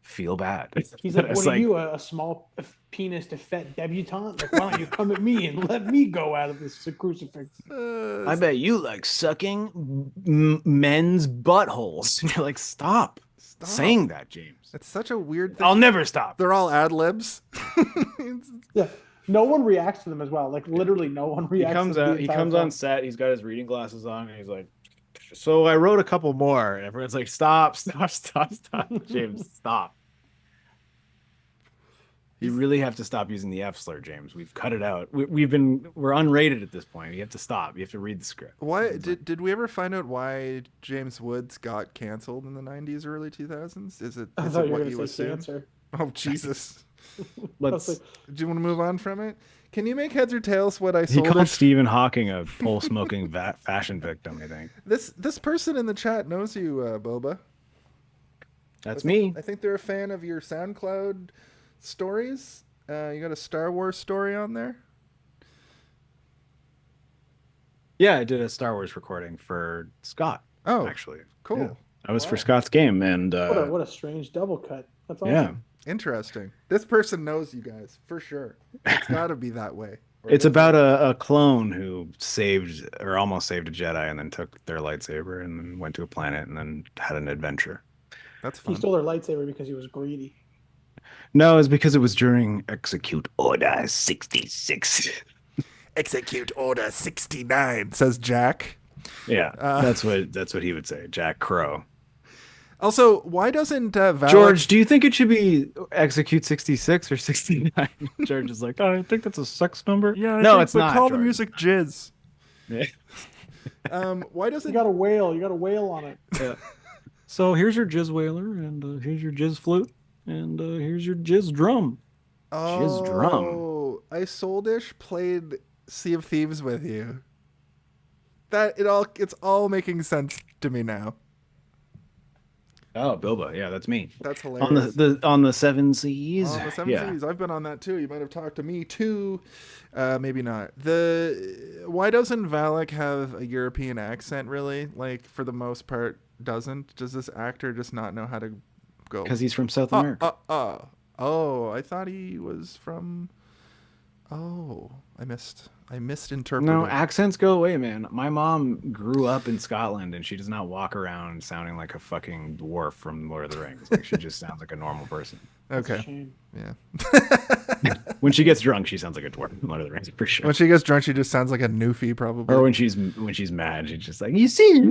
feel bad. He's like, what are you, a small penis to fat debutante? Like, why don't you come at me and let me go out of this crucifix? I bet you like sucking men's buttholes. And you're like, stop saying that, James. It's such a weird thing. I'll never stop. They're all ad libs. Yeah. No one reacts to them as well. Like literally no one reacts. He comes on set, he's got his reading glasses on, and he's like, so I wrote a couple more. And everyone's like, stop, James, stop. You really have to stop using the F slur, James. We've cut it out. We're unrated at this point. You have to stop. You have to read the script. Why did we ever find out why James Woods got canceled in the 90s, early 2000s? Is it what you assume? Cancer. Oh Jesus. Do you want to move on from it? Can you make heads or tails what I sold? He called Stephen Hawking a pole smoking fashion victim, I think. This person in the chat knows you, Boba. That's me. I think they're a fan of your SoundCloud stories. You got a Star Wars story on there? Yeah, I did a Star Wars recording for Scott. Oh, actually. Cool. Yeah. I was for Scott's game, and what a strange double cut. That's awesome. Yeah. Interesting. This person knows you guys for sure. It's got to be that way. It's about a clone who saved or almost saved a Jedi and then took their lightsaber and then went to a planet and then had an adventure. That's fun. He stole their lightsaber because he was greedy. No, it's because it was during Execute Order 66. Execute Order 69, says Jack. Yeah, that's what he would say, Jack Crow. Also, why doesn't Valek... George, do you think it should be Execute 66 or 69? George is like, I think that's a sex number. Yeah, no, it's not. Call George. the music jizz. Yeah. Why doesn't... You got a whale on it. Yeah. So here's your jizz whaler, and here's your jizz flute, and here's your jizz drum. Oh, jizz drum. Isoldish played Sea of Thieves with you. It's all making sense to me now. Oh, Bilbo. Yeah, that's me. That's On hilarious. on the seven seas. On the seven Yeah. seas. I've been on that too. You might have talked to me too. Maybe not. Why doesn't Valek have a European accent really? Like for the most part, doesn't. Does this actor just not know how to go? Because he's from South America. Oh, I thought he was from. Oh, I misinterpreted. No, accents go away, man. My mom grew up in Scotland, and she does not walk around sounding like a fucking dwarf from Lord of the Rings. Like, she just sounds like a normal person. Okay. Yeah. When she gets drunk, she sounds like a dwarf from Lord of the Rings for sure. When she gets drunk, she just sounds like a newfie, probably. Or when she's mad, she's just like, you see.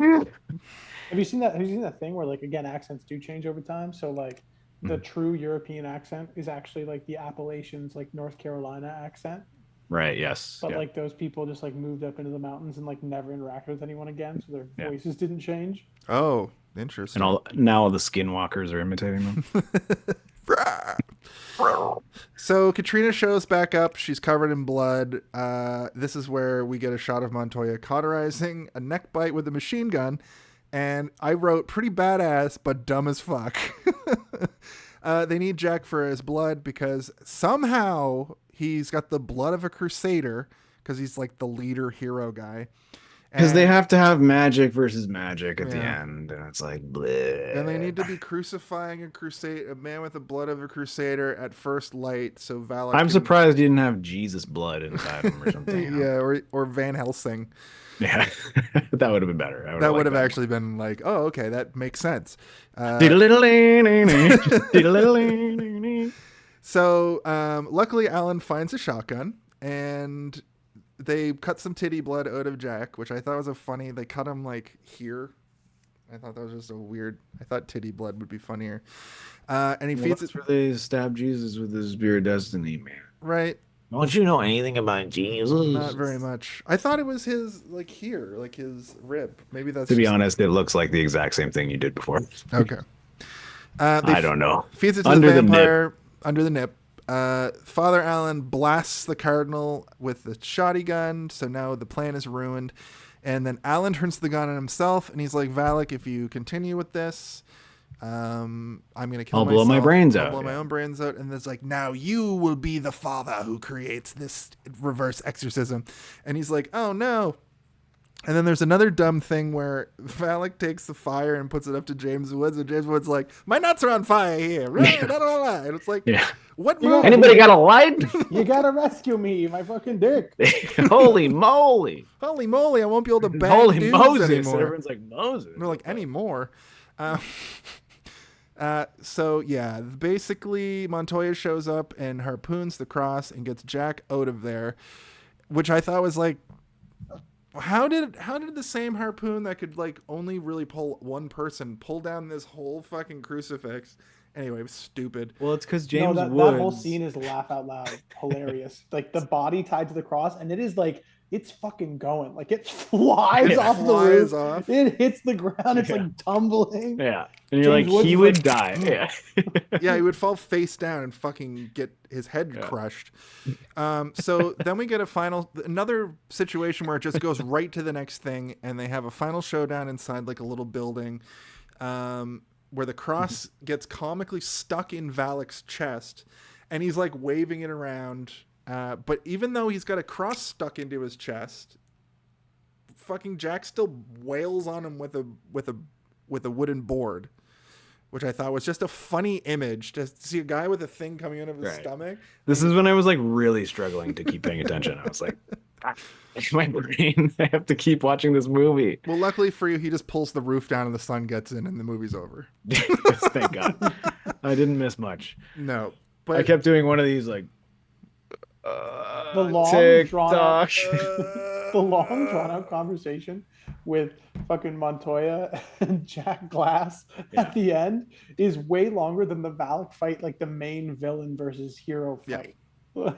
Have you seen that thing where, like, again, accents do change over time? So like the true European accent is actually like the Appalachians, like North Carolina accent. Right. Yes. But like those people just like moved up into the mountains and like never interacted with anyone again, so their voices didn't change. Oh, interesting. And now all the skinwalkers are imitating them. So Katrina shows back up. She's covered in blood. This is where we get a shot of Montoya cauterizing a neck bite with a machine gun. And I wrote pretty badass, but dumb as fuck. They need Jack for his blood because somehow he's got the blood of a crusader because he's like the leader hero guy. Because they have to have magic versus magic at the end, and it's like, bleh. And they need to be crucifying a man with the blood of a crusader at first light. So Valek. I'm surprised you didn't have Jesus blood inside him or something. Yeah, or Van Helsing. Yeah, that would have been better. That would have actually been like, oh, okay, that makes sense. So luckily, Alan finds a shotgun, and they cut some titty blood out of Jack, which I thought was they cut him like here. I thought that was just I thought titty blood would be funnier. And he feeds it. That's where they stab Jesus with his spear of destiny, man. Right. Don't you know anything about Jesus? Not very much. I thought it was his, like here, like his rib. Maybe that's. To be honest, it looks like the exact same thing you did before. Okay. I don't know. Feeds it to the vampire under the nip. Father Allen blasts the cardinal with the shotgun, so now the plan is ruined. And then Allen turns the gun on himself, and he's like, Valek, if you continue with this, I'm gonna kill myself. Blow my brains out. I'll blow my own brains out. And it's like, now you will be the father who creates this reverse exorcism. And he's like, oh no. And then there's another dumb thing where Valek takes the fire and puts it up to James Woods, and James Woods is like, my nuts are on fire here. Right? And it's like, what movie? Anybody got a light? You gotta rescue me, my fucking dick. Holy moly. Holy moly, I won't be able to bang Holy dudes Moses. anymore. Everyone's like, Moses. They're like, anymore. So yeah, basically Montoya shows up and harpoons the cross and gets Jack out of there, which I thought was like, how did the same harpoon that could like only really pull one person pull down this whole fucking crucifix? Anyway, it was stupid. Well, it's because James that Woods. whole scene is laugh out loud hilarious. Like the body tied to the cross, and it is like it's fucking going. Like it flies off the roof. It hits the ground. It's like tumbling. Yeah. And you're James like, Woods he would die. Yeah. Yeah, he would fall face down and fucking get his head crushed. So then we get another situation where it just goes right to the next thing, and they have a final showdown inside like a little building, where the cross gets comically stuck in Valek's chest, and he's like waving it around. But even though he's got a cross stuck into his chest, fucking Jack still wails on him with a wooden board, which I thought was just a funny image to see a guy with a thing coming out of his stomach. This is when I was like really struggling to keep paying attention. I was like, my brain, I have to keep watching this movie. Well, luckily for you, he just pulls the roof down and the sun gets in and the movie's over. Thank God. I didn't miss much. No, but I kept doing one of these like, the long drawn out, the long drawn out conversation with fucking Montoya and Jack Glass at the end is way longer than the Valek fight, like the main villain versus hero fight.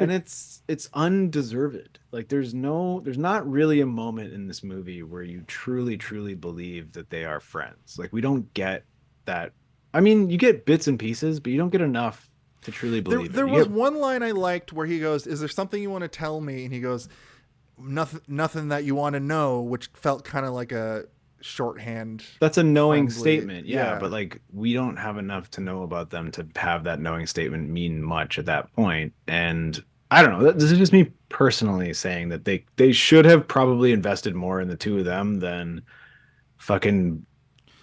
And it's undeserved. Like there's not really a moment in this movie where you truly believe that they are friends. Like we don't get that. I mean, you get bits and pieces, but you don't get enough to truly believe there was one line I liked where he goes, is there something you want to tell me? And he goes, nothing that you want to know, which felt kind of like a shorthand. That's a knowing friendly. statement. Yeah, but like we don't have enough to know about them to have that knowing statement mean much at that point. And I don't know. This is just me personally saying that they should have probably invested more in the two of them than fucking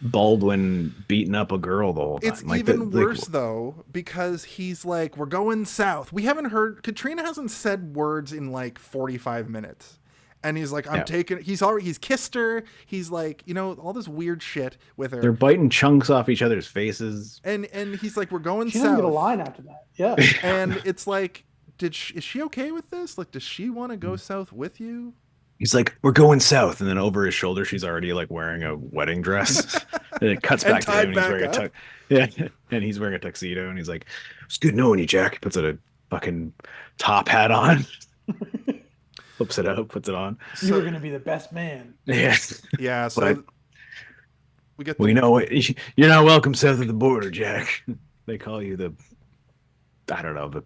Baldwin beating up a girl the whole time. It's even worse though, because he's like, we're going south. We haven't heard, Katrina hasn't said words in like 45 minutes. And he's like, he's kissed her. He's like, you know, all this weird shit with her. They're biting chunks off each other's faces. And he's like, we're going she south. She doesn't get a line after that. Yeah. And it's like, is she okay with this? Like, does she want to go south with you? He's like, we're going south. And then over his shoulder, she's already like wearing a wedding dress. And it cuts back to him and he's wearing and he's wearing a tuxedo. And he's like, it's good knowing you, Jack. He puts a fucking top hat on. Flips it up, puts it on. You were gonna be the best man. Yes. Yeah. So we know it. You're not welcome south of the border, Jack. They call you the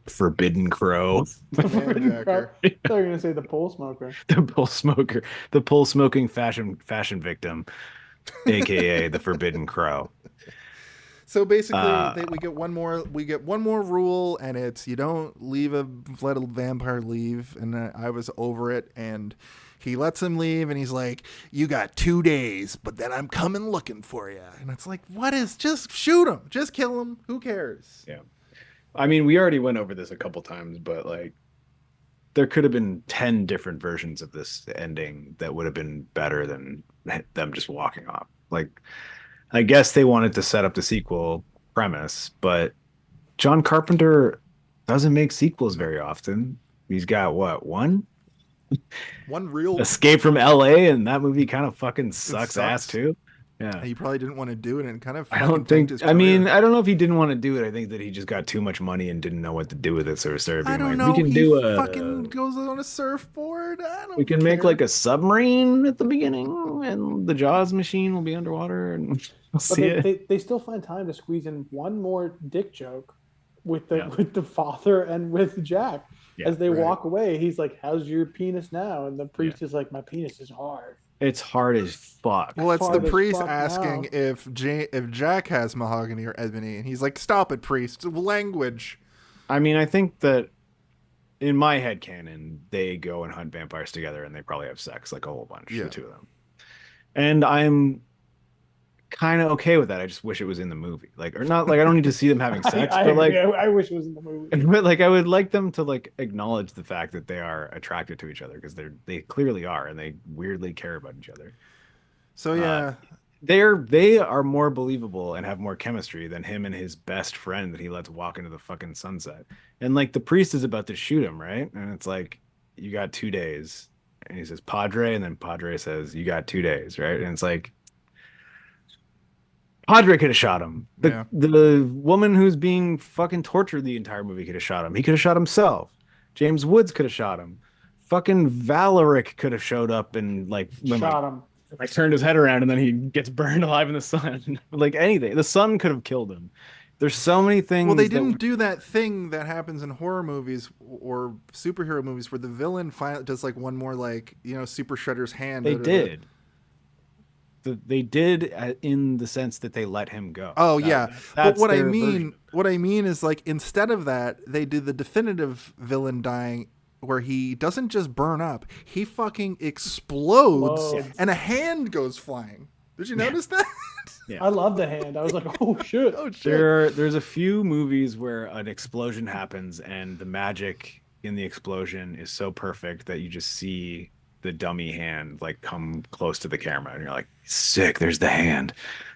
forbidden crow. The forbidden crow. I thought you were gonna say the pole smoker. The pole smoker. The pole smoking fashion victim, aka the forbidden crow. So basically, we get one more rule, and it's you don't let a vampire leave. And I was over it, and he lets him leave, and he's like, "You got 2 days, but then I'm coming looking for you." And it's like, just shoot him, just kill him. Who cares? Yeah, I mean, we already went over this a couple times, but like, there could have been 10 different versions of this ending that would have been better than them just walking off. Like, I guess they wanted to set up the sequel premise, but John Carpenter doesn't make sequels very often. He's got one real Escape from LA, and that movie kind of fucking sucks ass too. Yeah, he probably didn't want to do it, and kind of. I don't think. I mean, I don't know if he didn't want to do it. I think that he just got too much money and didn't know what to do with it, so he started being like, "We can do a fucking goes on a surfboard. We can make like a submarine at the beginning, and the Jaws machine will be underwater, and we'll see it." They still find time to squeeze in one more dick joke with the father and with Jack. As they walk away, he's like, "How's your penis now?" And the priest is like, "My penis is hard." It's hard as fuck. Well, it's the priest asking if Jack has mahogany or ebony, and he's like, "Stop it, priest! Language." I mean, I think that in my head canon, they go and hunt vampires together, and they probably have sex like a whole bunch, the two of them. And I'm kind of okay with that. I just wish it was in the movie, like, or not. Like, I don't need to see them having sex, but like, I wish it was in the movie. But like, I would like them to like acknowledge the fact that they are attracted to each other, because they clearly are, and they weirdly care about each other. So yeah, they are more believable and have more chemistry than him and his best friend that he lets walk into the fucking sunset. And like, the priest is about to shoot him, right? And it's like, you got 2 days, and he says, "Padre," and then Padre says, "You got 2 days," right? And it's like, Padre could have shot him. The woman who's being fucking tortured the entire movie could have shot him. He could have shot himself. James Woods could have shot him. Fucking Valeric could have showed up and like shot him. Like turned his head around, and then he gets burned alive in the sun. Like anything. The sun could have killed him. There's so many things. Well, they didn't do that thing that happens in horror movies or superhero movies where the villain finally does like one more, like, you know, Super Shredder's hand. They did. They did in the sense that they let him go. Oh yeah, but what I mean is, like, instead of that, they did the definitive villain dying, where he doesn't just burn up, he fucking explodes and a hand goes flying. Did you notice that? Yeah. I love the hand. I was like, oh shit. There's a few movies where an explosion happens and the magic in the explosion is so perfect that you just see the dummy hand like come close to the camera, and you're like, sick, there's the hand.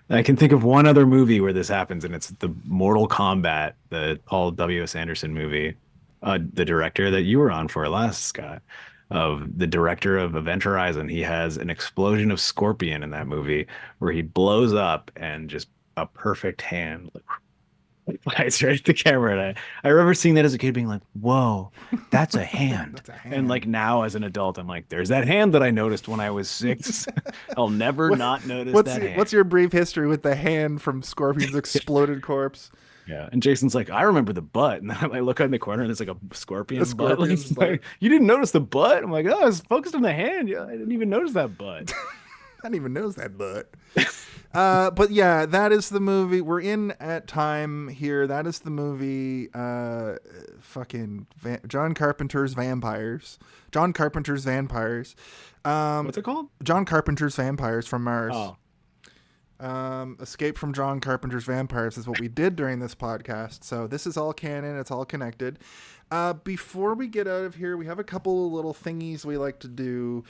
And I can think of one other movie where this happens, and it's the Mortal Kombat, the Paul W.S. Anderson movie, the director that you were on for last, Scott, of the director of Event Horizon. He has an explosion of scorpion in that movie where he blows up and just a perfect hand flies right at the camera. And I remember seeing that as a kid being like, whoa, that's a hand. That's a hand. And like now as an adult, I'm like, there's that hand that I noticed when I was 6. I'll never not notice that hand. What's your brief history with the hand from Scorpion's exploded corpse? Yeah, and Jason's like, I remember the butt, and then I look in the corner and it's like a scorpion butt. Like, you didn't notice the butt? I'm like, oh, I was focused on the hand. Yeah, I didn't even notice that butt. didn't even notice that butt. But yeah, that is the movie. We're in at time here. That is the movie. John Carpenter's Vampires. John Carpenter's Vampires. What's it called? John Carpenter's Vampires from Mars. Oh. Escape from John Carpenter's Vampires is what we did during this podcast. So this is all canon. It's all connected. Before we get out of here, we have a couple of little thingies we like to do.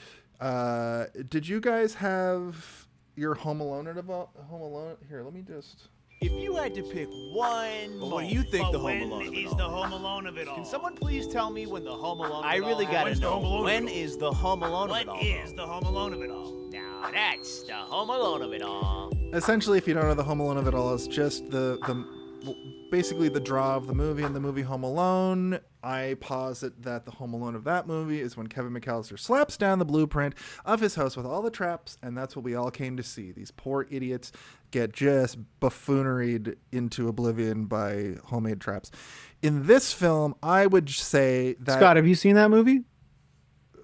Did you guys have your Home Alone Home Alone? Here, let me just... If you had to pick one, what do you think the Home when Alone of it is all? the Home Alone of it all? Can someone please tell me when the Home Alone of I it really all gotta happens? know. When is the Home Alone of What it all? is the Home Alone of it all? Now that's the Home Alone of it all. Essentially, if you don't know, the Home Alone of it all is just basically the draw of the movie and the movie Home Alone. I posit that the Home Alone of that movie is when Kevin McAllister slaps down the blueprint of his house with all the traps, and that's what we all came to see. These poor idiots get just buffooneried into oblivion by homemade traps. In this film, I would say that... Scott, have you seen that movie?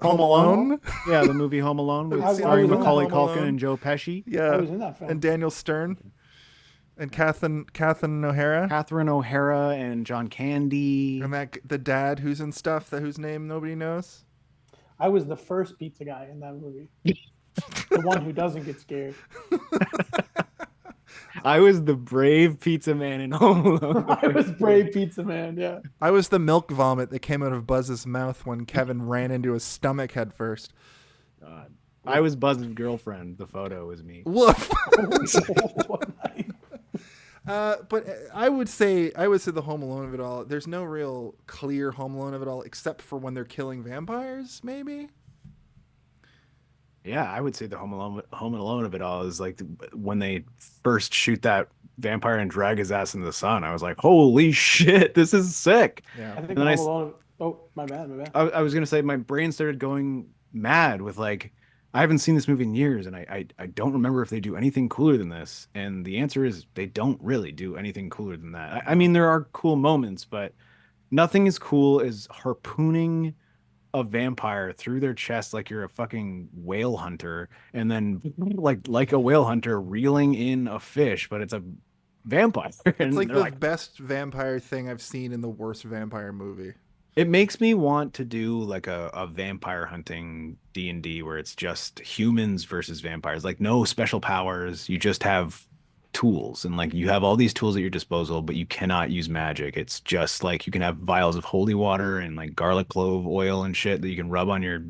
Home Alone? Yeah, the movie Home Alone with I've starring seen Macaulay Home Alone. Culkin and Joe Pesci. Yeah. I was in that film. And Daniel Stern. And Catherine O'Hara. Catherine O'Hara and John Candy. And the dad who's in stuff whose name nobody knows. I was the first pizza guy in that movie. The one who doesn't get scared. I was the brave pizza man in Home Alone. I was brave pizza man, yeah. I was the milk vomit that came out of Buzz's mouth when Kevin ran into his stomach head first. God. I was Buzz's girlfriend. The photo was me. Woof. But I would say the Home Alone of it all. There's no real clear Home Alone of it all, except for when they're killing vampires, maybe. Yeah, I would say the Home Alone of it all is like when they first shoot that vampire and drag his ass into the sun. I was like, holy shit, this is sick. Yeah. I think And then Home Alone. Oh, my bad. I was gonna say my brain started going mad with like, I haven't seen this movie in years, and I don't remember if they do anything cooler than this. And the answer is they don't really do anything cooler than that. I mean, there are cool moments, but nothing as cool as harpooning a vampire through their chest like you're a fucking whale hunter, and then like a whale hunter reeling in a fish, but it's a vampire. It's like the best vampire thing I've seen in the worst vampire movie. It makes me want to do like a vampire hunting D&D where it's just humans versus vampires, like no special powers. You just have tools, and like you have all these tools at your disposal, but you cannot use magic. It's just like you can have vials of holy water and like garlic clove oil and shit that you can rub on your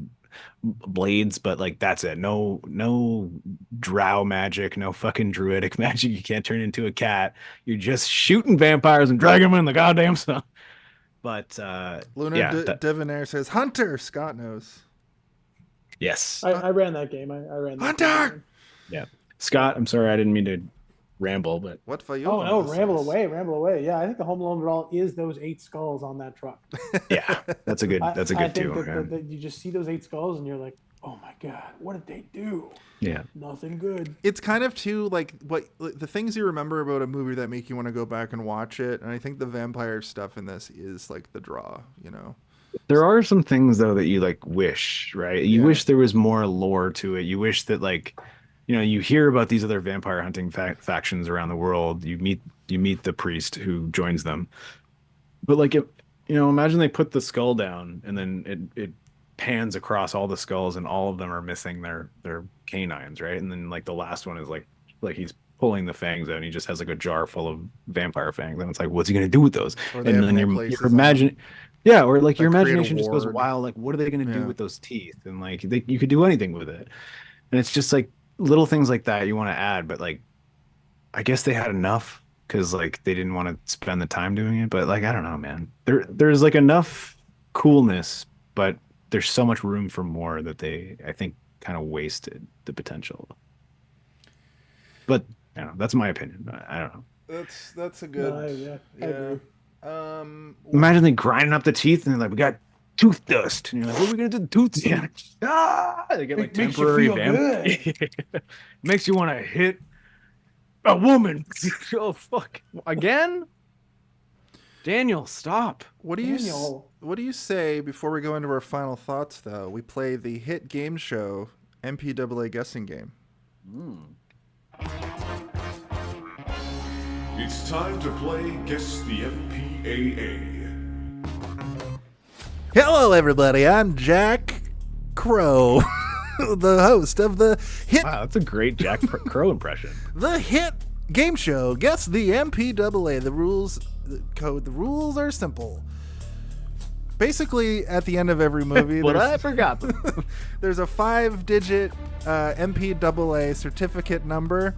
blades, but like that's it. No drow magic, no fucking druidic magic. You can't turn into a cat. You're just shooting vampires and dragging them in the goddamn sun. But Luna Devonair says Hunter. Scott knows. Yes, I ran that game. I ran that Hunter. Game. Yeah, Scott, I'm sorry I didn't mean to ramble, but what for you? Oh no, ramble away. Yeah, I think the Home Alone of it all is those 8 skulls on that truck. Yeah, that's a good I think too. that you just see those 8 skulls and you're like, oh my god, what did they do? Yeah, nothing good. It's kind of too like the things you remember about a movie that make you want to go back and watch it, and I think the vampire stuff in this is like the draw, you know. There are some things though that you like wish, right? You wish there was more lore to it. You wish that like, you know, you hear about these other vampire hunting factions around the world. You meet the priest who joins them, but like, imagine they put the skull down and then it pans across all the skulls and all of them are missing their canines, right? And then like the last one is like he's pulling the fangs out and he just has like a jar full of vampire fangs, and it's like, what's he gonna do with those? And then you're imagine. Yeah, or like your imagination just goes wild. Like, what are they going to do with those teeth? And like, you could do anything with it. And it's just like little things like that you want to add. But like, I guess they had enough because like they didn't want to spend the time doing it. But like, I don't know, man. There's like enough coolness, but there's so much room for more that they, I think, kind of wasted the potential. But I don't know, that's my opinion. I don't know. That's a good. I agree. Imagine they grinding up the teeth and they're like, we got tooth dust, and you're like, what are we gonna do to the tooth? They get like temporary vamp. Makes you want to hit a woman. Oh fuck! Again? Daniel, stop. What do you say before we go into our final thoughts? Though we play the hit game show MPAA guessing game. It's time to play Guess the MPAA. Hello, everybody. I'm Jack Crow, the host of the hit Wow, that's a great Jack Crow impression. the hit game show. Guess the MPAA. The rules are simple. Basically, at the end of every movie, What I forgot. there's a 5-digit MPAA certificate number.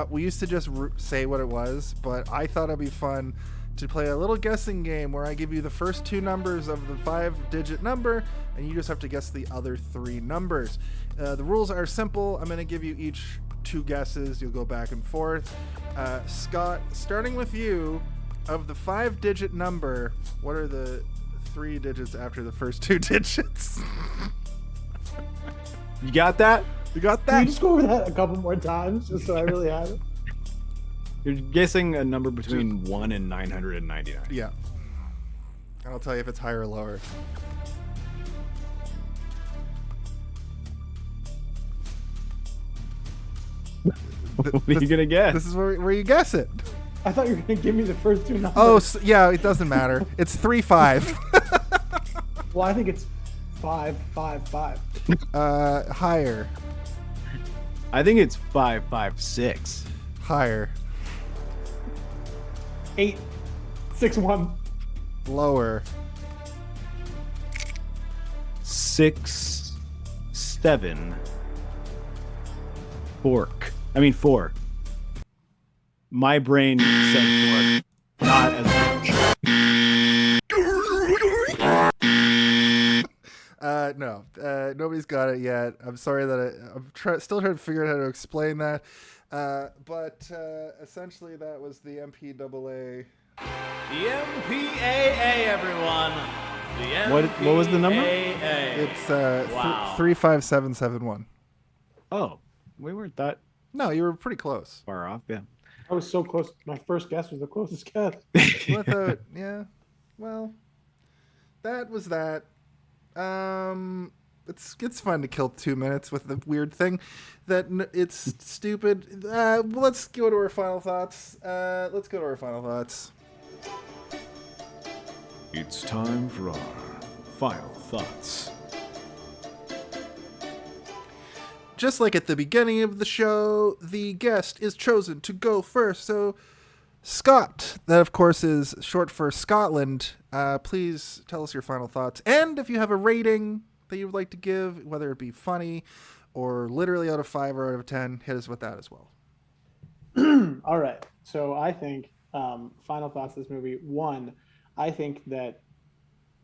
We used to just say what it was, but I thought it'd be fun to play a little guessing game where I give you the first 2 numbers of the 5-digit number, and you just have to guess the other 3 numbers. The rules are simple. I'm going to give you each 2 guesses. You'll go back and forth. Scott, starting with you, of the 5-digit number, what are the 3 digits after the first 2 digits? You got that? You got Can we that? just go over that a couple more times just so I really have it? You're guessing a number between 1 and 999. Yeah. And I'll tell you if it's higher or lower. What are you gonna guess? This is where you guess it. I thought you were going to give me the first 2 numbers. Oh, yeah, it doesn't matter. It's 3-5. Well, I think it's 555. Higher. I think it's 556. Higher. 861. Lower. 6, 7. Fork. I mean 4. My brain said fork, not as. No. Nobody's got it yet. I'm sorry that I'm still trying to figure out how to explain that. But essentially, that was the MPAA. The MPAA, everyone. The MPAA. What was the number? It's Wow. 35771. Oh, we weren't that No, you were pretty close. far off. Yeah. I was so close. My first guess was the closest guess. Yeah. Well, that was that. It's fun to kill 2 minutes with the weird thing that it's stupid. Let's go to our final thoughts. It's time for our final thoughts. Just like at the beginning of the show, the guest is chosen to go first. So, Scott, that of course is short for Scotland. Please tell us your final thoughts. And if you have a rating that you would like to give, whether it be funny or literally out of 5 or out of 10, hit us with that as well. All right. So I think final thoughts of this movie. 1, I think that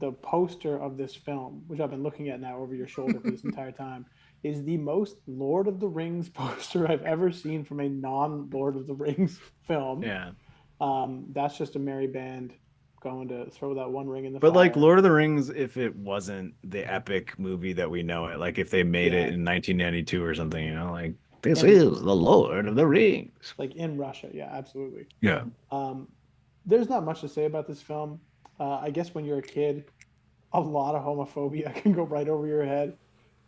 the poster of this film, which I've been looking at now over your shoulder for this entire time, is the most Lord of the Rings poster I've ever seen from a non-Lord of the Rings film. Yeah. That's just a merry band going to throw that one ring in the But fire. like Lord of the Rings, if it wasn't the epic movie that we know it, like if they made it in 1992 or something, you know, like this is the Lord of the Rings. Like in Russia. Yeah, absolutely. Yeah. There's not much to say about this film. I guess when you're a kid, a lot of homophobia can go right over your head.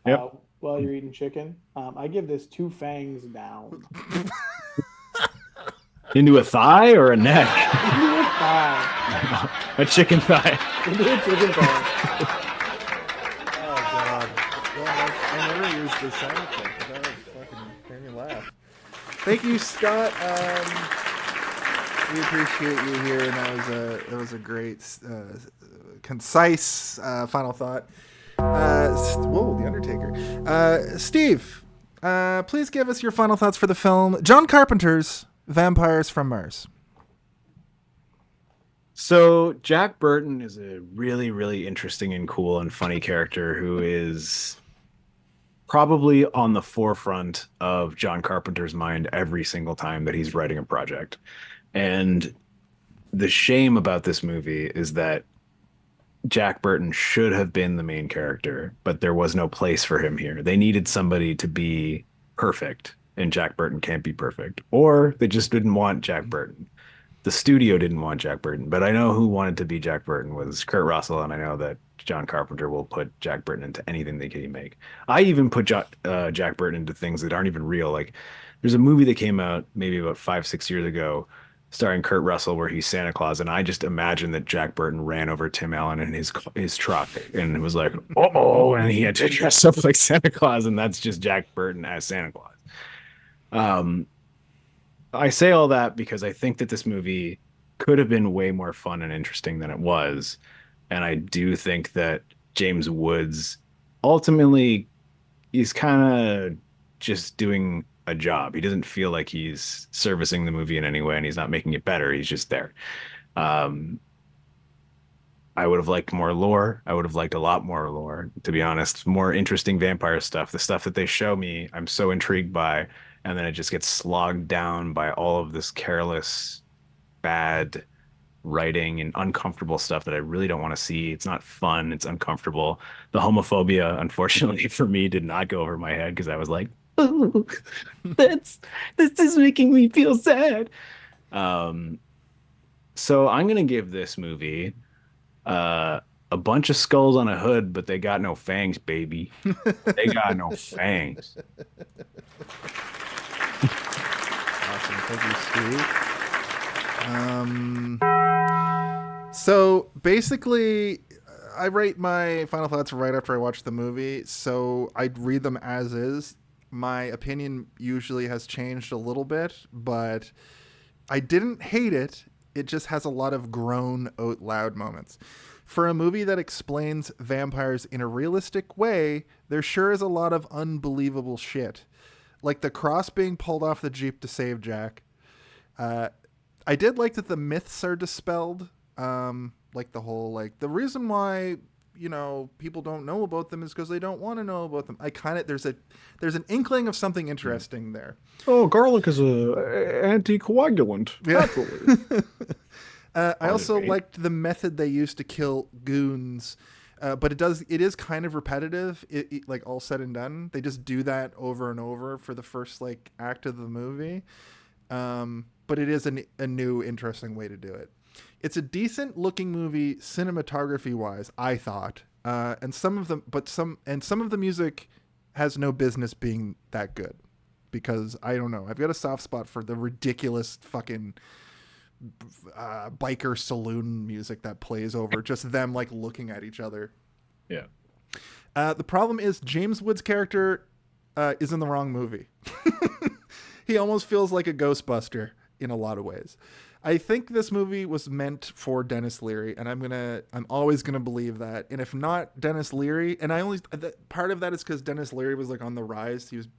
Yep. While you're eating chicken. I give this 2 fangs down. Into a thigh or a neck? Into a thigh. A chicken thigh. Into a chicken thigh. Oh, God. I never used the sound effect, but that would fucking make me laugh. Thank you, Scott. We appreciate you here, and that was a great, concise final thought. Whoa, The Undertaker. Steve, please give us your final thoughts for the film John Carpenter's Vampires from Mars. So Jack Burton is a really, really interesting and cool and funny character who is probably on the forefront of John Carpenter's mind every single time that he's writing a project. And the shame about this movie is that Jack Burton should have been the main character, but there was no place for him here. They needed somebody to be perfect, and Jack Burton can't be perfect. Or they just didn't want Jack Burton. the studio didn't want Jack Burton, but I know who wanted to be Jack Burton was Kurt Russell, and I know that John Carpenter will put Jack Burton into anything they can make. I even put Jack Burton into things that aren't even real. Like there's a movie that came out maybe about 5-6 years ago starring Kurt Russell where he's Santa Claus, and I just imagined that Jack Burton ran over Tim Allen in his truck and it was like, oh, and he had to dress up like Santa Claus, and that's just Jack Burton as Santa Claus. I say all that because I think that this movie could have been way more fun and interesting than it was. And I do think that James Woods ultimately he's kind of just doing a job. He doesn't feel like he's servicing the movie in any way, and he's not making it better. He's just there. I would have liked more lore. I would have liked a lot more lore, to be honest. More interesting vampire stuff. The stuff that they show me, I'm so intrigued by. And then it just gets slogged down by all of this careless, bad writing and uncomfortable stuff that I really don't want to see. It's not fun. It's uncomfortable. The homophobia, unfortunately, for me, did not go over my head because I was like, oh, this is making me feel sad. So I'm gonna give this movie a bunch of skulls on a hood, but they got no fangs, baby. They got no fangs. Awesome. Thank you, Steve. So basically, I write my final thoughts right after I watch the movie, so I read them as is. My opinion usually has changed a little bit, but I didn't hate it. It just has a lot of groan out loud moments. For a movie that explains vampires in a realistic way, there sure is a lot of unbelievable shit. Like the cross being pulled off the Jeep to save Jack. I did like that the myths are dispelled. Like the whole, like, the reason why, you know, people don't know about them is because they don't want to know about them. There's an inkling of something interesting there. Oh, garlic is a anticoagulant. Yeah. I also liked the method they used to kill goons. But it is kind of repetitive, like all said and done. They just do that over and over for the first like act of the movie. But it is a new, interesting way to do it. It's a decent looking movie cinematography wise, I thought. And some of the music has no business being that good because I don't know. I've got a soft spot for the ridiculous fucking biker saloon music that plays over just them like looking at each other. Yeah. The problem is James Woods' character is in the wrong movie. He almost feels like a Ghostbuster in a lot of ways. I think this movie was meant for Dennis Leary, and I'm always gonna believe that. And if not Dennis Leary, and part of that is because Dennis Leary was like on the rise. He was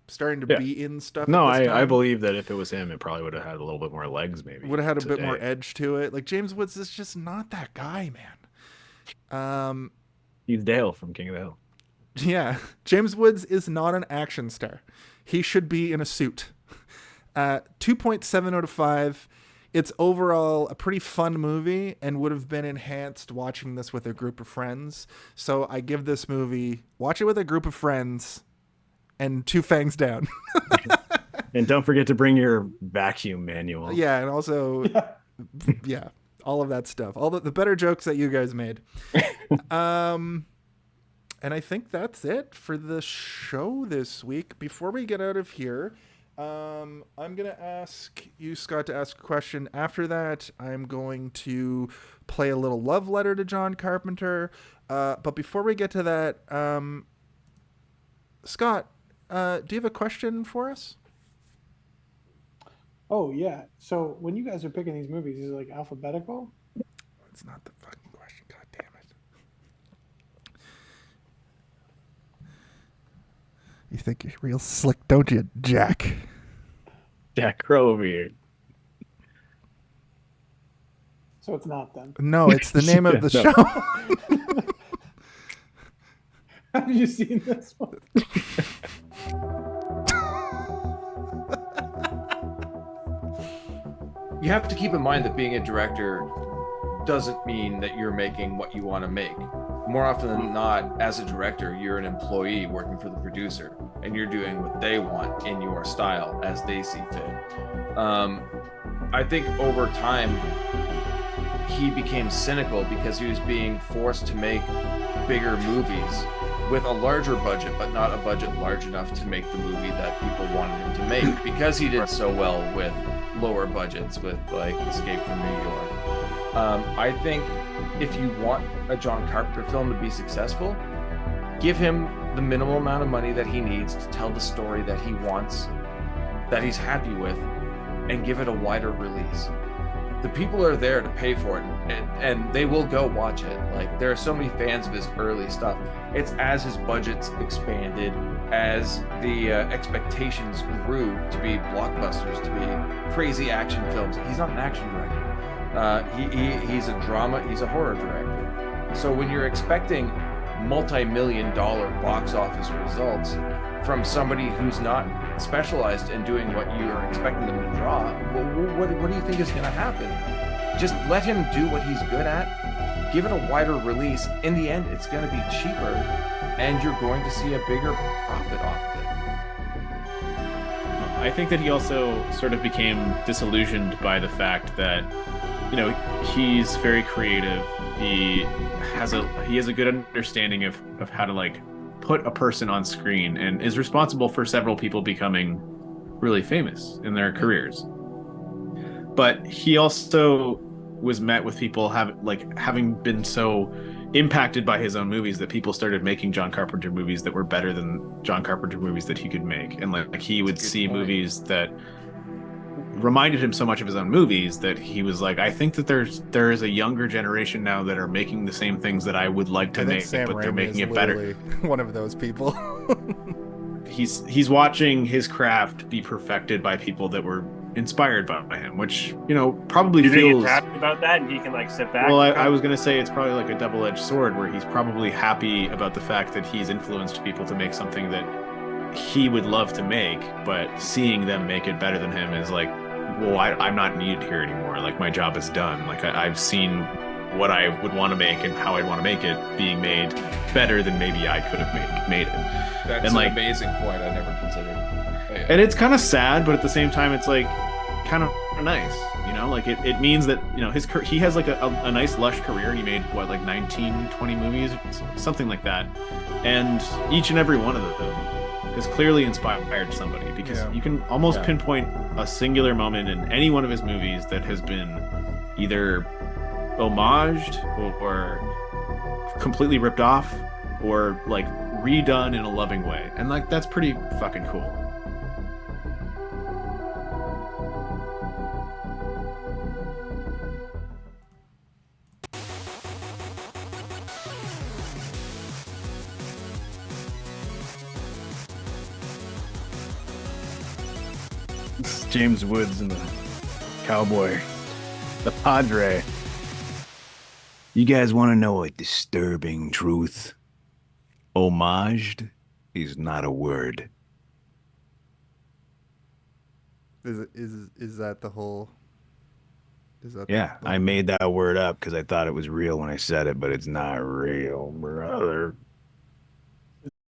starting to be in stuff. No, I believe that if it was him, it probably would have had a little bit more legs, maybe. Would have had a bit more edge to it. Like James Woods is just not that guy, man. He's Dale from King of the Hill. Yeah, James Woods is not an action star. He should be in a suit. 2.7 out of 5. It's overall a pretty fun movie and would have been enhanced watching this with a group of friends. So I give this movie, watch it with a group of friends and 2 fangs down. And don't forget to bring your vacuum manual. Yeah, and also, yeah, all of that stuff. All the better jokes that you guys made. And I think that's it for the show this week. Before we get out of here, I'm going to ask you, Scott, to ask a question. After that, I'm going to play a little love letter to John Carpenter. But before we get to that, Scott, do you have a question for us? Oh, yeah. So when you guys are picking these movies, is it like alphabetical? It's not the fucking question. God damn it. You think you're real slick, don't you, Jack? Jack Crow over here. So it's not them. No, it's the name of the show. Have you seen this one? You have to keep in mind that being a director doesn't mean that you're making what you want to make. More often than not, as a director, you're an employee working for the producer, and you're doing what they want in your style as they see fit. I think over time he became cynical because he was being forced to make bigger movies with a larger budget, but not a budget large enough to make the movie that people wanted him to make, because he did so well with lower budgets, with like Escape from New York. I think if you want a John Carpenter film to be successful, give him the minimal amount of money that he needs to tell the story that he wants, that he's happy with, and give it a wider release. The people are there to pay for it, and they will go watch it. Like, there are so many fans of his early stuff. It's as his budgets expanded, as the expectations grew to be blockbusters, to be crazy action films. He's not an action director. He's a drama, he's a horror director. So when you're expecting multi-million-dollar box office results from somebody who's not specialized in doing what you're expecting them to draw, what do you think is going to happen? Just let him do what he's good at, give it a wider release. In the end, it's going to be cheaper, and you're going to see a bigger profit off of it. I think that he also sort of became disillusioned by the fact that, you know, he's very creative. He has a good understanding of how to like put a person on screen, and is responsible for several people becoming really famous in their careers. But he also was met with people having been so impacted by his own movies that people started making John Carpenter movies that were better than John Carpenter movies that he could make. And like he would see movies that reminded him so much of his own movies that he was like, I think that there is a younger generation now that are making the same things that I would like to make, Sam but they're Raimi making is it better. literally one of those people. He's watching his craft be perfected by people that were inspired by him, which, you know, probably you feels think happy about that, and he can like sit back. Well, I was gonna say it's probably like a double-edged sword, where he's probably happy about the fact that he's influenced people to make something that he would love to make, but seeing them make it better than him is like, well, I'm not needed here anymore. Like, my job is done. Like, I've seen what I would want to make and how I'd want to make it being made better than maybe I could have made it. That's an amazing point I never considered. Yeah. And it's kind of sad, but at the same time, it's like kind of nice, you know? Like, it means that, you know, he has like a nice lush career, and he made what, like 19, 20 movies, something like that. And each and every one of them has clearly inspired somebody, because you can almost pinpoint a singular moment in any one of his movies that has been either homaged or completely ripped off or like redone in a loving way. And like, that's pretty fucking cool. James Woods and the cowboy, the Padre. You guys want to know a disturbing truth? Homaged is not a word. Is that the whole? I made that word up because I thought it was real when I said it, but it's not real, brother.